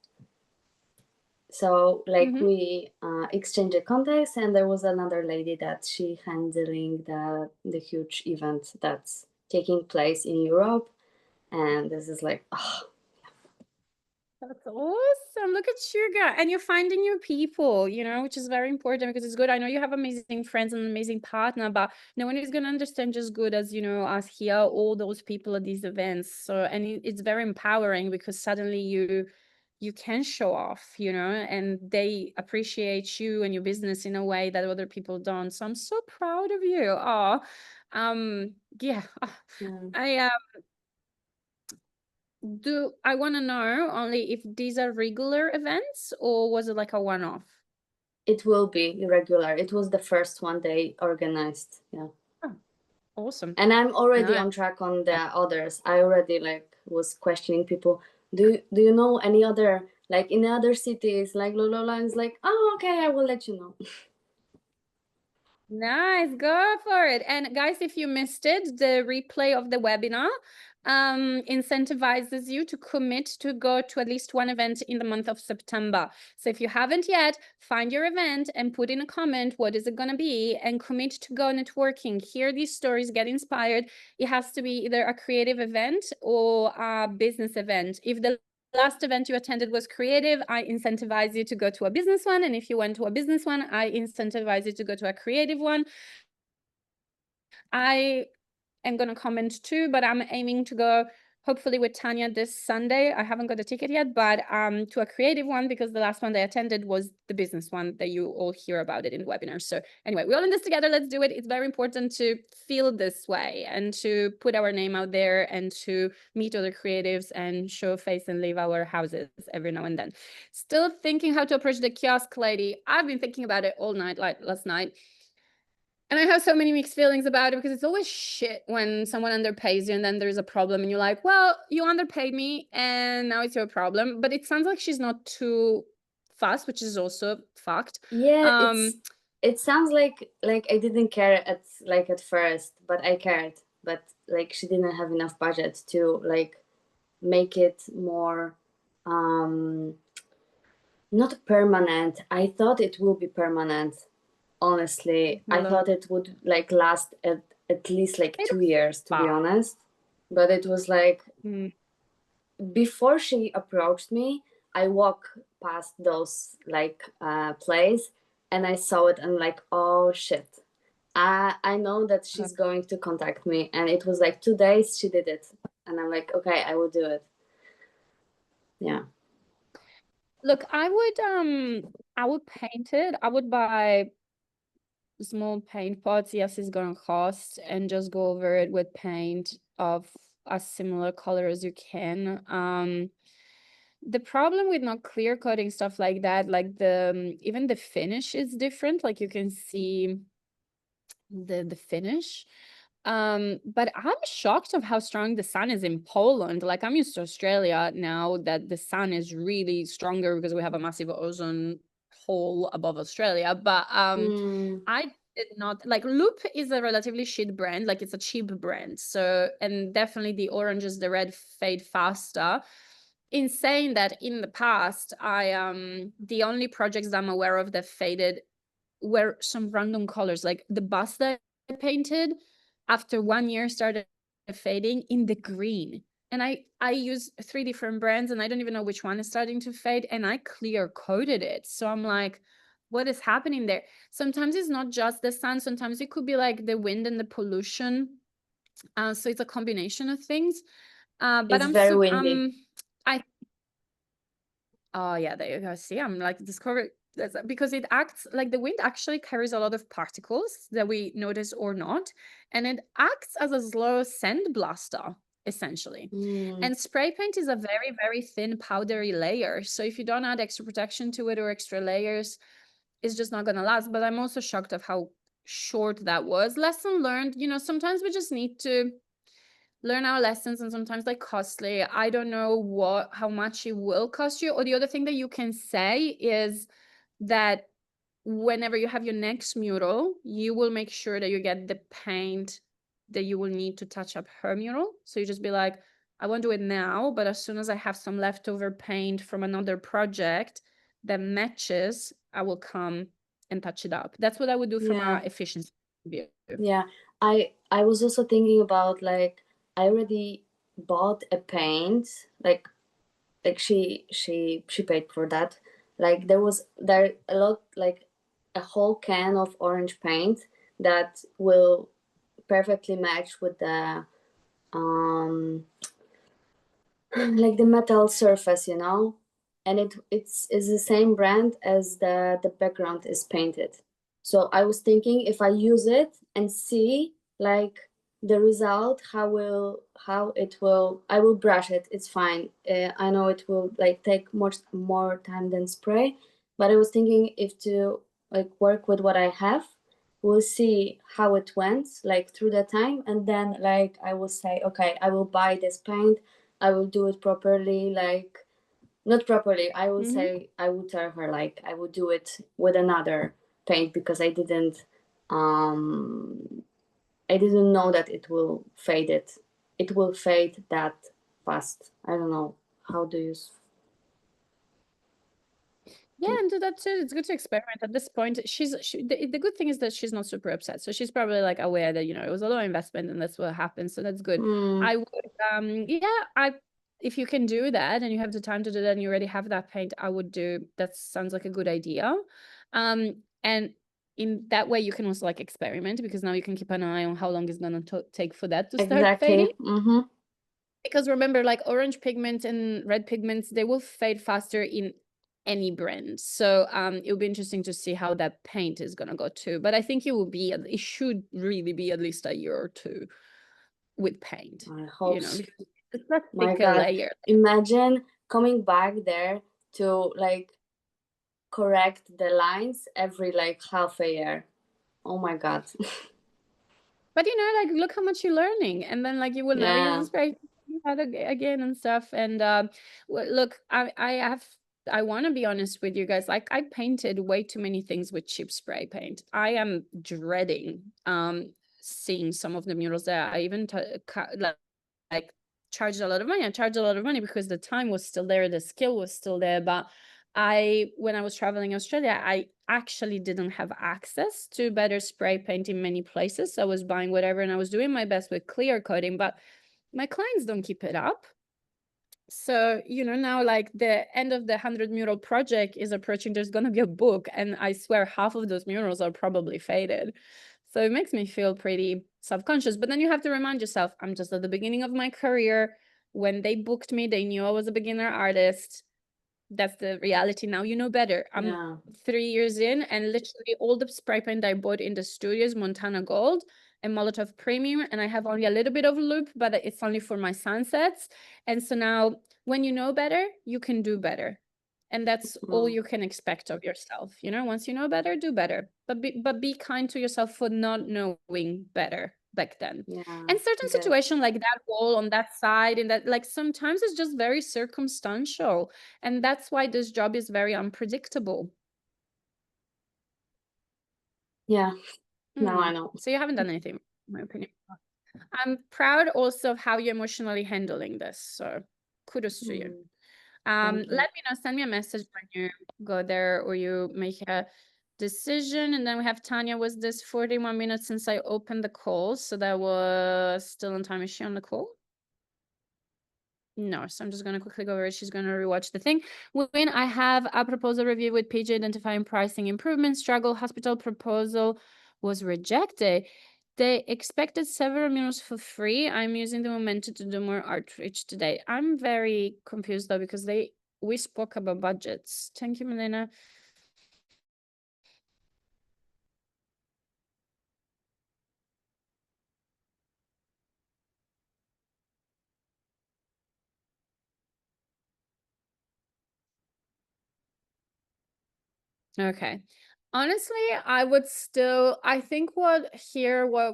So like we exchanged contacts, and there was another lady that she handling the huge event that's taking place in Europe, and this is like, oh. That's awesome. Look at you guys. And you're finding new people, you know, which is very important because it's good. I know you have amazing friends and an amazing partner, but no one is going to understand just good as, you know, us here, all those people at these events. So, and it's very empowering because suddenly you can show off, you know, and they appreciate you and your business in a way that other people don't. So I'm so proud of you. Oh, yeah. I want to know only if these are regular events or was it like a one-off? It will be irregular. It was the first one they organized. Yeah. Oh, awesome. And I'm already on track on the others. I already like was questioning people. Do you know any other, like in other cities, like Lola? And it's like, oh, okay, I will let you know. Nice, go for it. And guys, if you missed it, the replay of the webinar incentivizes you to commit to go to at least one event in the month of September. So if you haven't yet, find your event and put in a comment, what is it going to be, and commit to go networking. Hear these stories, get inspired. It has to be either a creative event or a business event. If the last event you attended was creative, I incentivize you to go to a business one. And if you went to a business one, I incentivize you to go to a creative one. I am going to comment too, but I'm aiming to go hopefully with Tanya this Sunday. I haven't got a ticket yet, but to a creative one, because the last one they attended was the business one that you all hear about it in the webinar. So anyway, we're all in this together. Let's do it. It's very important to feel this way and to put our name out there and to meet other creatives and show face and leave our houses every now and then. Still thinking how to approach the kiosk lady. I've been thinking about it all night, like last night. And I have so many mixed feelings about it because it's always shit when someone underpays you and then there's a problem and you're like, well, you underpaid me and now it's your problem. But it sounds like she's not too fast, which is also fucked. Yeah, it sounds like I didn't care at first, but I cared. But like she didn't have enough budget to like make it more not permanent. I thought it will be permanent. Honestly, I thought it would like last at least like 2 years, to be honest. But it was like before she approached me, I walked past those like plays and I saw it and like, oh shit. I know that she's going to contact me, and it was like 2 days she did it, and I'm like, okay, I will do it. Yeah. Look, I would paint it. I would buy small paint pots. Yes, it's gonna cost, and just go over it with paint of a similar color as you can. The problem with not clear coating stuff like that, like the even the finish is different. Like you can see the finish. But I'm shocked of how strong the sun is in Poland. Like, I'm used to Australia now that the sun is really stronger because we have a massive ozone hole above Australia. But I did not like Loop is a relatively shit brand, like it's a cheap brand. So, and definitely the oranges, the red fade faster. In saying that, in the past, the only projects that I'm aware of that faded were some random colors, like the bus that I painted after 1 year started fading in the green. And I use 3 different brands and I don't even know which one is starting to fade, and I clear coated it. So I'm like, what is happening there? Sometimes it's not just the sun, sometimes it could be like the wind and the pollution. So it's a combination of things. But It's I'm very windy. Oh yeah, there you go. See, I'm like discovering that's because it acts like the wind actually carries a lot of particles that we notice or not, and it acts as a slow sand blaster essentially. And spray paint is a very, very thin powdery layer. So if you don't add extra protection to it or extra layers, it's just not gonna last. But I'm also shocked of how short that was. Lesson learned, you know, sometimes we just need to learn our lessons, and sometimes they're costly. I don't know how much it will cost you. Or the other thing that you can say is that whenever you have your next mural, you will make sure that you get the paint that you will need to touch up her mural. So you just be like, I won't do it now, but as soon as I have some leftover paint from another project that matches, I will come and touch it up. That's what I would do from Yeah. a efficiency view. Yeah, I was also thinking about, like, I already bought a paint, like she paid for that. Like there a lot, like a whole can of orange paint that will perfectly match with the like the metal surface, you know, and it's the same brand as the background is painted. So I was thinking, if I use it and see like the result, how it will, I will brush it, it's fine. I know it will like take more time than spray, but I was thinking if to like work with what I have, we'll see how it went like through the time, and then like I will say, okay, I will buy this paint, I will do it properly, like not properly. I will say, I will tell her like I will do it with another paint because I didn't know that it will fade it. It will fade that fast. I don't know. How do you Yeah, and do that too. It's good to experiment. At this point, the good thing is that she's not super upset. So she's probably like aware that, you know, it was a low investment and that's what happened. So that's good. I would, if you can do that and you have the time to do that and you already have that paint, I would do, that sounds like a good idea. And in that way, you can also like experiment, because now you can keep an eye on how long it's going to take for that to start fading. Because remember, like orange pigment and red pigments, they will fade faster in any brand. So it'll be interesting to see how that paint is gonna go too. But I think it should really be at least a year or two with paint. I hope You know, so. because it's not My thicker God, layer. imagine coming back there to like correct the lines every like half a year. Oh my God. But you know, like look how much you're learning, and then like you will never use the spray again and stuff. And look, I want to be honest with you guys. Like I painted way too many things with cheap spray paint. I am dreading seeing some of the murals there. I even like charged a lot of money. I charged a lot of money because the time was still there, the skill was still there. But when I was traveling Australia, I actually didn't have access to better spray paint in many places. So I was buying whatever and I was doing my best with clear coating, but my clients don't keep it up. So, you know, now like the end of the 100 mural project is approaching, there's going to be a book, and I swear half of those murals are probably faded. So it makes me feel pretty self-conscious. But then you have to remind yourself, I'm just at the beginning of my career. When they booked me, they knew I was a beginner artist. That's the reality. Now you know better. I'm 3 years in, and literally all the spray paint I bought in the studio is Montana Gold and Molotov Premium, and I have only a little bit of Loop, but it's only for my sunsets. And so now when you know better, you can do better. And that's all you can expect of yourself. You know, once you know better, do better. But be kind to yourself for not knowing better. back then. Yeah. And certain Yeah. situation like that wall on that side, and that, like, sometimes it's just very circumstantial, and that's why this job is very unpredictable. Yeah. Now I know. So you haven't done anything, in my opinion. I'm proud also of how you're emotionally handling this, so kudos to you. Thank you. Let me know, send me a message when you go there or you make a decision. And then we have Tanya. Was this 41 minutes since I opened the call? So that was still on time. Is she on the call? No, so I'm just going to quickly go over it. She's going to rewatch the thing. When I have a proposal review with PJ identifying pricing improvement, struggle, hospital proposal was rejected. They expected several meals for free. I'm using the momentum to do more outreach today. I'm very confused though, because we spoke about budgets. Thank you, Milena. Okay. Honestly, I think what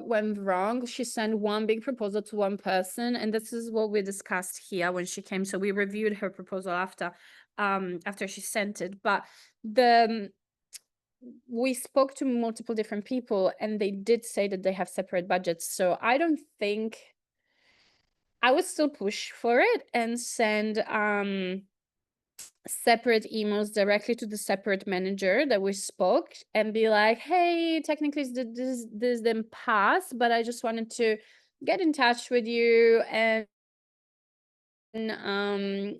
went wrong, she sent one big proposal to one person, and this is what we discussed here when she came. So we reviewed her proposal after she sent it, but we spoke to multiple different people and they did say that they have separate budgets. So I don't think I would still push for it and send separate emails directly to the separate manager that we spoke and be like, hey, technically this didn't pass, but I just wanted to get in touch with you and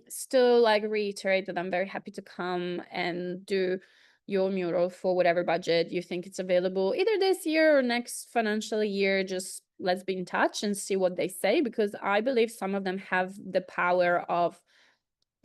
still like reiterate that I'm very happy to come and do your mural for whatever budget you think it's available, either this year or next financial year. Just let's be in touch and see what they say, because I believe some of them have the power of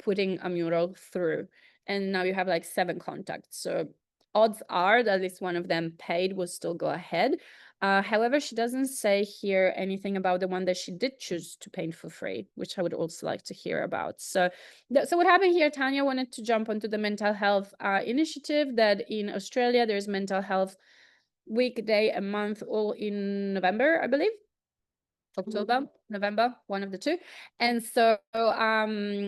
putting a mural through, and now you have like 7 contacts, so odds are that at least one of them paid will still go ahead. However, she doesn't say here anything about the one that she did choose to paint for free, which I would also like to hear about. So what happened here, Tanya wanted to jump onto the mental health initiative that in Australia there's mental health weekday a month, all in November, I believe. October, November, one of the two. And so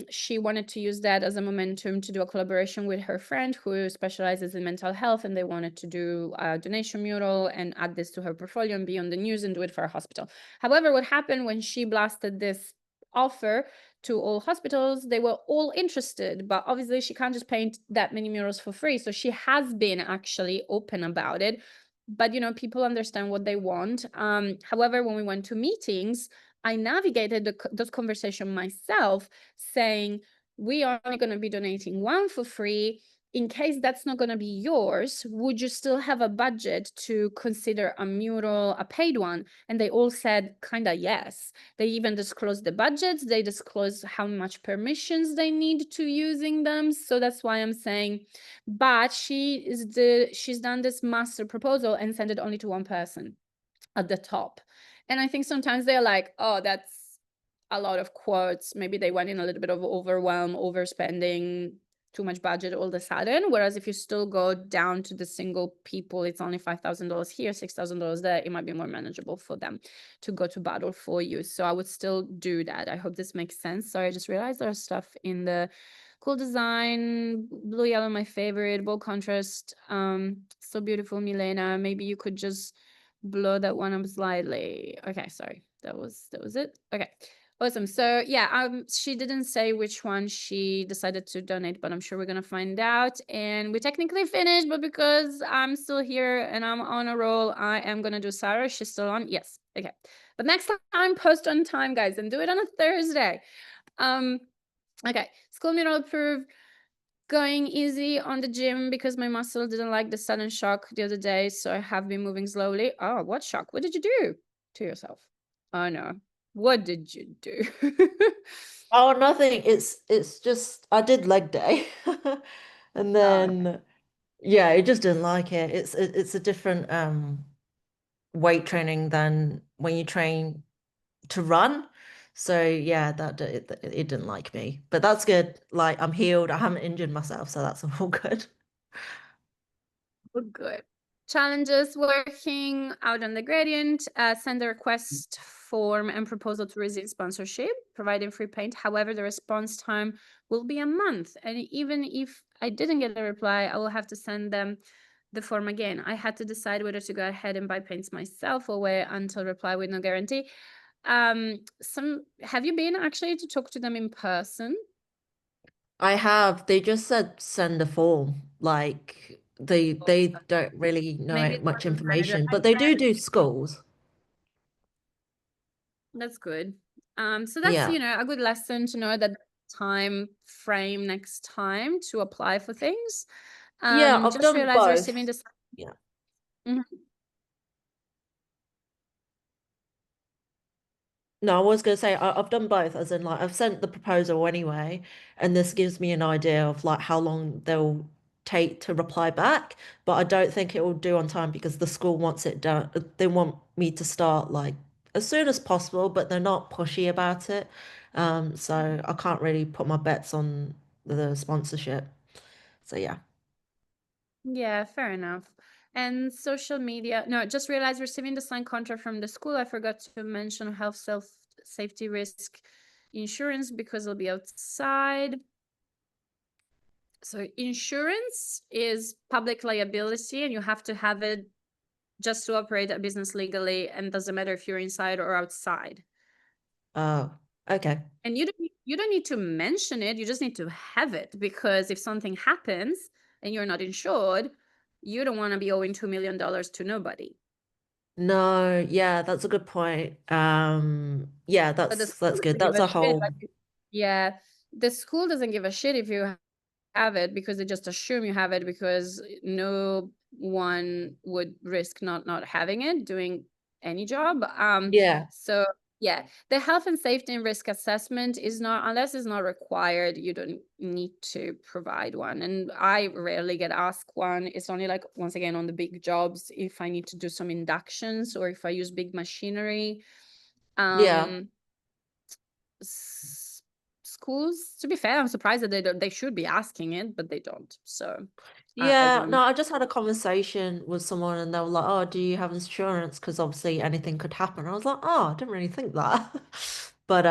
she wanted to use that as a momentum to do a collaboration with her friend who specializes in mental health, and they wanted to do a donation mural and add this to her portfolio and be on the news and do it for a hospital. However, what happened when she blasted this offer to all hospitals, they were all interested, but obviously she can't just paint that many murals for free. So she has been actually open about it. But people understand what they want. However, when we went to meetings, I navigated those conversations myself, saying we are only going to be donating one for free. In case that's not going to be yours, would you still have a budget to consider a mural, a paid one? And they all said kind of yes. They even disclosed the budgets. They disclosed how much permissions they need to using them. So that's why I'm saying, but she's done this master proposal and sent it only to one person at the top. And I think sometimes they're like, oh, that's a lot of quotes. Maybe they went in a little bit of overwhelm, overspending, too much budget all of a sudden. Whereas if you still go down to the single people, it's only $5,000 here, $6,000 there. It might be more manageable for them to go to battle for you. So I would still do that. I hope this makes sense. Sorry, I just realized there's stuff in the cool design, blue, yellow, my favorite, bold contrast. So beautiful, Milena. Maybe you could just blow that one up slightly. Okay, sorry. That was it. Okay. Awesome. So yeah, she didn't say which one she decided to donate, but I'm sure we're gonna find out. And we technically finished, but because I'm still here and I'm on a roll, I am gonna do Sarah. She's still on. Yes. Okay. But next time, post on time, guys, and do it on a Thursday. Okay. School mural approved. Going easy on the gym because my muscle didn't like the sudden shock the other day, so I have been moving slowly. Oh, what shock? What did you do to yourself? Oh no. What did you do? Oh, nothing. It's just I did leg day, and then yeah, it just didn't like it. It's a different weight training than when you train to run. So yeah, it didn't like me, but that's good. Like I'm healed. I haven't injured myself, so that's all good. Oh, good. Challenges working out on the gradient, send a request form and proposal to receive sponsorship, providing free paint. However, the response time will be a month. And even if I didn't get a reply, I will have to send them the form again. I had to decide whether to go ahead and buy paints myself or wait until reply with no guarantee. Have you been actually to talk to them in person? I have. They just said send a form. Like they don't really know Maybe it's much not the manager. information, but they do schools. That's good. So that's, Yeah. you know, a good lesson to know that time frame next time to apply for things. Yeah, I've Just done realized both. receiving the Yeah. Mhm. No, I was gonna say I've done both, as in like I've sent the proposal anyway, and this gives me an idea of like how long they'll take to reply back. But I don't think it will do on time because the school wants it done. They want me to start like as soon as possible, but they're not pushy about it. So I can't really put my bets on the sponsorship. So yeah. Yeah, fair enough. And social media, no, just realized receiving the signed contract from the school. I forgot to mention health safety risk insurance because it'll be outside. So insurance is public liability and you have to have it just to operate a business legally, and doesn't matter if you're inside or outside. Oh, okay. And you don't need to mention it, you just need to have it, because if something happens and you're not insured, you don't want to be owing $2 million to nobody. No, yeah, that's a good point. Yeah, But the that's school good. doesn't give That's a a shit. whole Yeah, the school doesn't give a shit if you have it, because they just assume you have it, because no one would risk not having it doing any job. yeah. So yeah, the health and safety and risk assessment is not, unless it's not required, you don't need to provide one. And I rarely get asked one. It's only like, once again, on the big jobs, if I need to do some inductions or if I use big machinery. Yeah. Schools, to be fair, I'm surprised that they should be asking it, but they don't. So I Yeah, don't. no, I just had a conversation with someone and they were like, "Oh, do you have insurance? Because obviously anything could happen." I was like, "Oh, I didn't really think that." But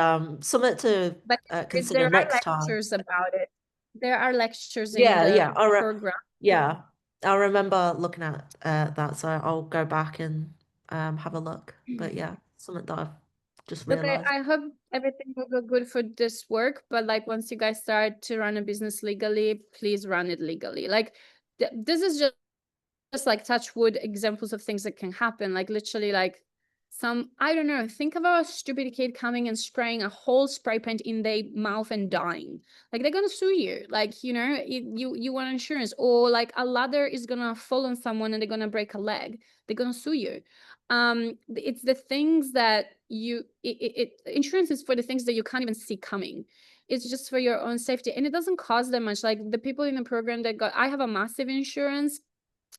something to But consider there are next time. lectures about it. There are lectures in Yeah, the yeah, program. yeah. I remember looking at that, so I'll go back and have a look. But yeah, something that I've just Look, realized. I hope everything will go good for this work, but like once you guys start to run a business legally, please run it legally. Like this is just like touch wood examples of things that can happen. Like literally, like I don't know, think of a stupid kid coming and spraying a whole spray paint in their mouth and dying. Like they're gonna sue you. Like, you know, you want insurance, or like a ladder is gonna fall on someone and they're gonna break a leg. They're gonna sue you. It's the things that insurance is for the things that you can't even see coming. It's just for your own safety, and it doesn't cost that much. Like the people in the program I have a massive insurance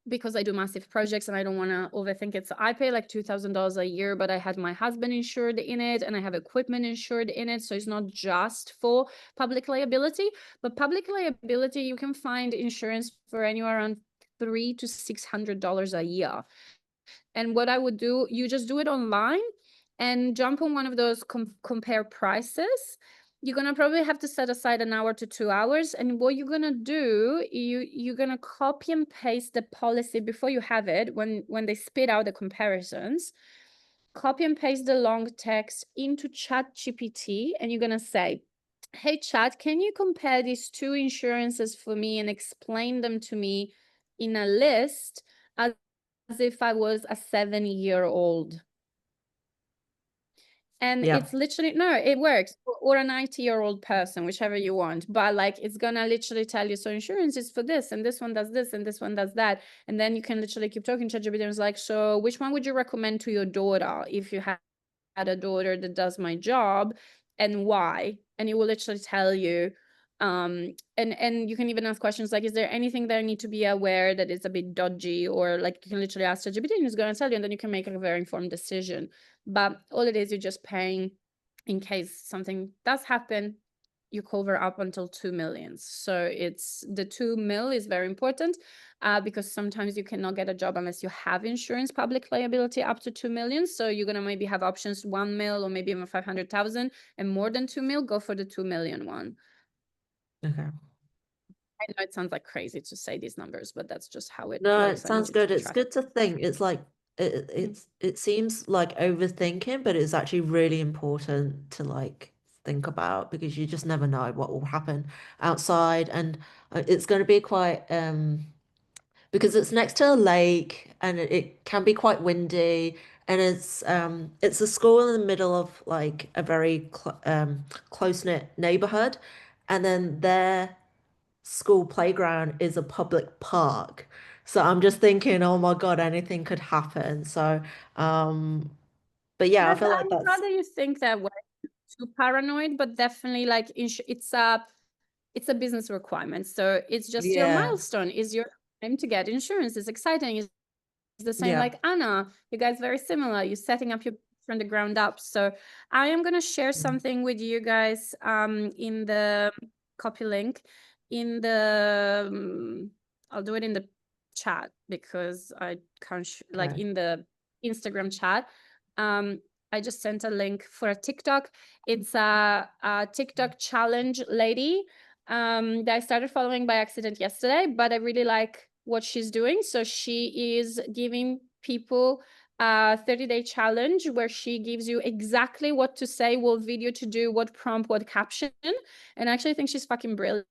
because I do massive projects and I don't want to overthink it. So I pay like $2,000 a year, but I had my husband insured in it and I have equipment insured in it. So it's not just for public liability, but public liability, you can find insurance for anywhere around $300 to $600 a year. And what I would do, you just do it online and jump on one of those compare prices. You're gonna probably have to set aside an hour to 2 hours. And what you're gonna do, you're gonna copy and paste the policy before you have it, when they spit out the comparisons. Copy and paste the long text into ChatGPT, and you're gonna say, "Hey Chat, can you compare these two insurances for me and explain them to me in a list as if I was a 7-year-old?" And Yeah. it's literally, no, it works. Or a 90-year-old person, whichever you want. But like, it's gonna literally tell you, so insurance is for this, and this one does this, and this one does that. And then you can literally keep talking to ChatGPT, and it's like, so which one would you recommend to your daughter if you had a daughter that does my job, and why? And it will literally tell you. And you can even ask questions like, is there anything that I need to be aware that is a bit dodgy? Or like, you can literally ask ChatGPT and it's going to tell you, and then you can make a very informed decision. But all it is, you're just paying in case something does happen. you cover up until 2 million. So it's the 2 mil is very important because sometimes you cannot get a job unless you have insurance, public liability up to 2 million. So you're gonna maybe have options 1 mil or maybe even 500,000, and more than 2 mil, go for the 2 million one. Okay. I know it sounds like crazy to say these numbers, but that's just how it No, works. it I sounds needed good. to It's track good to think. It's like it seems like overthinking, but it's actually really important to like think about because you just never know what will happen outside, and it's going to be quite because it's next to a lake and it can be quite windy, and it's a school in the middle of like a very close-knit neighborhood, and then their school playground is a public park. So I'm just thinking, oh my God, anything could happen. So but yeah, I feel like I'd that's rather you think that way, too paranoid, but definitely like it's a business requirement. So it's just your yeah, milestone, is your time to get insurance. It's exciting. It's the same yeah. like Anna. You guys very similar. You're setting up your from the ground up. So I am gonna share something with you guys in the copy link in the I'll do it in the chat because I can't like Okay. in the Instagram chat. I just sent a link for a TikTok. It's a TikTok challenge lady that I started following by accident yesterday, but I really like what she's doing. So she is giving people a 30-day challenge where she gives you exactly what to say, what video to do, what prompt, what caption. And I actually think she's fucking brilliant.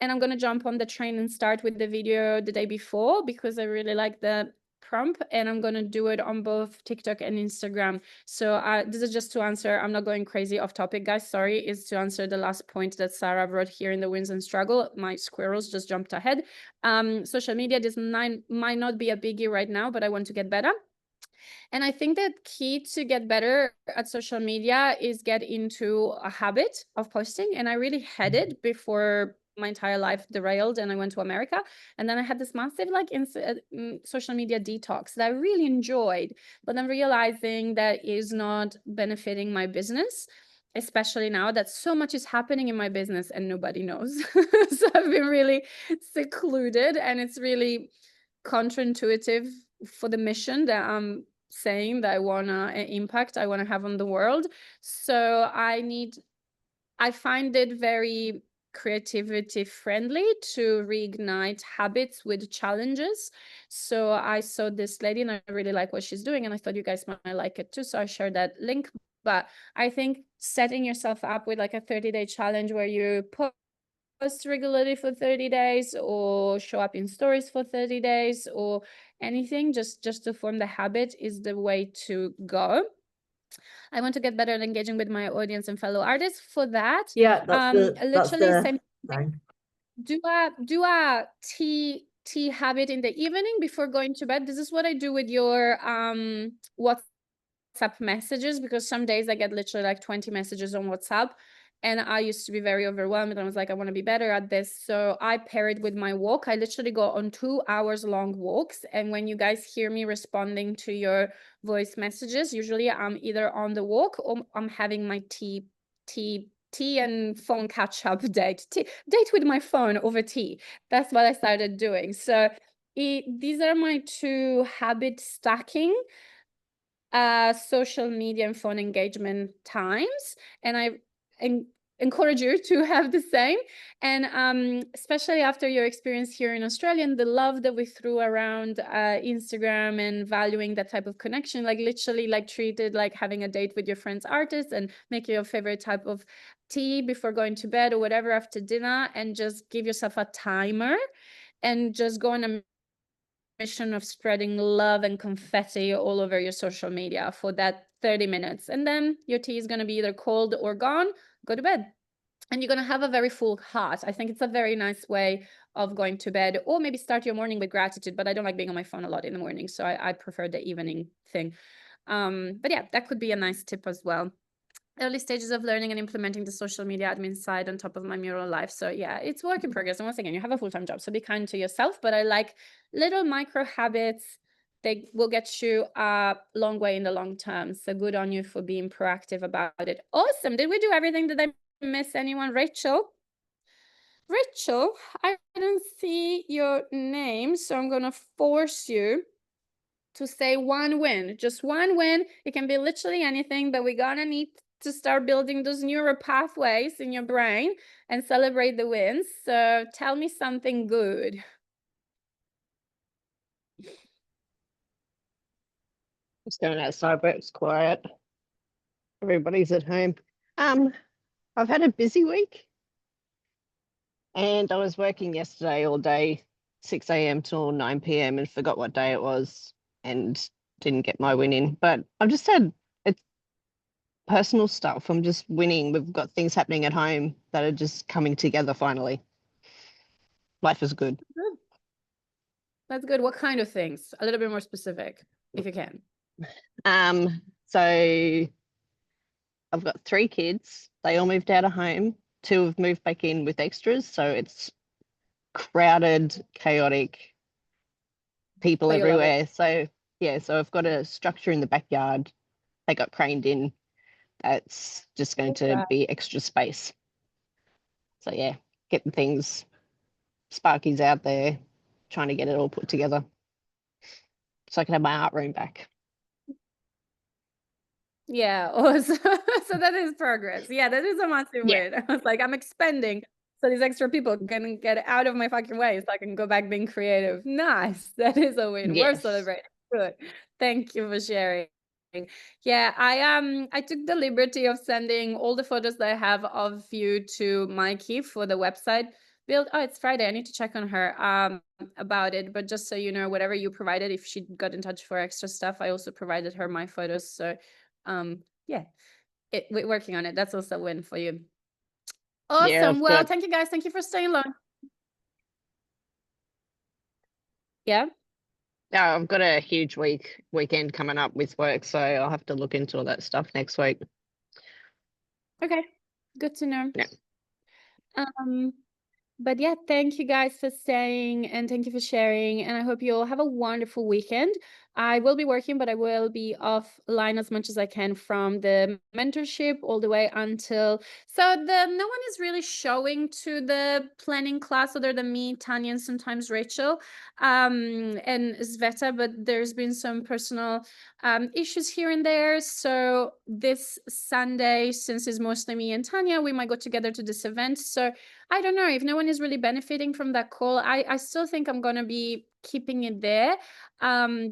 And I'm going to jump on the train and start with the video the day before because I really like the prompt, and I'm going to do it on both TikTok and Instagram. So this is just to answer, I'm not going crazy off topic, guys, sorry, is to answer the last point that Sarah wrote here in the wins and struggle. My squirrels just jumped ahead. Social media, this might not be a biggie right now, but I want to get better. And I think that key to get better at social media is get into a habit of posting. And I really had it before my entire life derailed and I went to America. And then I had this massive like social media detox that I really enjoyed, but I'm realizing that is not benefiting my business, especially now that so much is happening in my business and nobody knows. So I've been really secluded, and it's really counterintuitive for the mission that I'm saying that I want to impact, I want to have on the world. So I find it very creativity friendly to reignite habits with challenges. So I saw this lady and I really like what she's doing, and I thought you guys might like it too. So I shared that link. But I think setting yourself up with like a 30-day challenge where you post regularly for 30 days or show up in stories for 30 days or anything just to form the habit is the way to go. I want to get better at engaging with my audience and fellow artists. For that, Yeah, that's the same thing. do a tea habit in the evening before going to bed. This is what I do with your WhatsApp messages, because some days I get literally like 20 messages on WhatsApp. And I used to be very overwhelmed, and I was like, I want to be better at this. So I pair it with my walk. I literally go on 2 hours long walks. And when you guys hear me responding to your voice messages, usually I'm either on the walk or I'm having my tea and phone catch up date with my phone over tea. That's what I started doing. So these are my 2 habit stacking social media and phone engagement times, and I encourage you to have the same. And especially after your experience here in Australia and the love that we threw around Instagram and valuing that type of connection, like literally like treat it like having a date with your friend's artist and make your favorite type of tea before going to bed or whatever after dinner, and just give yourself a timer and just go on a mission of spreading love and confetti all over your social media for that 30 minutes. And then your tea is going to be either cold or gone. Go to bed. And you're going to have a very full heart. I think it's a very nice way of going to bed, or maybe start your morning with gratitude. But I don't like being on my phone a lot in the morning, so I prefer the evening thing. But yeah, that could be a nice tip as well. Early stages of learning and implementing the social media admin side on top of my mural life. So yeah, it's work in progress. And once again, you have a full-time job, so be kind to yourself. But I like little micro habits. They will get you a long way in the long term. So good on you for being proactive about it. Awesome. Did we do everything that I miss anyone. Rachel, I didn't see your name, so I'm gonna force you to say one win, just one win. It can be literally anything, but we're gonna need to start building those neural pathways in your brain and celebrate the wins. So tell me something good. Just going outside where it's quiet. Everybody's at home. I've had a busy week, and I was working yesterday all day, 6 a.m. till 9 p.m. and forgot what day it was and didn't get my win in. But I've just had it's personal stuff. I'm just winning. We've got things happening at home that are just coming together finally. Life is good. Good. That's good. What kind of things? A little bit more specific, if you can. So I've got 3 kids. They all moved out of home. 2 have moved back in with extras. So it's crowded, chaotic, people But you love it. everywhere. So yeah, so I've got a structure in the backyard. They got craned in. That's just going to Wow. be extra space. So yeah, getting things, Sparky's out there, trying to get it all put together so I can have my art room back. Yeah, awesome. So that is progress. Yeah, that is a massive Yeah. win. I was like, I'm expending so these extra people can get out of my fucking way so I can go back being creative. Nice. That is a win. We're Yes. celebrating. Good. Thank you for sharing. Yeah, I took the liberty of sending all the photos that I have of you to Mikey for the website build. Oh, it's Friday. I need to check on her about it. But just so you know, whatever you provided, if she got in touch for extra stuff, I also provided her my photos. So yeah, we're working on it. That's also a win for you. Yeah, Awesome. I've Well, got thank you guys. Thank you for staying long. Yeah. I've got a huge weekend coming up with work, so I'll have to look into all that stuff next week. Okay. Good to know. Yeah. But yeah, thank you guys for staying and thank you for sharing. And I hope you all have a wonderful weekend. I will be working, but I will be offline as much as I can from the mentorship all the way until. So no one is really showing to the planning class other than me, Tanya, and sometimes Rachel, and Sveta. But there's been some personal issues here and there. So this Sunday, since it's mostly me and Tanya, we might go together to this event. So I don't know if no one is really benefiting from that call. I still think I'm gonna be keeping it there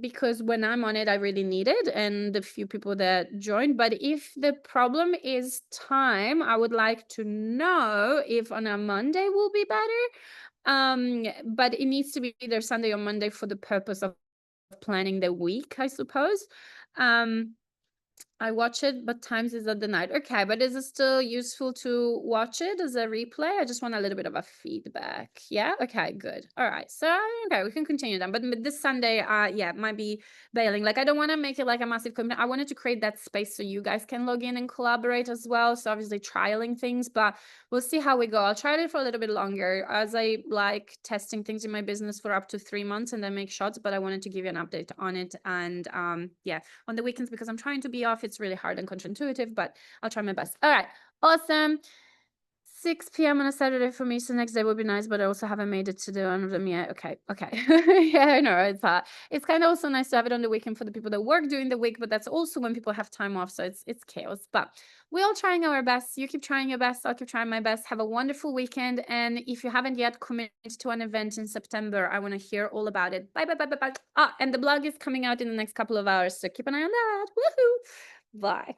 because when I'm on it, I really need it and the few people that joined. But if the problem is time, I would like to know if on a Monday will be better. But it needs to be either Sunday or Monday for the purpose of planning the week, I suppose. I watch it, but times is at the night. Okay, but is it still useful to watch it as a replay? I just want a little bit of a feedback. Yeah, okay, good. All right, so okay, we can continue then. But this Sunday, yeah, might be bailing. Like, I don't want to make it like a massive commitment. I wanted to create that space so you guys can log in and collaborate as well. So obviously trialing things, but we'll see how we go. I'll try it for a little bit longer as I like testing things in my business for up to 3 months and then make shots. But I wanted to give you an update on it. And yeah, on the weekends, because I'm trying to be off, it's really hard and counterintuitive, but I'll try my best. All right, awesome. 6 p.m. on a Saturday for me, so next day would be nice, but I also haven't made it to the one of them yet. Okay. Yeah, I know it's kind of also nice to have it on the weekend for the people that work during the week, but that's also when people have time off, so it's chaos. But we're all trying our best. You keep trying your best, I'll keep trying my best. Have a wonderful weekend, and if you haven't yet committed to an event in September, I want to hear all about it. Bye. And the blog is coming out in the next couple of hours, so keep an eye on that. Woohoo! Bye.